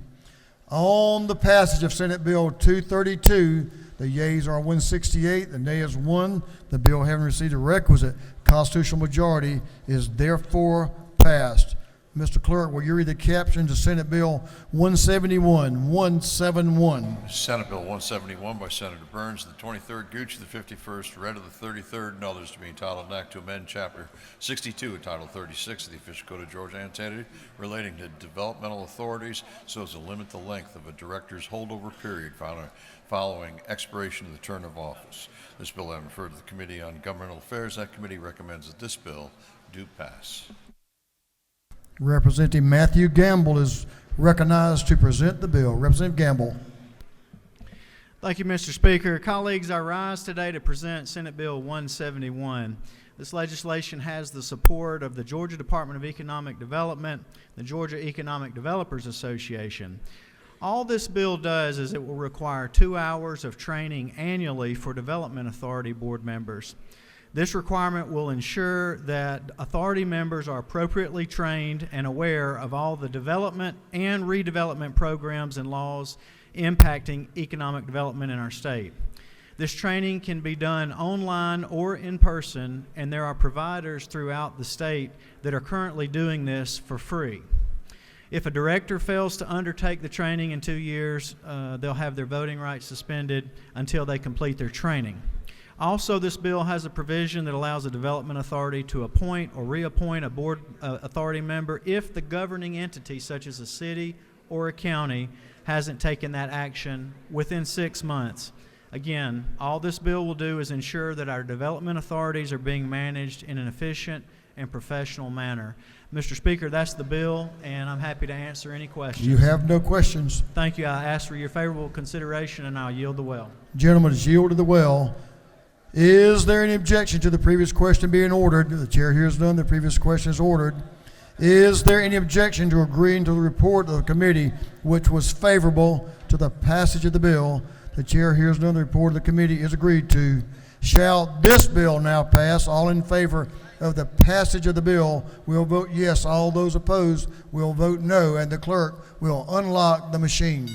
On the passage of Senate Bill 232, the yeas are 168, the nays 1. The bill, having received a requisite constitutional majority, is therefore passed. Mr. Clerk, will you read the caption to Senate Bill 171? Senate Bill 171 by Senator Burns, the 23rd, Gooch, the 51st, read of the 33rd, and others, to be entitled an act to amend Chapter 62 of Title 36 of the Official Code of Georgia annotated relating to developmental authorities so as to limit the length of a director's holdover period following expiration of the term of office. This bill has been referred to the Committee on Governmental Affairs. That committee recommends that this bill do pass. Representative Matthew Gamble is recognized to present the bill. Representative Gamble. Thank you, Mr. Speaker. Colleagues, I rise today to present Senate Bill 171. This legislation has the support of the Georgia Department of Economic Development, the Georgia Economic Developers Association. All this bill does is it will require 2 hours of training annually for Development Authority board members. This requirement will ensure that authority members are appropriately trained and aware of all the development and redevelopment programs and laws impacting economic development in our state. This training can be done online or in person, and there are providers throughout the state that are currently doing this for free. If a director fails to undertake the training in 2 years, they'll have their voting rights suspended until they complete their training. Also, this bill has a provision that allows a development authority to appoint or reappoint a board authority member if the governing entity, such as a city or a county, hasn't taken that action within 6 months. Again, all this bill will do is ensure that our development authorities are being managed in an efficient and professional manner. Mr. Speaker, that's the bill, and I'm happy to answer any questions. You have no questions. Thank you. I ask for your favorable consideration, and I'll yield the well. Gentleman has yielded the well. Is there any objection to the previous question being ordered? The chair hears none. The previous question is ordered. Is there any objection to agreeing to the report of the committee which was favorable to the passage of the bill? The chair hears none. The report of the committee is agreed to. Shall this bill now pass? All in favor of the passage of the bill will vote yes. All those opposed will vote no, and the clerk will unlock the machine.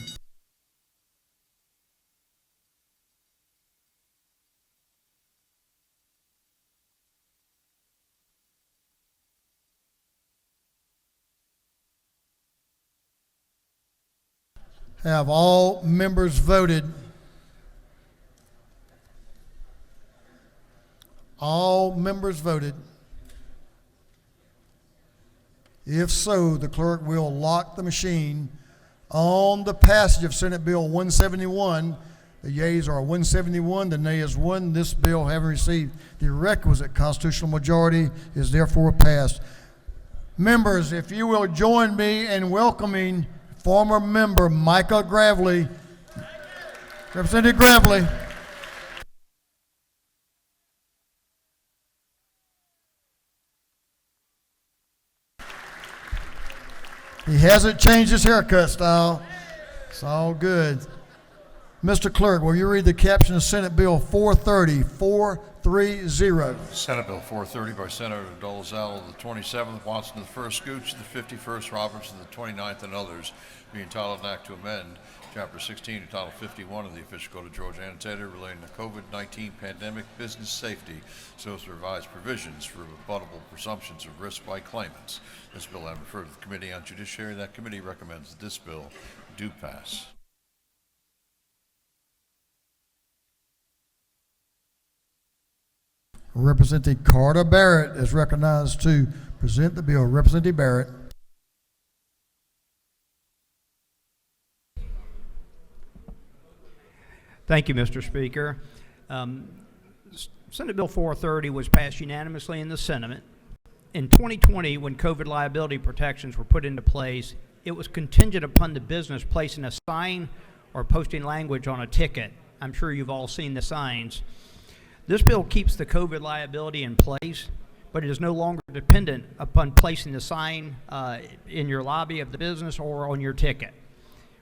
Have all members voted? All members voted. If so, the clerk will lock the machine on the passage of Senate Bill 171. The yeas are 171, the nay is 1. This bill, having received the requisite constitutional majority, is therefore passed. Members, if you will join me in welcoming former member Micah Gravely. Representative Gravely. He hasn't changed his haircut style. It's all good. Mr. Clerk, will you read the caption of Senate Bill 430? 430. Senate Bill 430 by Senator Dolezal of the 27th, Watson of the 1st, Gooch of the 51st, Roberts of the 29th, and others, being entitled an act to amend Chapter 16 to Title 51 of the Official Code of Georgia Annotated relating to COVID-19 pandemic business safety so as to revise provisions for rebuttable presumptions of risk by claimants. This bill I referred to the Committee on Judiciary. That committee recommends that this bill do pass. Representative Carter Barrett is recognized to present the bill. Representative Barrett. Thank you, Mr. Speaker. Senate Bill 430 was passed unanimously in the Senate. In 2020, when COVID liability protections were put into place, it was contingent upon the business placing a sign or posting language on a ticket. I'm sure you've all seen the signs. This bill keeps the COVID liability in place, but it is no longer dependent upon placing the sign in your lobby of the business or on your ticket.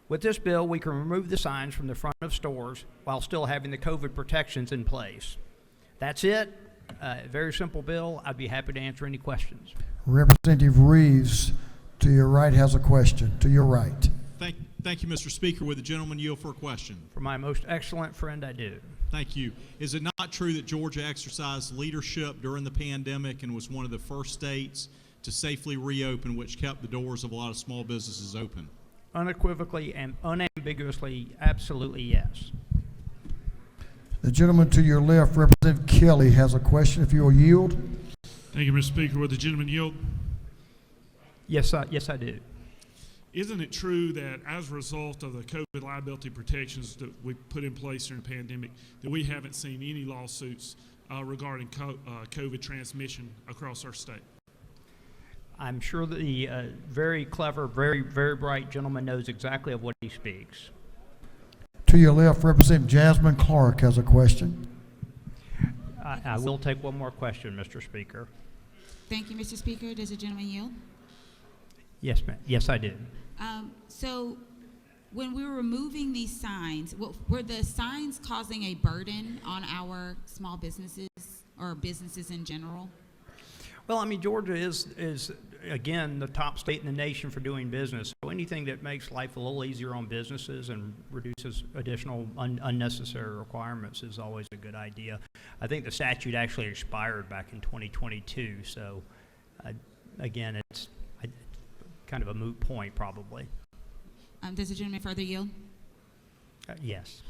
With this bill, we can remove the signs from the front of stores while still having the COVID protections in place. That's it. Very simple bill. I'd be happy to answer any questions. Representative Reeves, to your right, has a question. To your right. Thank you, Mr. Speaker. Would the gentleman yield for a question? For my most excellent friend, I do. Thank you. Is it not true that Georgia exercised leadership during the pandemic and was one of the first states to safely reopen, which kept the doors of a lot of small businesses open? Unequivocally and unambiguously, absolutely yes. The gentleman to your left, Representative Kelly, has a question. If you will yield. Thank you, Mr. Speaker. Would the gentleman yield? Yes, I do. Isn't it true that as a result of the COVID liability protections that we put in place during the pandemic, that we haven't seen any lawsuits regarding COVID transmission across our state? I'm sure the very clever, very, very bright gentleman knows exactly of what he speaks. To your left, Representative Jasmine Clark has a question. I will take one more question, Mr. Speaker. Thank you, Mr. Speaker. Does the gentleman yield? Yes, ma'am. Yes, I did. So when we were removing these signs, were the signs causing a burden on our small businesses or businesses in general? Well, I mean, Georgia is again the top state in the nation for doing business. So anything that makes life a little easier on businesses and reduces additional unnecessary requirements is always a good idea. I think the statute actually expired back in 2022. So again, it's kind of a moot point, probably. Does the gentleman further yield? Yes.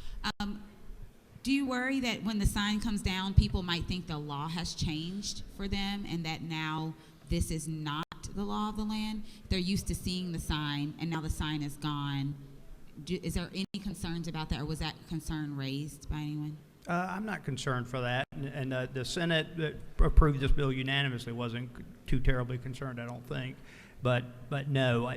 Do you worry that when the sign comes down, people might think the law has changed for them and that now this is not the law of the land? They're used to seeing the sign and now the sign is gone. Is there any concerns about that, or was that concern raised by anyone? I'm not concerned for that, and the Senate that approved this bill unanimously wasn't too terribly concerned, I don't think. But no,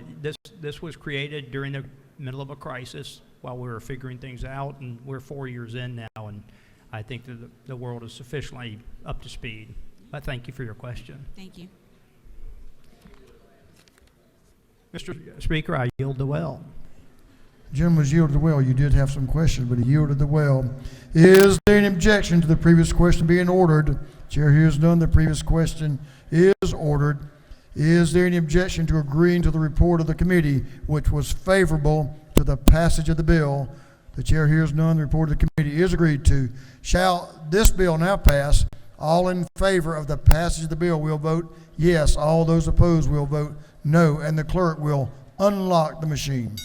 this was created during the middle of a crisis while we were figuring things out, and we're 4 years in now, and I think that the world is sufficiently up to speed. But thank you for your question. Thank you. Mr. Speaker, I yield the well. Gentleman's yielded the well. You did have some questions, but he yielded the well. Is there any objection to the previous question being ordered? Chair hears none. The previous question is ordered. Is there any objection to agreeing to the report of the committee, which was favorable to the passage of the bill? The chair hears none. The report of the committee is agreed to. Shall this bill now pass? All in favor of the passage of the bill will vote yes. All those opposed will vote no. And the clerk will unlock the machine.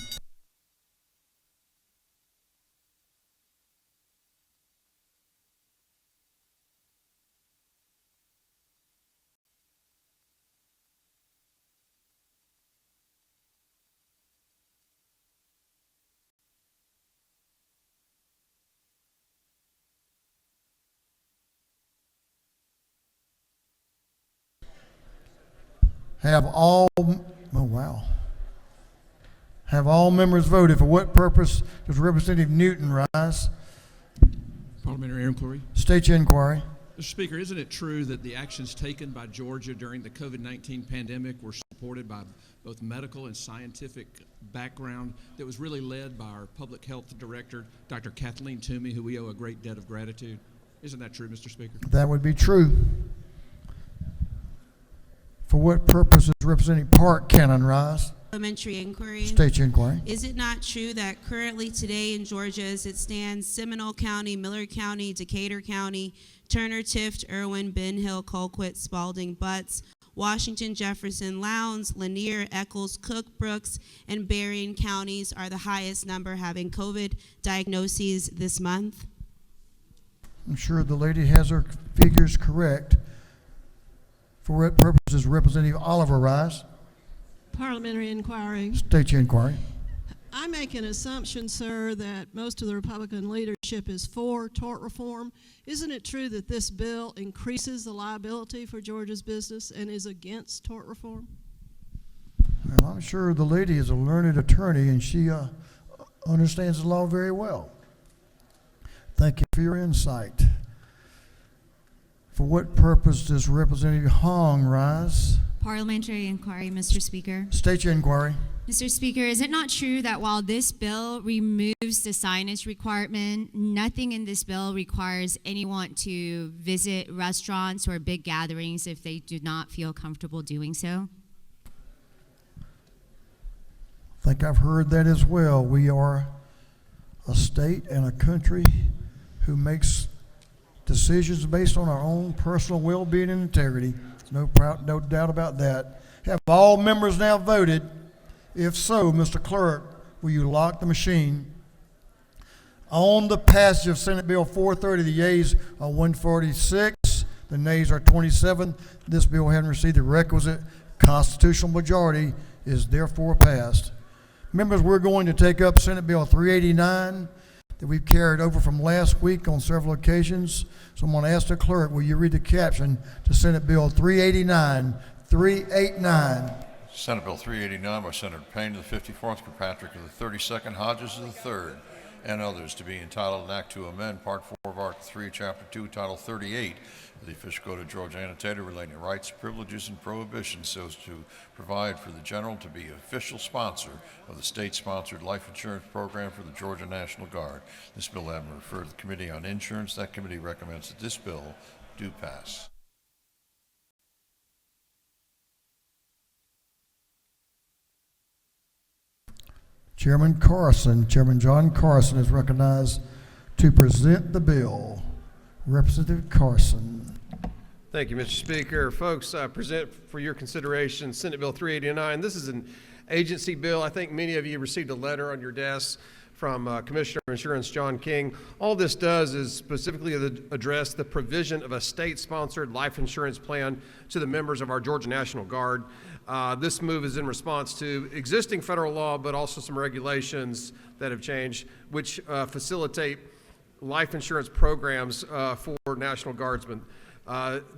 Have all members voted? For what purpose does Representative Newton rise? Parliamentary inquiry. State your inquiry. Mr. Speaker, isn't it true that the actions taken by Georgia during the COVID-19 pandemic were supported by both medical and scientific background that was really led by our public health director, Dr. Kathleen Toomey, who we owe a great debt of gratitude? Isn't that true, Mr. Speaker? That would be true. For what purpose does Representative Park Cannon rise? Parliamentary inquiry. State your inquiry. Is it not true that currently today in Georgia, as it stands, Seminole County, Miller County, Decatur County, Turner, Tift, Irwin, Ben Hill, Colquitt, Spalding, Butts, Washington, Jefferson, Lowndes, Lanier, Eccles, Cook, Brooks, and Berrien counties are the highest number having COVID diagnoses this month? I'm sure the lady has her figures correct. For what purpose does Representative Oliver rise? Parliamentary inquiry. State your inquiry. I make an assumption, sir, that most of the Republican leadership is for tort reform. Isn't it true that this bill increases the liability for Georgia's business and is against tort reform? Well, I'm sure the lady is a learned attorney and she understands the law very well. Thank you for your insight. For what purpose does Representative Hong rise? Parliamentary inquiry, Mr. Speaker. State your inquiry. Mr. Speaker, is it not true that while this bill removes the signage requirement, nothing in this bill requires anyone to visit restaurants or big gatherings if they do not feel comfortable doing so? I think I've heard that as well. We are a state and a country who makes decisions based on our own personal well-being and integrity. No doubt about that. Have all members now voted? If so, Mr. Clerk, will you lock the machine? On the passage of Senate Bill 430, the yeas are 146, the nays are 27. This bill having received the requisite constitutional majority is therefore passed. Members, we're going to take up Senate Bill 389 that we've carried over from last week on several occasions. So I'm going to ask the clerk, will you read the caption to Senate Bill 389? 389. Senate Bill 389 by Senator Payne of the 54th, Kirkpatrick of the 32nd, Hodges of the 3rd, and others, to be entitled an act to amend Part 4 of Article 3, Chapter 2, Title 38 of the Official Code of Georgia Annotated relating to rights, privileges, and prohibitions so as to provide for the general to be official sponsor of the state-sponsored life insurance program for the Georgia National Guard. This bill having been referred to the Committee on Insurance, that committee recommends that this bill do pass. Chairman John Carson is recognized to present the bill. Representative Carson. Thank you, Mr. Speaker. Folks, I present for your consideration Senate Bill 389. This is an agency bill. I think many of you received a letter on your desks from Commissioner of Insurance John King. All this does is specifically address the provision of a state-sponsored life insurance plan to the members of our Georgia National Guard. This move is in response to existing federal law, but also some regulations that have changed, which facilitate life insurance programs for National Guardsmen.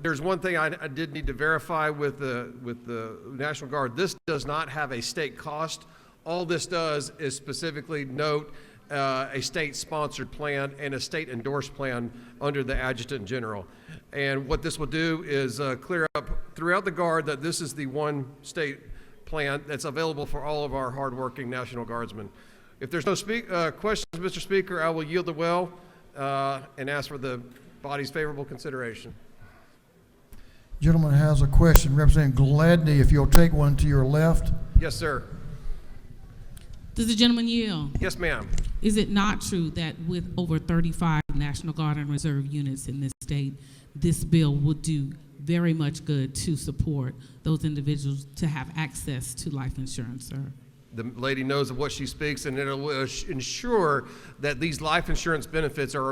There's one thing I did need to verify with the National Guard. This does not have a state cost. All this does is specifically note a state-sponsored plan and a state-endorsed plan under the Adjutant General. And what this will do is clear up throughout the Guard that this is the one state plan that's available for all of our hardworking National Guardsmen. If there's no questions, Mr. Speaker, I will yield the well and ask for the body's favorable consideration. Gentleman has a question. Representative Gladney, if you'll take one to your left. Yes, sir. Does the gentleman yield? Yes, ma'am. Is it not true that with over 35 National Guard and Reserve units in this state, this bill would do very much good to support those individuals to have access to life insurance, sir? The lady knows of what she speaks, and it will ensure that these life insurance benefits are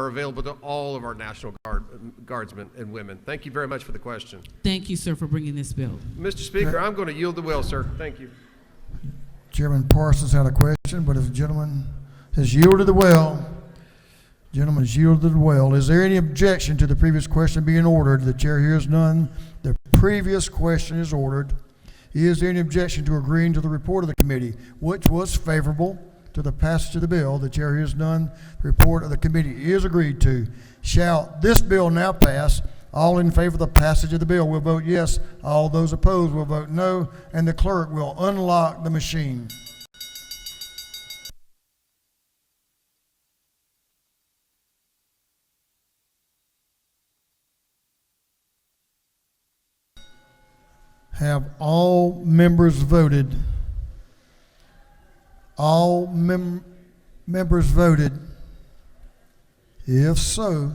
available to all of our National Guardsmen and women. Thank you very much for the question. Thank you, sir, for bringing this bill. Mr. Speaker, I'm going to yield the will, sir. Thank you. Chairman Parsons had a question, but if the gentleman has yielded the well, gentleman has yielded the well. Is there any objection to the previous question being ordered? The chair hears none. The previous question is ordered. Is there any objection to agreeing to the report of the committee, which was favorable to the passage of the bill? The chair hears none. The report of the committee is agreed to. Shall this bill now pass? All in favor of the passage of the bill will vote yes. All those opposed will vote no. And the clerk will unlock the machine. Have all members voted? All members voted? If so,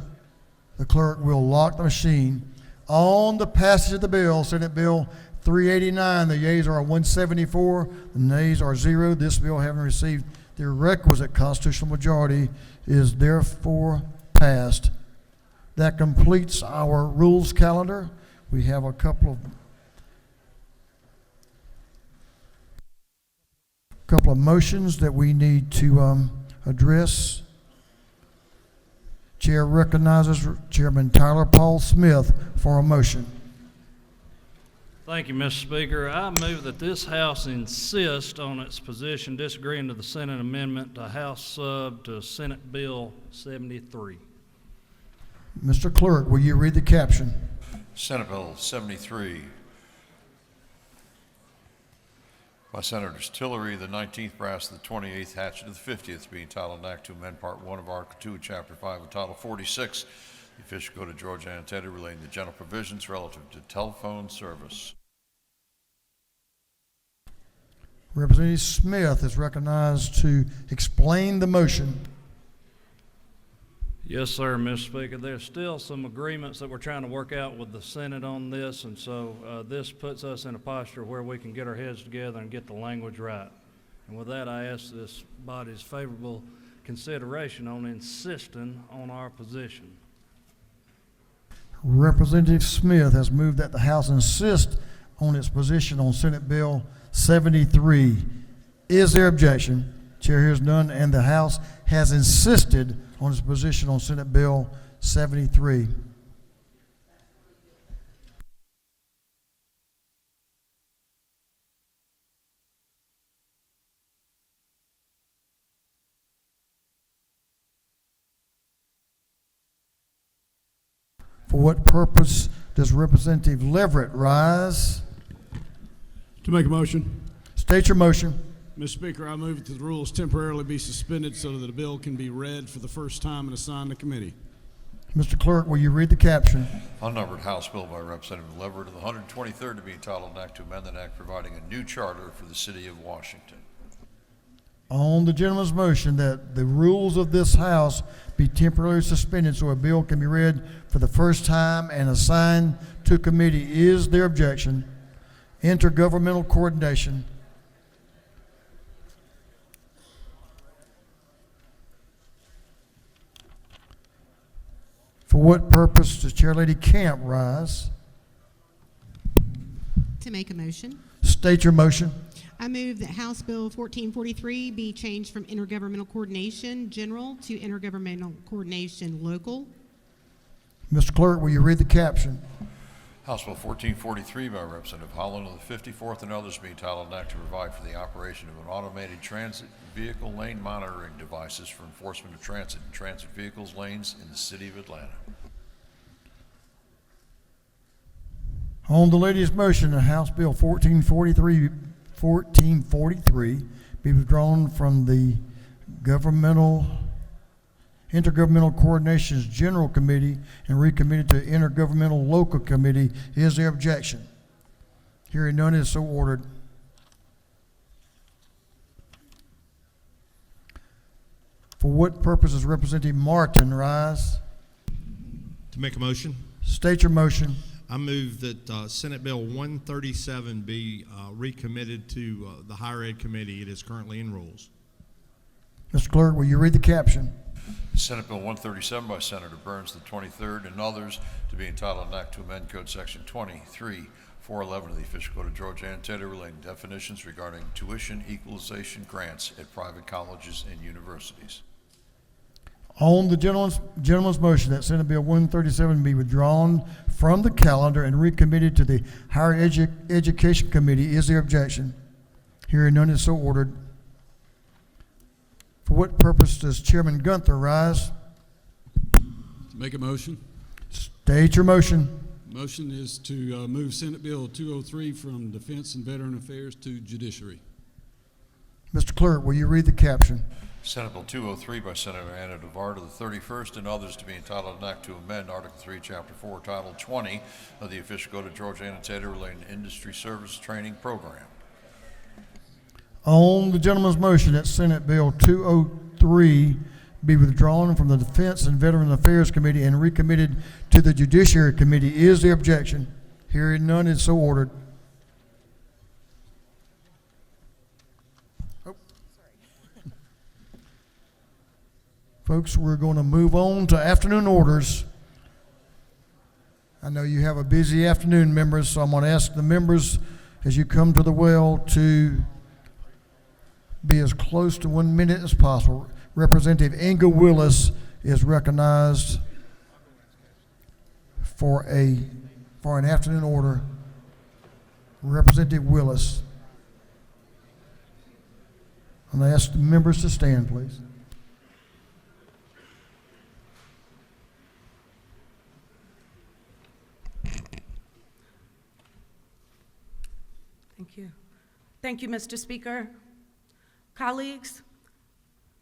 the clerk will lock the machine. On the passage of the bill, Senate Bill 389, the yeas are 174, the nays are 0. This bill, having received the requisite constitutional majority, is therefore passed. That completes our rules calendar. We have a couple of motions that we need to address. Chair recognizes Chairman Tyler Paul Smith for a motion. Thank you, Mr. Speaker. I move that this House insist on its position disagreeing to the Senate amendment to House Sub to Senate Bill 73. Mr. Clerk, will you read the caption? Senate Bill 73 by Senators Tillery, the 19th brass, the 28th hatchet of the 50th, being titled an act to amend Part 1 of Article 2, Chapter 5 of Title 46, the official code of Georgia annotated relating to general provisions relative to telephone service. Representative Smith is recognized to explain the motion. Yes, sir, Mr. Speaker. There's still some agreements that we're trying to work out with the Senate on this, and so this puts us in a posture where we can get our heads together and get the language right. And with that, I ask this body's favorable consideration on insisting on our position. Representative Smith has moved that the House insist on its position on Senate Bill 73. Is there objection? Chair hears none, and the House has insisted on its position on Senate Bill 73. For what purpose does Representative Leverett rise? To make a motion. State your motion. Mr. Speaker, I move that the rules temporarily be suspended so that the bill can be read for the first time and assigned to committee. Mr. Clerk, will you read the caption? Unnumbered House Bill by Representative Leverett of the 123rd to be entitled an act to amend that act providing a new charter for the city of Washington. On the gentleman's motion that the rules of this House be temporarily suspended so a bill can be read for the first time and assigned to committee, is there objection? Intergovernmental coordination. For what purpose does Chair Lady Camp rise? To make a motion. State your motion. I move that House Bill 1443 be changed from intergovernmental coordination general to intergovernmental coordination local. Mr. Clerk, will you read the caption? House Bill 1443 by Representative Holland of the 54th and others being titled an act to provide for the operation of an automated transit vehicle lane monitoring devices for enforcement of transit and transit vehicles lanes in the city of Atlanta. On the lady's motion, that House Bill 1443 be withdrawn from the Intergovernmental Coordination's General Committee and recommitted to Intergovernmental Local Committee. Is there objection? Hearing none, is so ordered. For what purpose does Representative Martin rise? To make a motion, State your motion. I move that Senate Bill 137 be recommitted to the Higher Ed Committee. It is currently in rules. Mr. Clerk, will you read the caption? Senate Bill 137 by Senator Burns the 23rd and others to be entitled an act to amend Code Section 23-411 of the Official Code of Georgia annotated relating definitions regarding tuition equalization grants at private colleges and universities. On the gentleman's motion that Senate Bill 137 be withdrawn from the calendar and recommitted to the Higher Education Committee, is there objection? Hearing none, is so ordered. For what purpose does Chairman Gunther rise? Make a motion. State your motion. Motion is to move Senate Bill 203 from Defense and Veteran Affairs to Judiciary. Mr. Clerk, will you read the caption? Senate Bill 203 by Senator Anna DeVard of the 31st and others to be entitled an act to amend Article 3, Chapter 4, Title 20 of the Official Code of Georgia annotated relating to industry service training program. On the gentleman's motion that Senate Bill 203 be withdrawn from the Defense and Veteran Affairs Committee and recommitted to the Judiciary Committee, is there objection? Hearing none, is so ordered. Folks, we're going to move on to afternoon orders. I know you have a busy afternoon, members, so I'm going to ask the members as you come to the well to be as close to 1 minute as possible. Representative Inga Willis is recognized for an afternoon order. Representative Willis. I'm going to ask the members to stand, please. Thank you. Thank you, Mr. Speaker. Colleagues,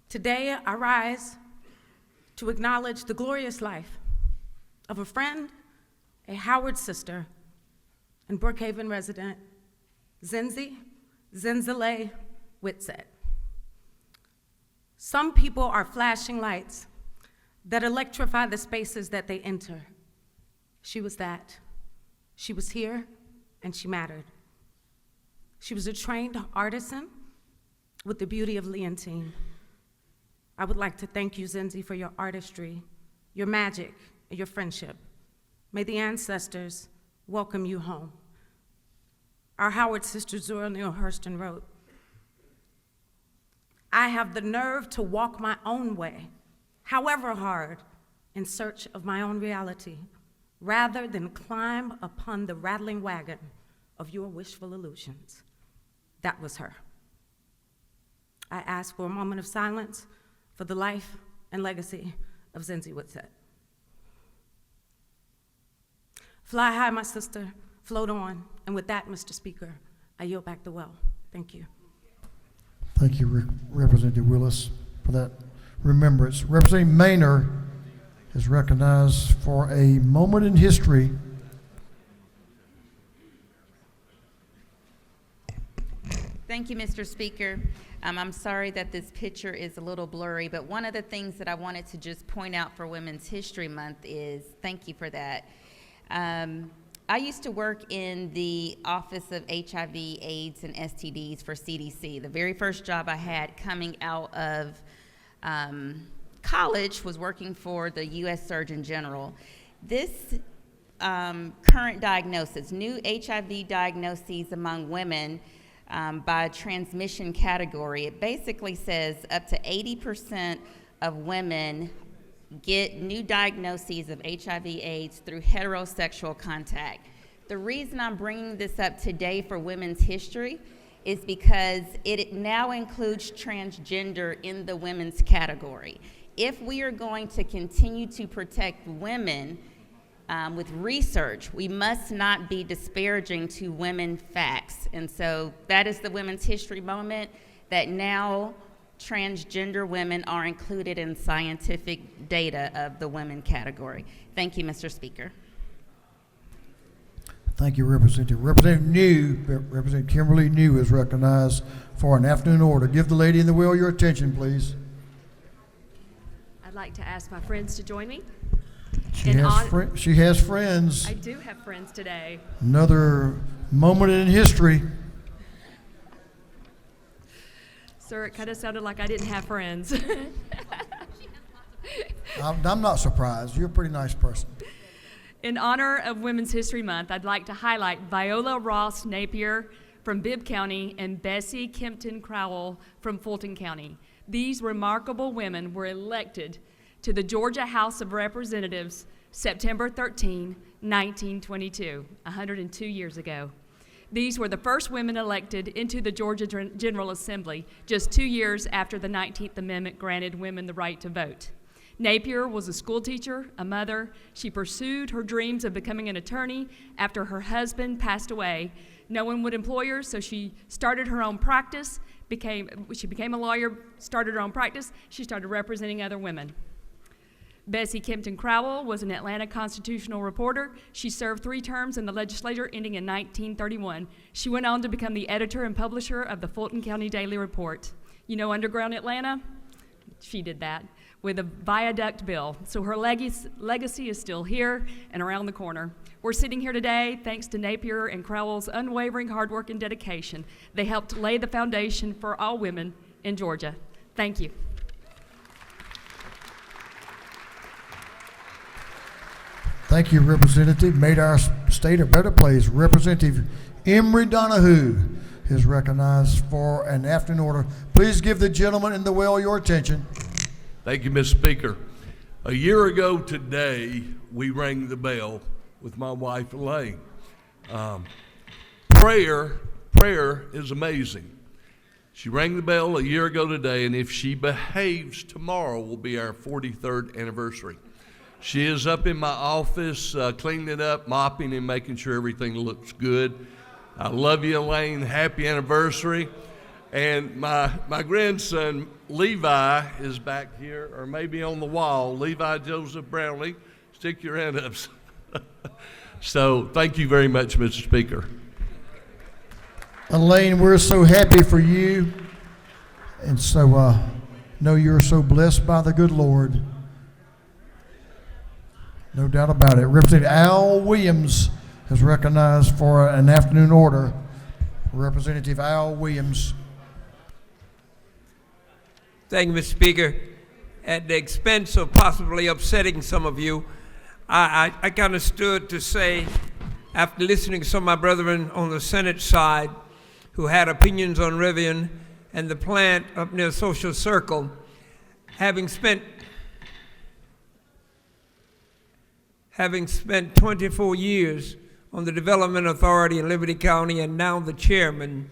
today I rise to acknowledge the glorious life of a friend, a Howard sister, and Brookhaven resident, Zenzile Whitsett. Some people are flashing lights that electrify the spaces that they enter. She was that. She was here, and she mattered. She was a trained artisan with the beauty of Leontine. I would like to thank you, Zenzi, for your artistry, your magic, and your friendship. May the ancestors welcome you home. Our Howard sister Zora Neale Hurston wrote, "I have the nerve to walk my own way, however hard, in search of my own reality, rather than climb upon the rattling wagon of your wishful illusions." That was her. I ask for a moment of silence for the life and legacy of Zenzi Whitsett. Fly high, my sister, float on. And with that, Mr. Speaker, I yield back the well. Thank you. Thank you, Representative Willis, for that remembrance. Representative Maynard is recognized for a moment in history. Thank you, Mr. Speaker. I'm sorry that this picture is a little blurry, but one of the things that I wanted to just point out for Women's History Month is, thank you for that. I used to work in the Office of HIV, AIDS, and STDs for CDC. The very first job I had coming out of college was working for the U.S. Surgeon General. This current diagnosis, new HIV diagnoses among women, by transmission category, it basically says up to 80% of women get new diagnoses of HIV/AIDS through heterosexual contact. The reason I'm bringing this up today for Women's History is because it now includes transgender in the women's category. If we are going to continue to protect women with research, we must not be disparaging to women facts. And so that is the Women's History moment, that now transgender women are included in scientific data of the women category. Thank you, Mr. Speaker. Thank you, Representative. Representative Kimberly New is recognized for an afternoon order. Give the lady in the wheel your attention, please. I'd like to ask my friends to join me. She has friends. I do have friends today. Another moment in history. Sir, it kind of sounded like I didn't have friends. I'm not surprised. You're a pretty nice person. In honor of Women's History Month, I'd like to highlight Viola Ross Napier from Bibb County and Bessie Kempton Crowell from Fulton County. These remarkable women were elected to the Georgia House of Representatives September 13, 1922, 102 years ago. These were the first women elected into the Georgia General Assembly just 2 years after the 19th Amendment granted women the right to vote. Napier was a school teacher, a mother. She pursued her dreams of becoming an attorney after her husband passed away. No one would employ her, so she started her own practice, she became a lawyer, started her own practice. She started representing other women. Bessie Kempton Crowell was an Atlanta constitutional reporter. She served 3 terms in the legislature, ending in 1931. She went on to become the editor and publisher of the Fulton County Daily Report. You know Underground Atlanta? She did that with a viaduct bill. So her legacy is still here and around the corner. We're sitting here today thanks to Napier and Crowell's unwavering hard work and dedication. They helped lay the foundation for all women in Georgia. Thank you. Thank you, Representative. Made our state a better place. Representative Emory Donahue is recognized for an afternoon order. Please give the gentleman in the well your attention. Thank you, Mr. Speaker. A year ago today, we rang the bell with my wife, Elaine. Prayer is amazing. She rang the bell a year ago today, and if she behaves, tomorrow will be our 43rd anniversary. She is up in my office, cleaning it up, mopping, and making sure everything looks good. I love you, Elaine. Happy anniversary. And my grandson, Levi, is back here, or maybe on the wall. Levi Joseph Brownlee, stick your hand up. So thank you very much, Mr. Speaker. Elaine, we're so happy for you, and so know you're so blessed by the good Lord. No doubt about it. Representative Al Williams is recognized for an afternoon order. Representative Al Williams. Thank you, Mr. Speaker. At the expense of possibly upsetting some of you, I kind of stood to say, after listening to some of my brethren on the Senate side who had opinions on Rivian and the plant up near Social Circle, having spent 24 years on the Development Authority in Liberty County and now the chairman,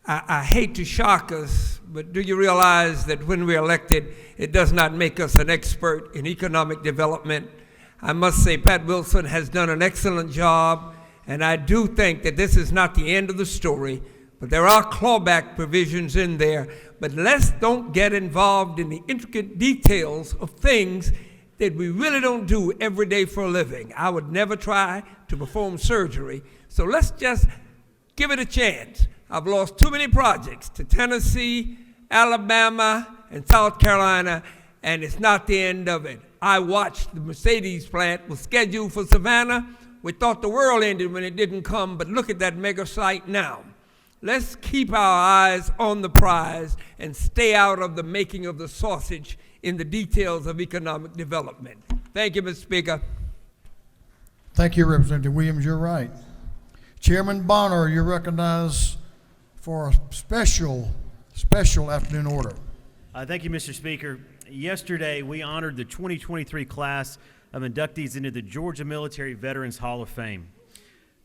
I hate to shock us, but do you realize that when we're elected, it does not make us an expert in economic development? I must say Pat Wilson has done an excellent job, and I do think that this is not the end of the story, but there are clawback provisions in there. But let's don't get involved in the intricate details of things that we really don't do every day for a living. I would never try to perform surgery, so let's just give it a chance. I've lost too many projects to Tennessee, Alabama, and South Carolina, and it's not the end of it. I watched the Mercedes plant was scheduled for Savannah. We thought the world ended when it didn't come, but look at that mega site now. Let's keep our eyes on the prize and stay out of the making of the sausage in the details of economic development. Thank you, Mr. Speaker. Thank you, Representative Williams. You're right. Chairman Bonner, you're recognized for a special afternoon order. Thank you, Mr. Speaker. Yesterday, we honored the 2023 class of inductees into the Georgia Military Veterans Hall of Fame.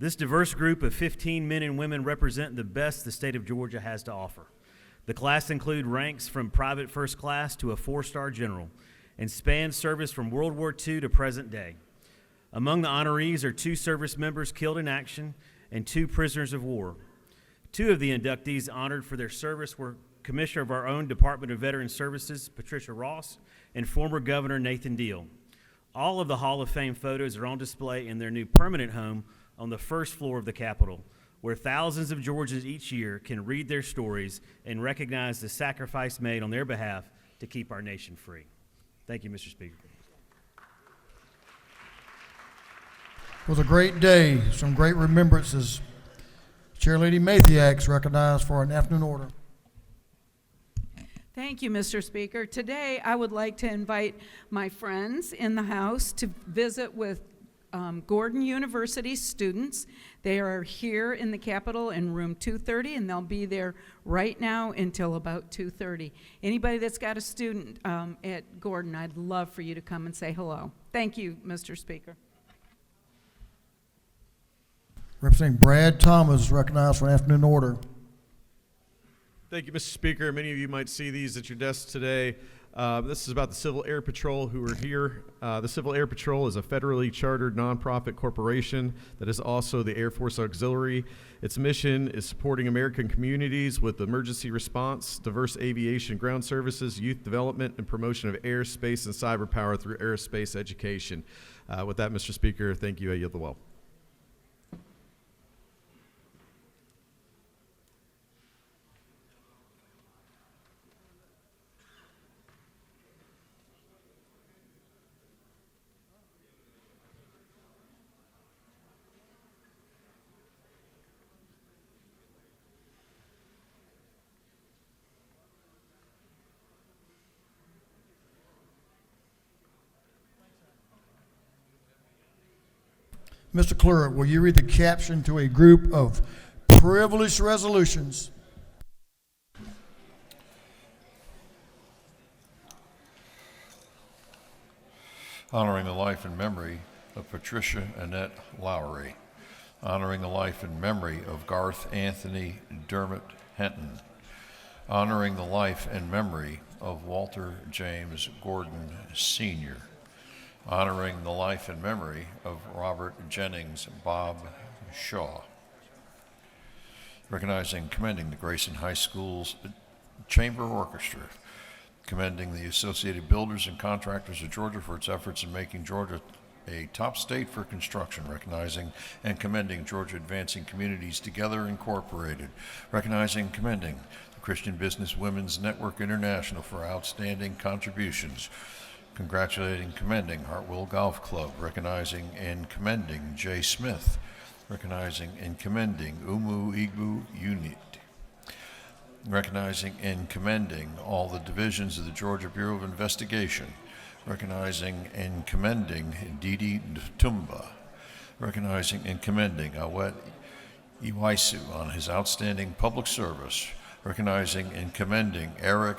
This diverse group of 15 men and women represent the best the state of Georgia has to offer. The class include ranks from private first class to a 4-star general and spans service from World War II to present day. Among the honorees are 2 service members killed in action and 2 prisoners of war. 2 of the inductees honored for their service were Commissioner of our own Department of Veteran Services, Patricia Ross, and former Governor Nathan Deal. All of the Hall of Fame photos are on display in their new permanent home on the first floor of the Capitol, where thousands of Georgians each year can read their stories and recognize the sacrifice made on their behalf to keep our nation free. Thank you, Mr. Speaker. It was a great day, some great remembrances. Chair Lady Mathiak's recognized for an afternoon order. Thank you, Mr. Speaker. Today, I would like to invite my friends in the House to visit with Gordon University students. They are here in the Capitol in room 230, and they'll be there right now until about 2:30. Anybody that's got a student at Gordon, I'd love for you to come and say hello. Thank you, Mr. Speaker. Representing Brad Thomas is recognized for an afternoon order. Thank you, Mr. Speaker. Many of you might see these at your desks today. This is about the Civil Air Patrol who are here. The Civil Air Patrol is a federally chartered nonprofit corporation that is also the Air Force Auxiliary. Its mission is supporting American communities with emergency response, diverse aviation ground services, youth development, and promotion of air, space, and cyber power through aerospace education. With that, Mr. Speaker, thank you. I yield the well. Mr. Clerk, will you read the caption to a group of privileged resolutions? Honoring the life and memory of Patricia Annette Lowry. Honoring the life and memory of Garth Anthony Dermott Henton. Honoring the life and memory of Walter James Gordon Sr. Honoring the life and memory of Robert Jennings Bob Shaw. Recognizing and commending the Grayson High School's Chamber Orchestra. Commending the Associated Builders and Contractors of Georgia for its efforts in making Georgia a top state for construction. Recognizing and commending Georgia Advancing Communities Together Incorporated. Recognizing and commending the Christian Business Women's Network International for outstanding contributions. Congratulating and commending Hartwell Golf Club. Recognizing and commending Jay Smith. Recognizing and commending Umu Igbo Unit. Recognizing and commending all the divisions of the Georgia Bureau of Investigation. Recognizing and commending Didi Tumba. Recognizing and commending Awet Iwaisu on his outstanding public service. Recognizing and commending Eric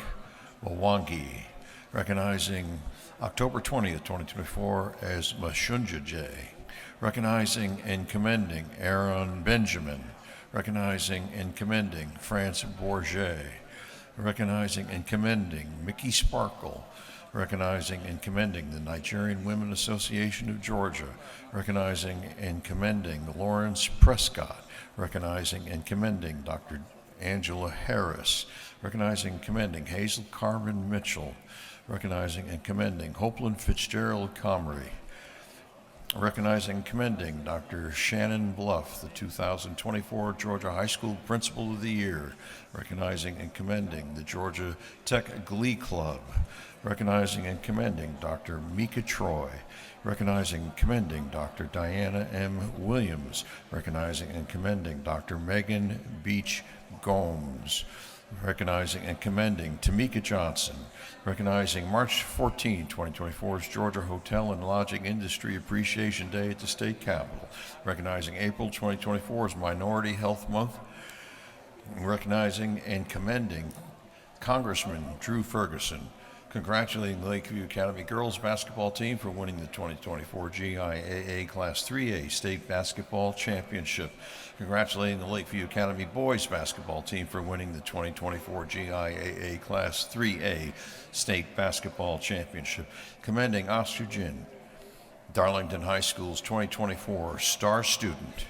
Mwangi. Recognizing October 20th, 2024 as Mashunja Day. Recognizing and commending Aaron Benjamin. Recognizing and commending France Bourget. Recognizing and commending Mickey Sparkle. Recognizing and commending the Nigerian Women Association of Georgia. Recognizing and commending Lawrence Prescott. Recognizing and commending Dr. Angela Harris. Recognizing and commending Hazel Carmen Mitchell. Recognizing and commending Hopeland Fitzgerald Comrie. Recognizing and commending Dr. Shannon Bluff, the 2024 Georgia High School Principal of the Year. Recognizing and commending the Georgia Tech Glee Club. Recognizing and commending Dr. Mika Troy. Recognizing and commending Dr. Diana M. Williams. Recognizing and commending Dr. Megan Beach Gomes. Recognizing and commending Tamika Johnson. Recognizing March 14, 2024's Georgia Hotel and Lodging Industry Appreciation Day at the State Capitol. Recognizing April 2024's Minority Health Month. Recognizing and commending Congressman Drew Ferguson. Congratulating the Lakeview Academy girls basketball team for winning the 2024 GIAA Class 3A State Basketball Championship. Congratulating the Lakeview Academy boys basketball team for winning the 2024 GIAA Class 3A State Basketball Championship. Commending Ostrigen, Darlington High School's 2024 Star Student.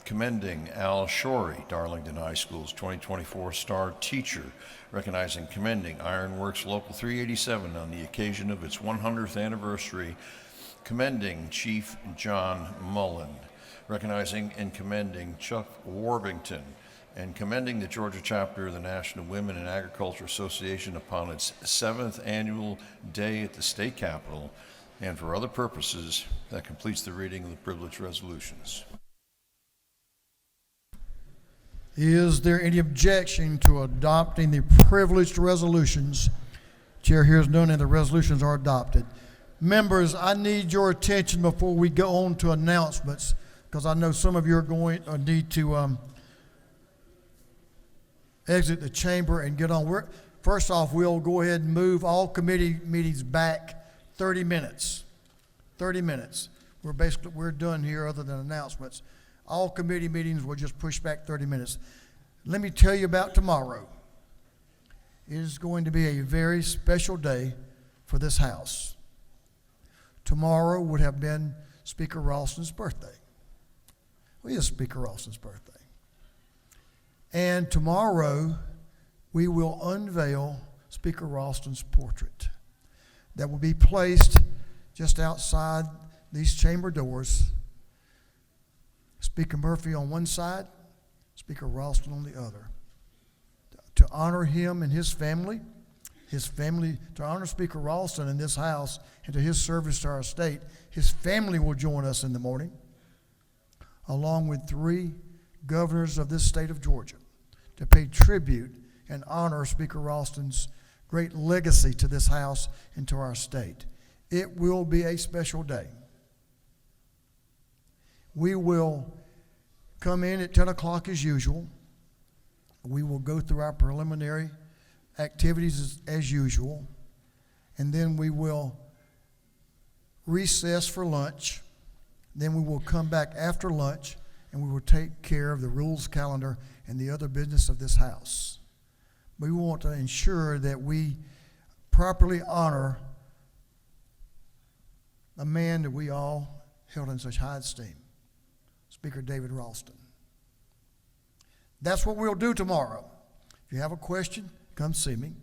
Commending Al Shorey, Darlington High School's 2024 Star Teacher. Recognizing, commending Ironworks Local 387 on the occasion of its 100th anniversary. Commending Chief John Mullen. Recognizing and commending Chuck Warbington. And commending the Georgia chapter of the National Women in Agriculture Association upon its 7th annual day at the state capitol. And for other purposes, that completes the reading of the privileged resolutions. Is there any objection to adopting the privileged resolutions? Chair hears none, and the resolutions are adopted. Members, I need your attention before we go on to announcements, because I know some of you are going to need to exit the chamber and get on. First off, we'll go ahead and move all committee meetings back 30 minutes. 30 minutes. We're done here other than announcements. All committee meetings will just push back 30 minutes. Let me tell you about tomorrow. It is going to be a very special day for this House. Tomorrow would have been Speaker Ralston's birthday. Well, it is Speaker Ralston's birthday. And tomorrow we will unveil Speaker Ralston's portrait that will be placed just outside these chamber doors. Speaker Murphy on one side, Speaker Ralston on the other. To honor him and his family, to honor Speaker Ralston in this House and to his service to our state, his family will join us in the morning, along with 3 governors of this state of Georgia, to pay tribute and honor Speaker Ralston's great legacy to this House and to our state. It will be a special day. We will come in at 10 o'clock as usual. We will go through our preliminary activities as usual, and then we will recess for lunch. Then we will come back after lunch, and we will take care of the rules calendar and the other business of this House. We want to ensure that we properly honor a man that we all held in such high esteem, Speaker David Ralston. That's what we'll do tomorrow. If you have a question, come see me.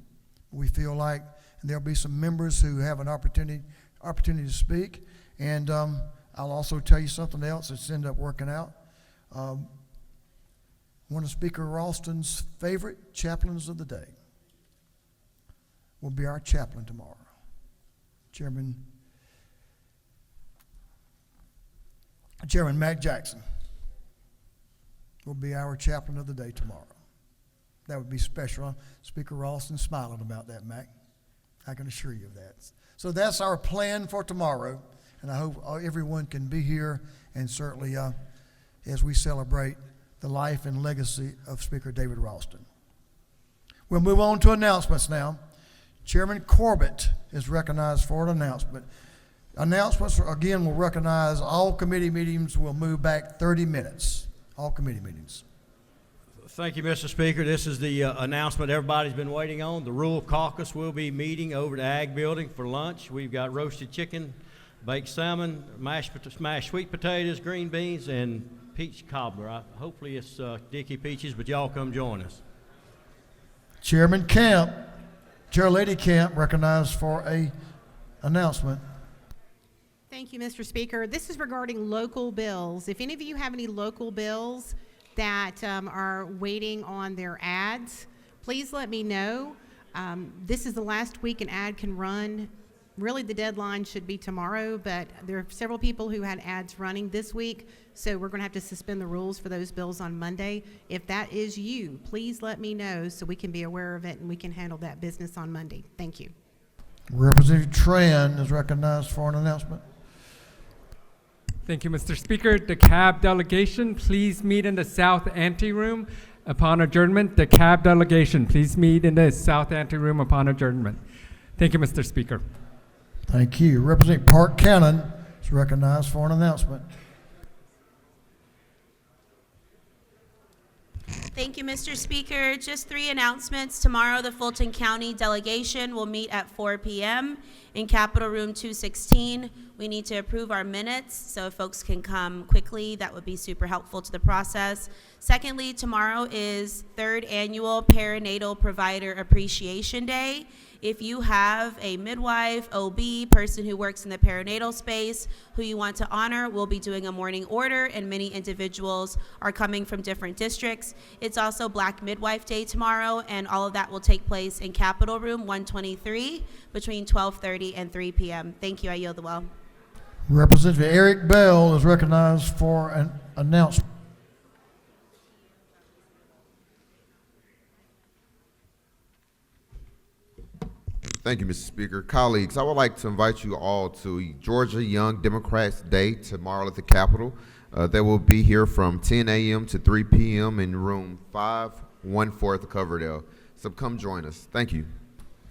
We feel like there'll be some members who have an opportunity to speak, and I'll also tell you something else that's ended up working out. One of Speaker Ralston's favorite chaplains of the day will be our chaplain tomorrow. Chairman Matt Jackson will be our chaplain of the day tomorrow. That would be special. Speaker Ralston smiling about that, Mac. I can assure you of that. So that's our plan for tomorrow, and I hope everyone can be here, and certainly as we celebrate the life and legacy of Speaker David Ralston. We'll move on to announcements now. Chairman Corbett is recognized for an announcement. Announcements, again, will recognize all committee meetings will move back 30 minutes. All committee meetings. Thank you, Mr. Speaker. This is the announcement everybody's been waiting on. The Rural Caucus will be meeting over at the Ag Building for lunch. We've got roasted chicken, baked salmon, mashed sweet potatoes, green beans, and peach cobbler. Hopefully it's Dickey Peaches, but y'all come join us. Chairman Camp, Chair Lady Camp, recognized for a announcement. Thank you, Mr. Speaker. This is regarding local bills. If any of you have any local bills that are waiting on their ads, please let me know. This is the last week an ad can run. Really, the deadline should be tomorrow, but there are several people who had ads running this week, so we're going to have to suspend the rules for those bills on Monday. If that is you, please let me know so we can be aware of it and we can handle that business on Monday. Thank you. Representative Tran is recognized for an announcement. Thank you, Mr. Speaker. The CAB delegation, please meet in the South Anteroom upon adjournment. The CAB delegation, please meet in the South Anteroom upon adjournment. Thank you, Mr. Speaker. Thank you. Representative Park Cannon is recognized for an announcement. Thank you, Mr. Speaker. Just 3 announcements. Tomorrow, the Fulton County delegation will meet at 4 p.m. in Capitol Room 216. We need to approve our minutes, so if folks can come quickly, that would be super helpful to the process. Secondly, tomorrow is 3rd Annual Perinatal Provider Appreciation Day. If you have a midwife, OB, person who works in the perinatal space who you want to honor, we'll be doing a morning order, and many individuals are coming from different districts. It's also Black Midwife Day tomorrow, and all of that will take place in Capitol Room 123 between 12:30 and 3 p.m. Thank you. I yield the well. Representative Eric Bell is recognized for an announcement. Thank you, Mr. Speaker. Colleagues, I would like to invite you all to Georgia Young Democrats Day tomorrow at the Capitol. They will be here from 10 a.m. to 3 p.m. in room 514 at the Coverdale. So come join us. Thank you.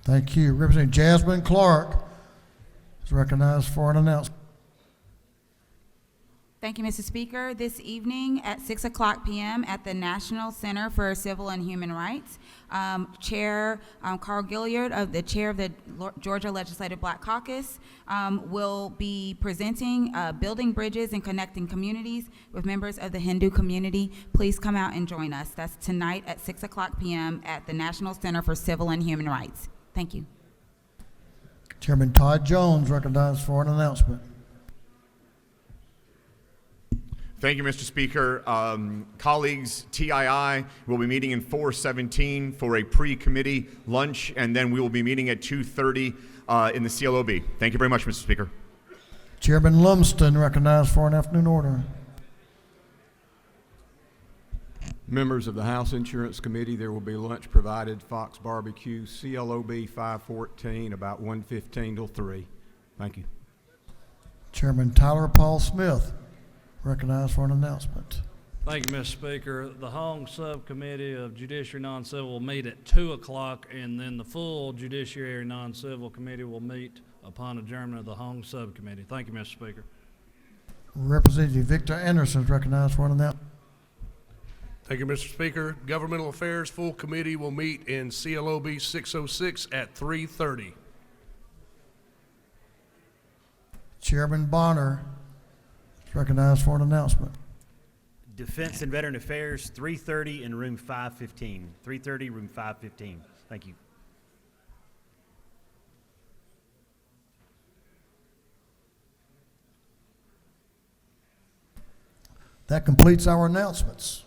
Thank you. Representative Jasmine Clark is recognized for an announcement. Thank you, Mr. Speaker. This evening at 6 o'clock p.m. at the National Center for Civil and Human Rights, Chair Carl Gilliard, the chair of the Georgia Legislative Black Caucus, will be presenting Building Bridges and Connecting Communities with members of the Hindu community. Please come out and join us. That's tonight at 6 o'clock p.m. at the National Center for Civil and Human Rights. Thank you. Chairman Todd Jones recognized for an announcement. Thank you, Mr. Speaker. Colleagues, TII will be meeting in 417 for a pre-committee lunch, and then we will be meeting at 2:30 in the CLOB. Thank you very much, Mr. Speaker. Chairman Lumsden recognized for an afternoon order. Members of the House Insurance Committee, there will be lunch provided, Fox Barbecue, CLOB 514, about 1:15 till 3. Thank you. Chairman Tyler Paul Smith recognized for an announcement. Thank you, Mr. Speaker. The Hong Subcommittee of Judiciary Non-Civil will meet at 2 o'clock, and then the full Judiciary Non-Civil Committee will meet upon adjournment of the Hong Subcommittee. Thank you, Mr. Speaker. Representative Victor Anderson is recognized for an announcement. Thank you, Mr. Speaker. Governmental Affairs Full Committee will meet in CLOB 606 at 3:30. Chairman Bonner is recognized for an announcement. Defense and Veteran Affairs, 3:30 in room 515. 3:30, room 515. Thank you. That completes our announcements.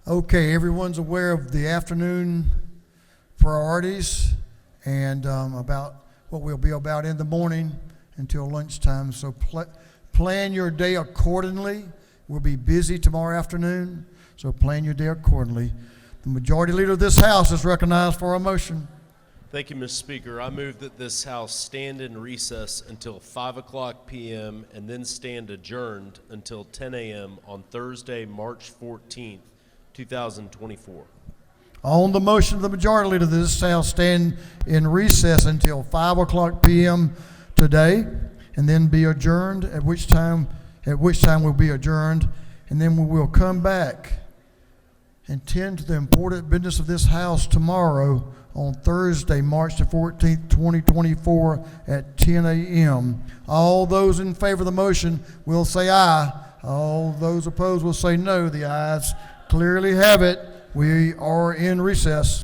Okay, everyone's aware of the afternoon priorities and about what we'll be about in the morning until lunchtime. So plan your day accordingly. We'll be busy tomorrow afternoon, so plan your day accordingly. The majority leader of this House is recognized for a motion. Thank you, Mr. Speaker. I move that this House stand in recess until 5 o'clock p.m. and then stand adjourned until 10 a.m. on Thursday, March 14th, 2024. On the motion of the majority leader, this House stand in recess until 5 o'clock p.m. today, and then be adjourned. At which time we'll be adjourned, and then we will come back and tend to the important business of this House tomorrow on Thursday, March the 14th, 2024, at 10 a.m. All those in favor of the motion will say aye. All those opposed will say no. The ayes clearly have it. We are in recess.